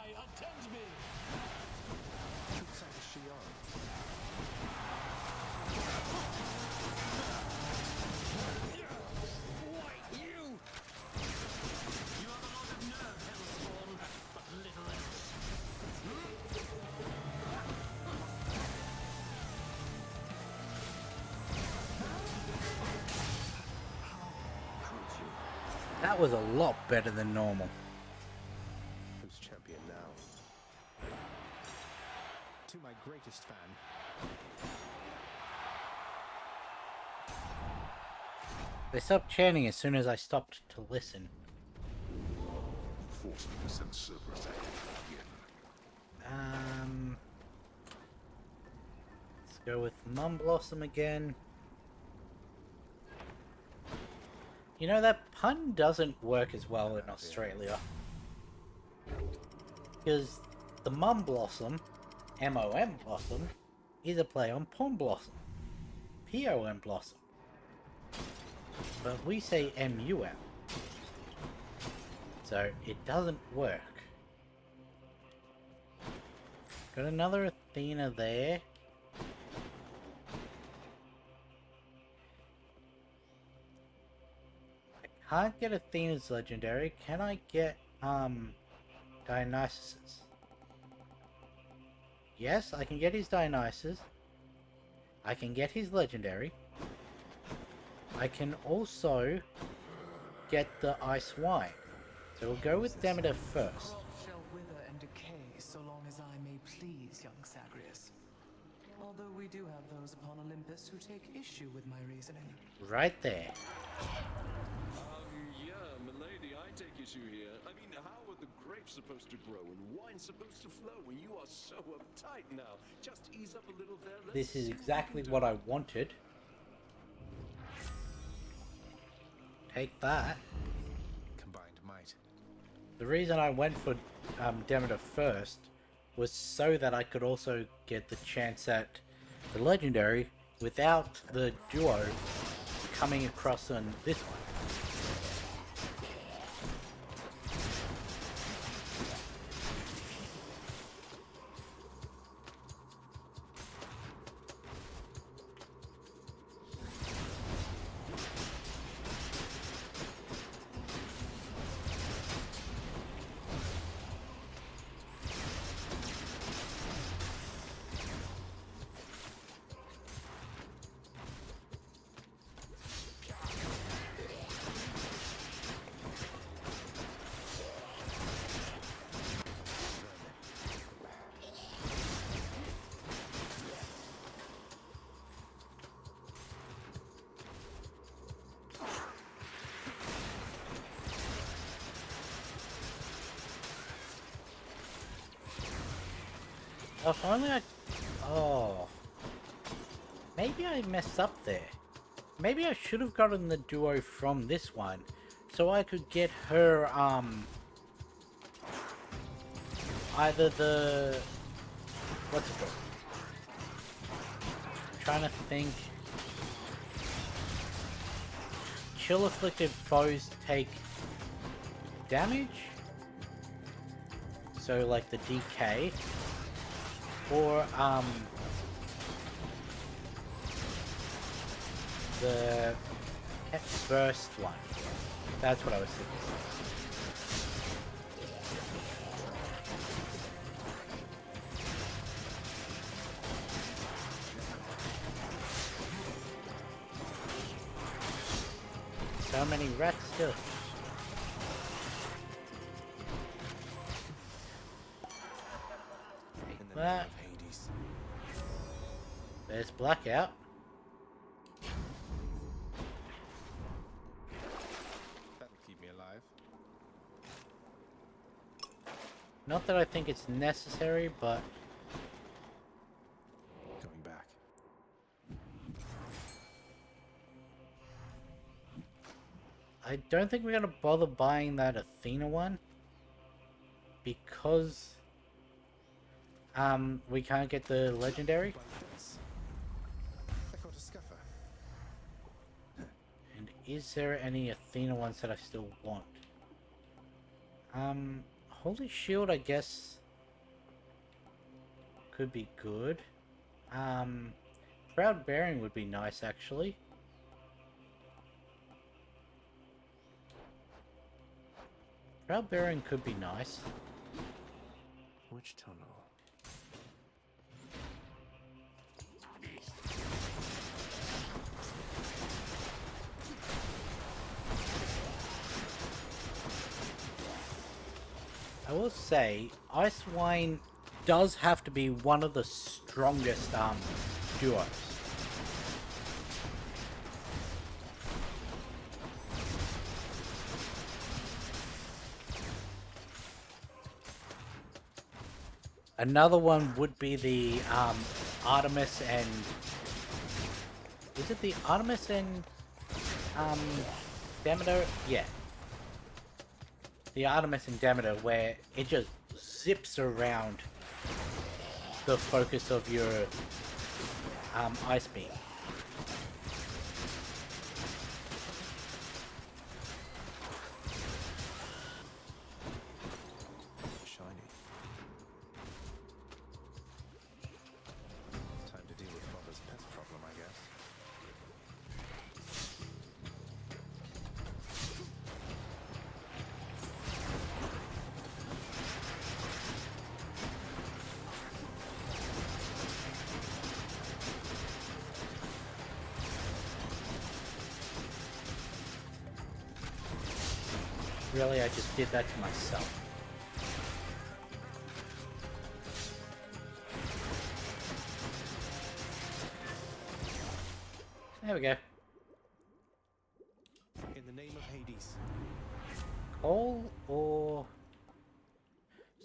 That was a lot better than normal. Who's champion now? To my greatest fan. They stopped chanting as soon as I stopped to listen. Force me to send Cerberus again. Let's go with Mum Blossom again. You know, that pun doesn't work as well in Australia. Because the Mum Blossom, M-O-M Blossom, is a play on Pom Blossom. P-O-M Blossom. But we say M-U-M. So it doesn't work. Got another Athena there. Can't get Athena's legendary. Can I get Dionysus's? Yes, I can get his Dionysus. I can get his legendary. I can also get the Ice Wine. So we'll go with Demeter first. Shall wither and decay so long as I may please, young Zagreus. Although we do have those upon Olympus who take issue with my reasoning. Right there. Yeah, milady, I take issue here. I mean, how are the grapes supposed to grow and wine supposed to flow when you are so uptight now? Just ease up a little there. This is exactly what I wanted. Take that. Combined might. The reason I went for Demeter first was so that I could also get the chance at the legendary without the duo coming across on this one. If only I... Oh. Maybe I messed up there. Maybe I should have gotten the duo from this one, so I could get her, either the... What's it called? I'm trying to think... Chill afflicted foes take damage? So, like the DK. Or, the first one. That's what I was thinking. So many rats still. In the name of Hades. There's Blackout. That'll keep me alive. Not that I think it's necessary, but Going back. I don't think we're gonna bother buying that Athena one because we can't get the legendary. I caught a scuffer. And is there any Athena ones that I still want? Holy Shield, I guess, could be good. Proud Bearing would be nice, actually. Proud Bearing could be nice. Which tunnel? I will say, Ice Wine does have to be one of the strongest duos. Another one would be the Artemis and... Is it the Artemis and Demeter? Yeah. The Artemis and Demeter, where it just zips around the focus of your Ice Beam. Shiny. Time to deal with Father's pest problem, I guess. Really, I just did that to myself. There we go. In the name of Hades. Coal or...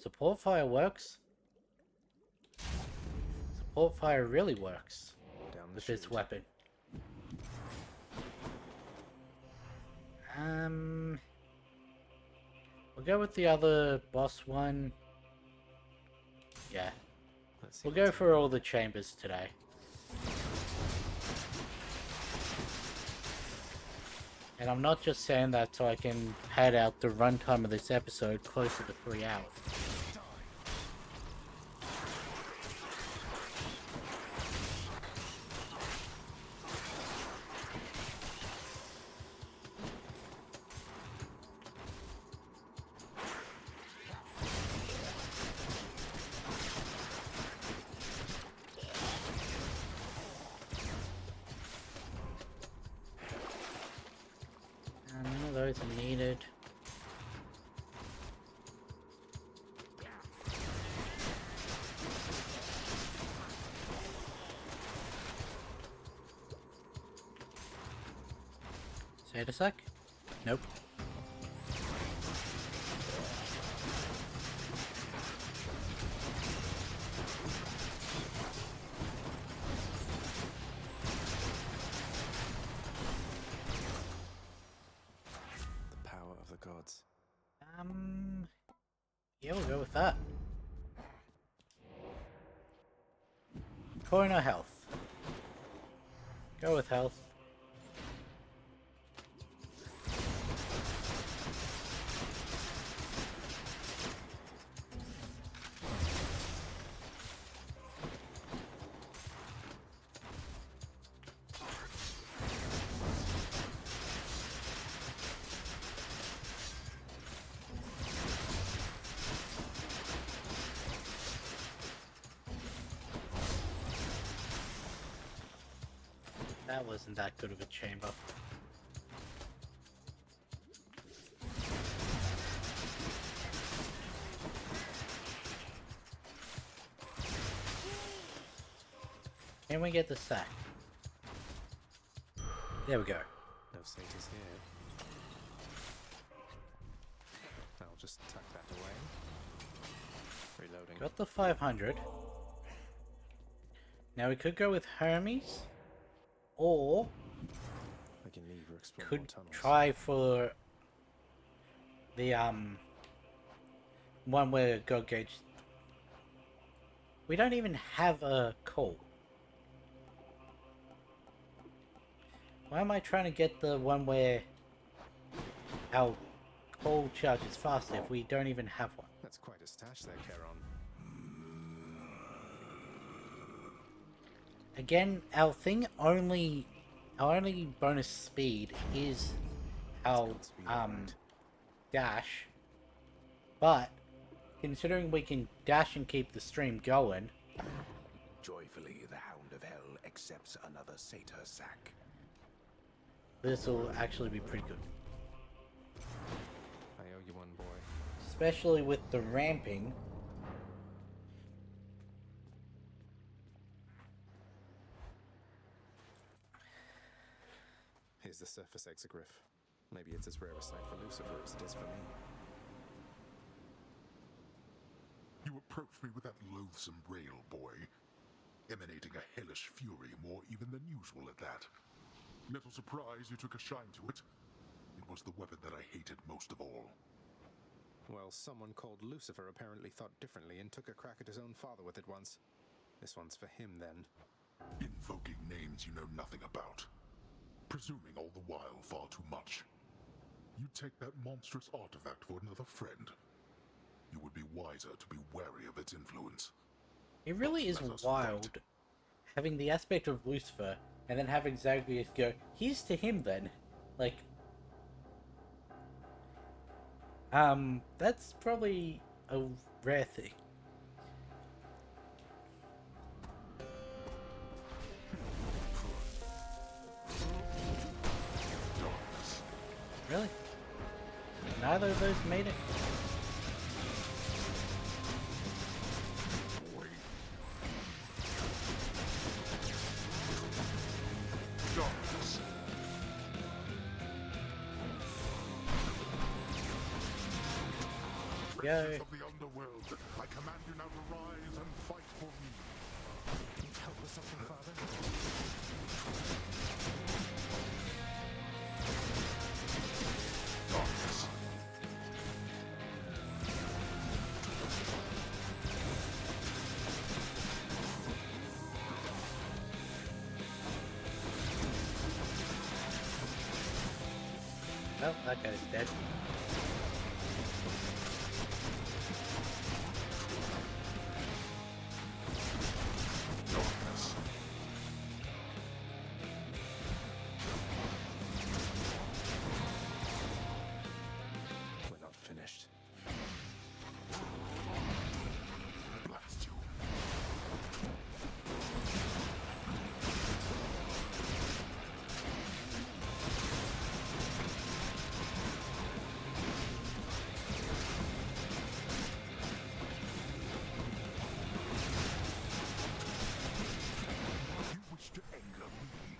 Support Fire works. Support Fire really works with this weapon. We'll go with the other boss one. Yeah. We'll go for all the chambers today. And I'm not just saying that so I can pad out the runtime of this episode closer to 3 hours. None of those are needed. Say it a sec. Nope. The power of the gods. Yeah, we'll go with that. Coin or health? Go with health. That wasn't that good of a chamber. Can we get the sack? There we go. No satyrs here. I'll just tuck that away. Reloading. Got the 500. Now we could go with Hermes, or I can leave or explore more could tunnels. try for the one where God Gauge. We don't even have a call. Why am I trying to get the one where our call charges faster if we don't even have one? That's quite a stash there, Charon. Again, our only bonus speed is our dash, but considering we can dash and keep the stream going, Joyfully, the Hound of Hell accepts another satyr sack. this will actually be pretty good. I owe you one, boy. Especially with the ramping. Here's the surface exogryph. Maybe it's as rare a sight for Lucifer as it is for me. You approach me with that loathsome rail, boy, emanating a hellish fury more even than usual at that. Little surprise you took a shine to it. It was the weapon that I hated most of all. Well, someone called Lucifer apparently thought differently and took a crack at his own father with it once. This one's for him, then. Invoking names you know nothing about. Presuming all the while far too much. You take that monstrous artifact for another friend. You would be wiser to be wary of its influence. It really is wild having the aspect of Lucifer and then having Zagreus go, here's to him then. Like, that's probably a rare thing. Really? Neither of those made it? Darkness. Go. Princes of the underworld, I command you now to rise and fight for me. Need help with something, Father? Darkness. Oh, that guy's dead. Darkness. We're not finished. Blast you. You wish to anger me.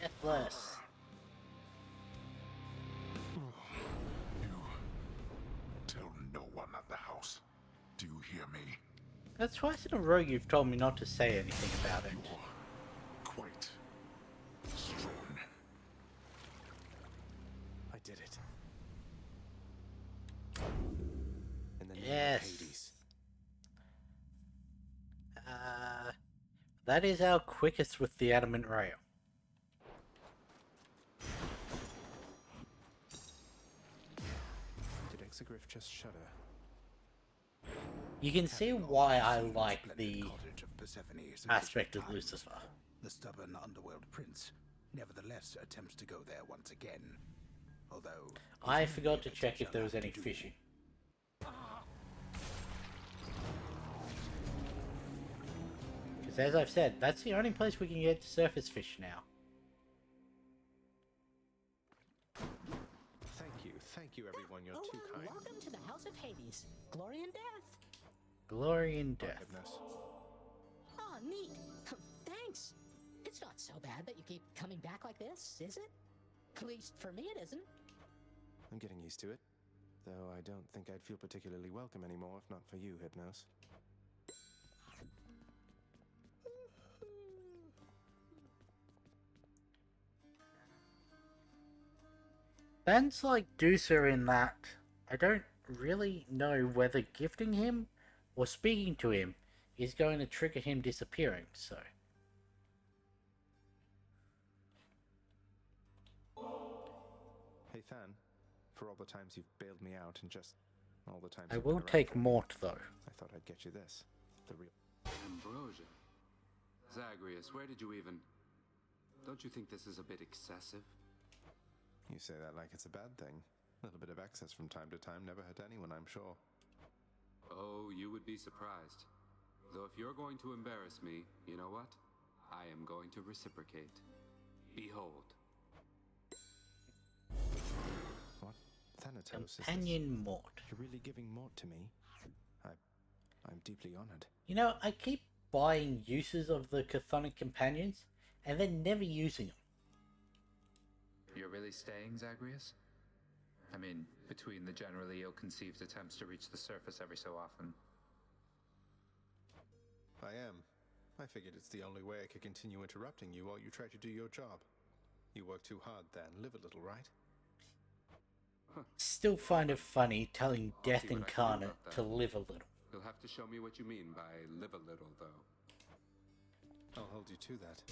Deathless. You tell no one at the house. Do you hear me? That's twice in a row you've told me not to say anything about it. Quite strong. I did it. And then Yes. Hades. That is our quickest with the adamant rail. makes a Griff just shudder. You can see why I like the Cottage of Persephone is a aspect of fishing pond. Lucifer. The stubborn underworld prince, nevertheless, attempts to go there once again. Although I forgot to check if there was any fishing. Because as I've said, that's the only place we can get surface fish now. Thank you everyone, you're too kind. Welcome to the House of Hades. Glory and death. Glory and death. Oh, neat. Thanks. It's not so bad that you keep coming back like this, is it? At least for me it isn't. I'm getting used to it, though I don't think I'd feel particularly welcome anymore if not for you, Hypnos. Ben's like Deucer in that I don't really know whether gifting him or speaking to him is going to trigger him disappearing, so... Hey Than, for all the times you've bailed me out and just all the times I you've been will around take for me, Mort, though. I thought I'd get you this. The real... Ambrosia. Zagreus, where did you even... Don't you think this is a bit excessive? You say that like it's a bad thing. A little bit of excess from time to time never hurt anyone, I'm sure. Oh, you would be surprised. Though if you're going to embarrass me, you know what? I am going to reciprocate. Behold. What? Thanatos, Companion Mort. You're really giving Mort to me? I'm deeply honored. You know, I keep buying uses of the Chthonic Companions, and then never using them. You're really staying, Zagreus? I mean, between the generally ill-conceived attempts to reach the surface every so often. I am. I figured it's the only way I could continue interrupting you while you try to do your job. You work too hard, then. Live a little, right? Still find it funny telling Death see what I can do Incarnate about to that. live a little. You'll have to show me what you mean by live a little, though. I'll hold you to that.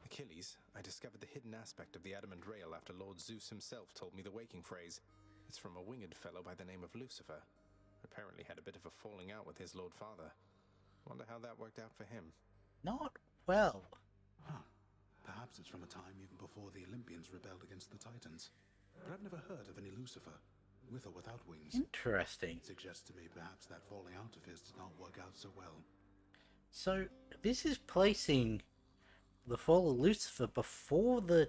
Achilles, I discovered the hidden aspect of the adamant rail after Lord Zeus himself told me the waking phrase. It's from a winged fellow by the name of Lucifer. Apparently had a bit of a falling out with his Lord Father. Wonder how that worked out for him. Not well. Huh. Perhaps it's from a time even before the Olympians rebelled against the Titans. But I've never heard of any Lucifer, with or without wings. Interesting. Suggests to me perhaps that falling out of his did not work out so well. So, this is placing the fall of Lucifer before the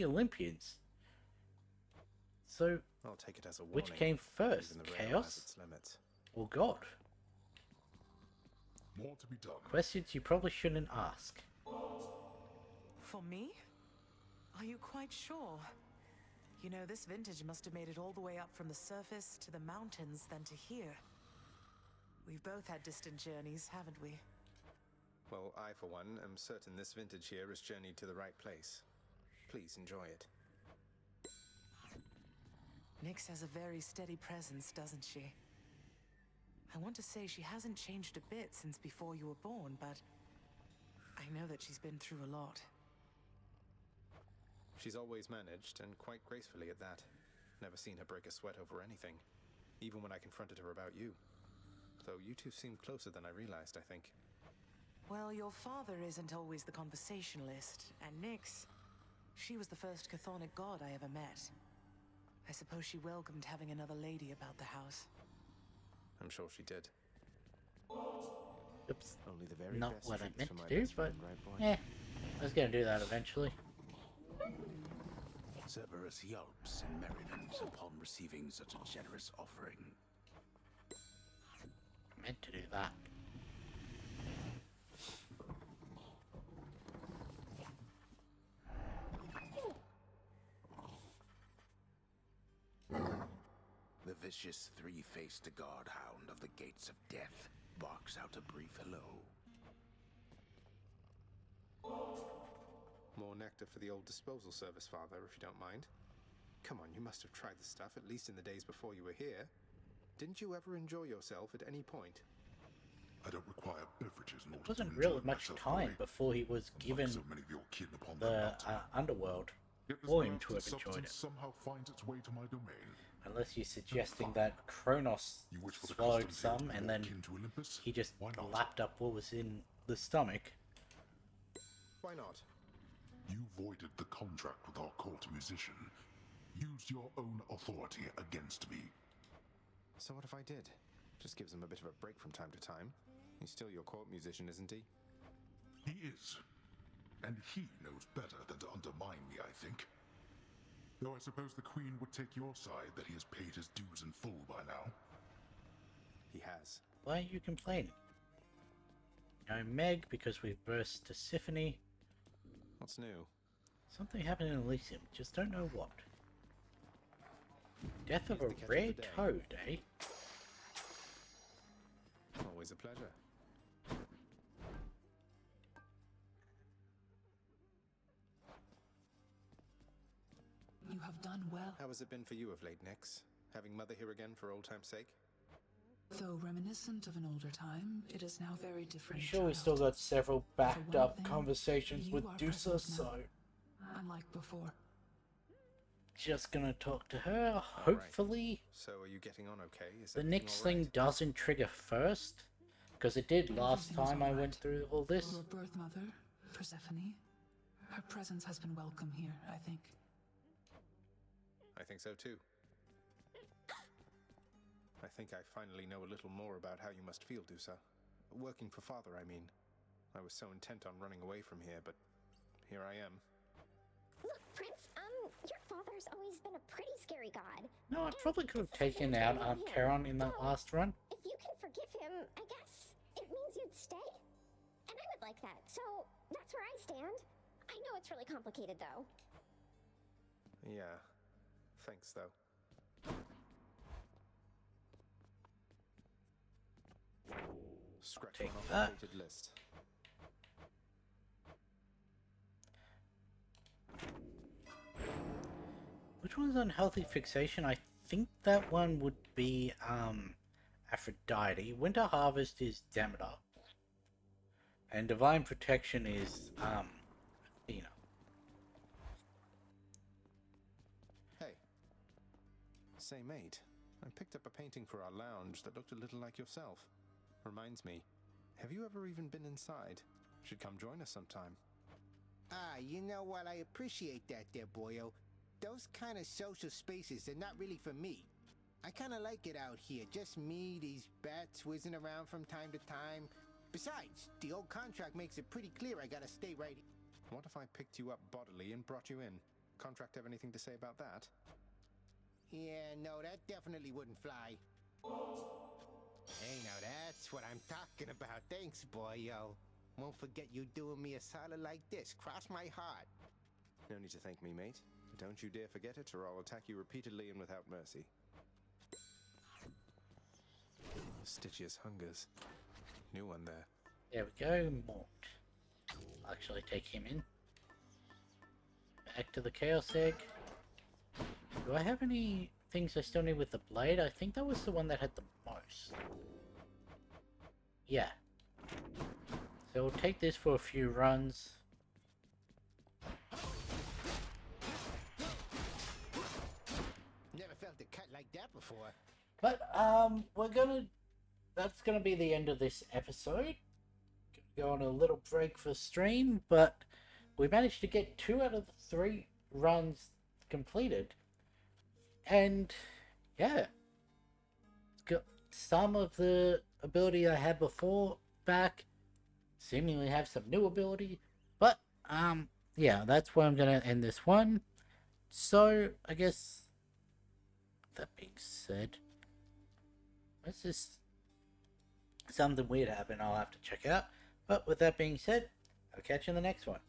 Olympians. So, I'll take it as a warning. which came first, Even the rail has Chaos its limits. or God? More to be done. Questions you probably shouldn't ask. For me? Are you quite sure? You know, this vintage must have made it all the way up from the surface to the mountains than to here. We've both had distant journeys, haven't we? Well, I, for one, am certain this vintage here has journeyed to the right place. Please enjoy it. Nyx has a very steady presence, doesn't she? I want to say she hasn't changed a bit since before you were born, but I know that she's been through a lot. She's always managed, and quite gracefully at that. Never seen her break a sweat over anything, even when I confronted her about you. Though you two seemed closer than I realized, I think. Well, your father isn't always the conversationalist, and Nyx, she was the first chthonic god I ever met. I suppose she welcomed having another lady about the house. I'm sure she did. Oops. Only the very Not best what I treats meant for my to do, best but friend, right, boy? yeah, I was gonna do that eventually. Cerberus yelps in merriment upon receiving such a generous offering. I meant to do that. The vicious three-faced guard-hound of the gates of death barks out a brief hello. More nectar for the old disposal service, Father, if you don't mind. Come on, you must have tried the stuff, at least in the days before you were here. Didn't you ever enjoy yourself at any point? I don't require beverages in order It wasn't to really enjoy much myself, time Rory. before he was given Like so many of your kin upon that the mountain. underworld. Yet this for him to blasted have enjoyed substance it. somehow finds its way to my domain. Unless you're suggesting that Kronos You wish for the swallowed customs here to some be and more then akin to Olympus? he just Why not? lapped up what was in the stomach. Why not? You voided the contract with our court musician. Used your own authority against me. So what if I did? Just gives him a bit of a break from time to time. He's still your court musician, isn't he? He is. And he knows better than to undermine me, I think. Though I suppose the Queen would take your side that he has paid his dues in full by now. He has. Why are you complaining? No Meg because we burst to Symphony. What's new? Something happened in Elysium, just don't know what. Death of Here's a the catch of rare the day. toad, eh? Always a pleasure. You have done well. How has it been for you of late, Nix? Having Mother here again for old time's sake? Though reminiscent of an older time, it is now very different. I'm sure we child. still got several backed one up thing, conversations you with are Dusa, present so now, unlike before. just gonna talk to her, hopefully. So are you getting on okay? Is The everything next all right? thing doesn't trigger first, because it did last Everything's time I all went right. through all this. Your birth mother, Persephone, her presence has been welcome here, I think. I think so too. I think I finally know a little more about how you must feel, Dusa. Working for Father, I mean. I was so intent on running away from here, but here I am. Look, Prince, your father's always been a pretty scary god. No, I probably could have taken out Charon in that last run. If you can forgive him, I guess it means you'd stay. And I would like that, so that's where I stand. I know it's really complicated, though. Yeah. Thanks, though. Scratch Take one off that. the hated list. Which one's unhealthy fixation? I think that one would be Aphrodite. Winter Harvest is Demeter. And Divine Protection is Athena. Hey. Say, mate, I picked up a painting for our lounge that looked a little like yourself. Reminds me, have you ever even been inside? Should come join us sometime. Ah, you know what? I appreciate that there, boyo. Those kind of social spaces are not really for me. I kind of like it out here. Just me, these bats whizzing around from time to time. Besides, the old contract makes it pretty clear I gotta stay right. What if I picked you up bodily and brought you in? Contract have anything to say about that? Yeah, no, that definitely wouldn't fly. Hey, now that's what I'm talking about. Thanks, boyo. Won't forget you doing me a solid like this. Cross my heart. No need to thank me, mate. Don't you dare forget it, or I'll attack you repeatedly and without mercy. Stitchius hungers. New one there. There we go, Mort. I'll actually take him in. Back to the Chaos Egg. Do I have any things I still need with the blade? I think that was the one that had the most. Yeah. So we'll take this for a few runs. Never felt a cut like that before. But, that's gonna be the end of this episode. Gonna go on a little break for stream, but we managed to get 2 out of the 3 runs completed. And, yeah. Got some of the ability I had before back. Seemingly have some new ability. But, yeah, that's where I'm gonna end this one. So, I guess, that being said, let's just something weird happen I'll have to check out. But with that being said, I'll catch you in the next one.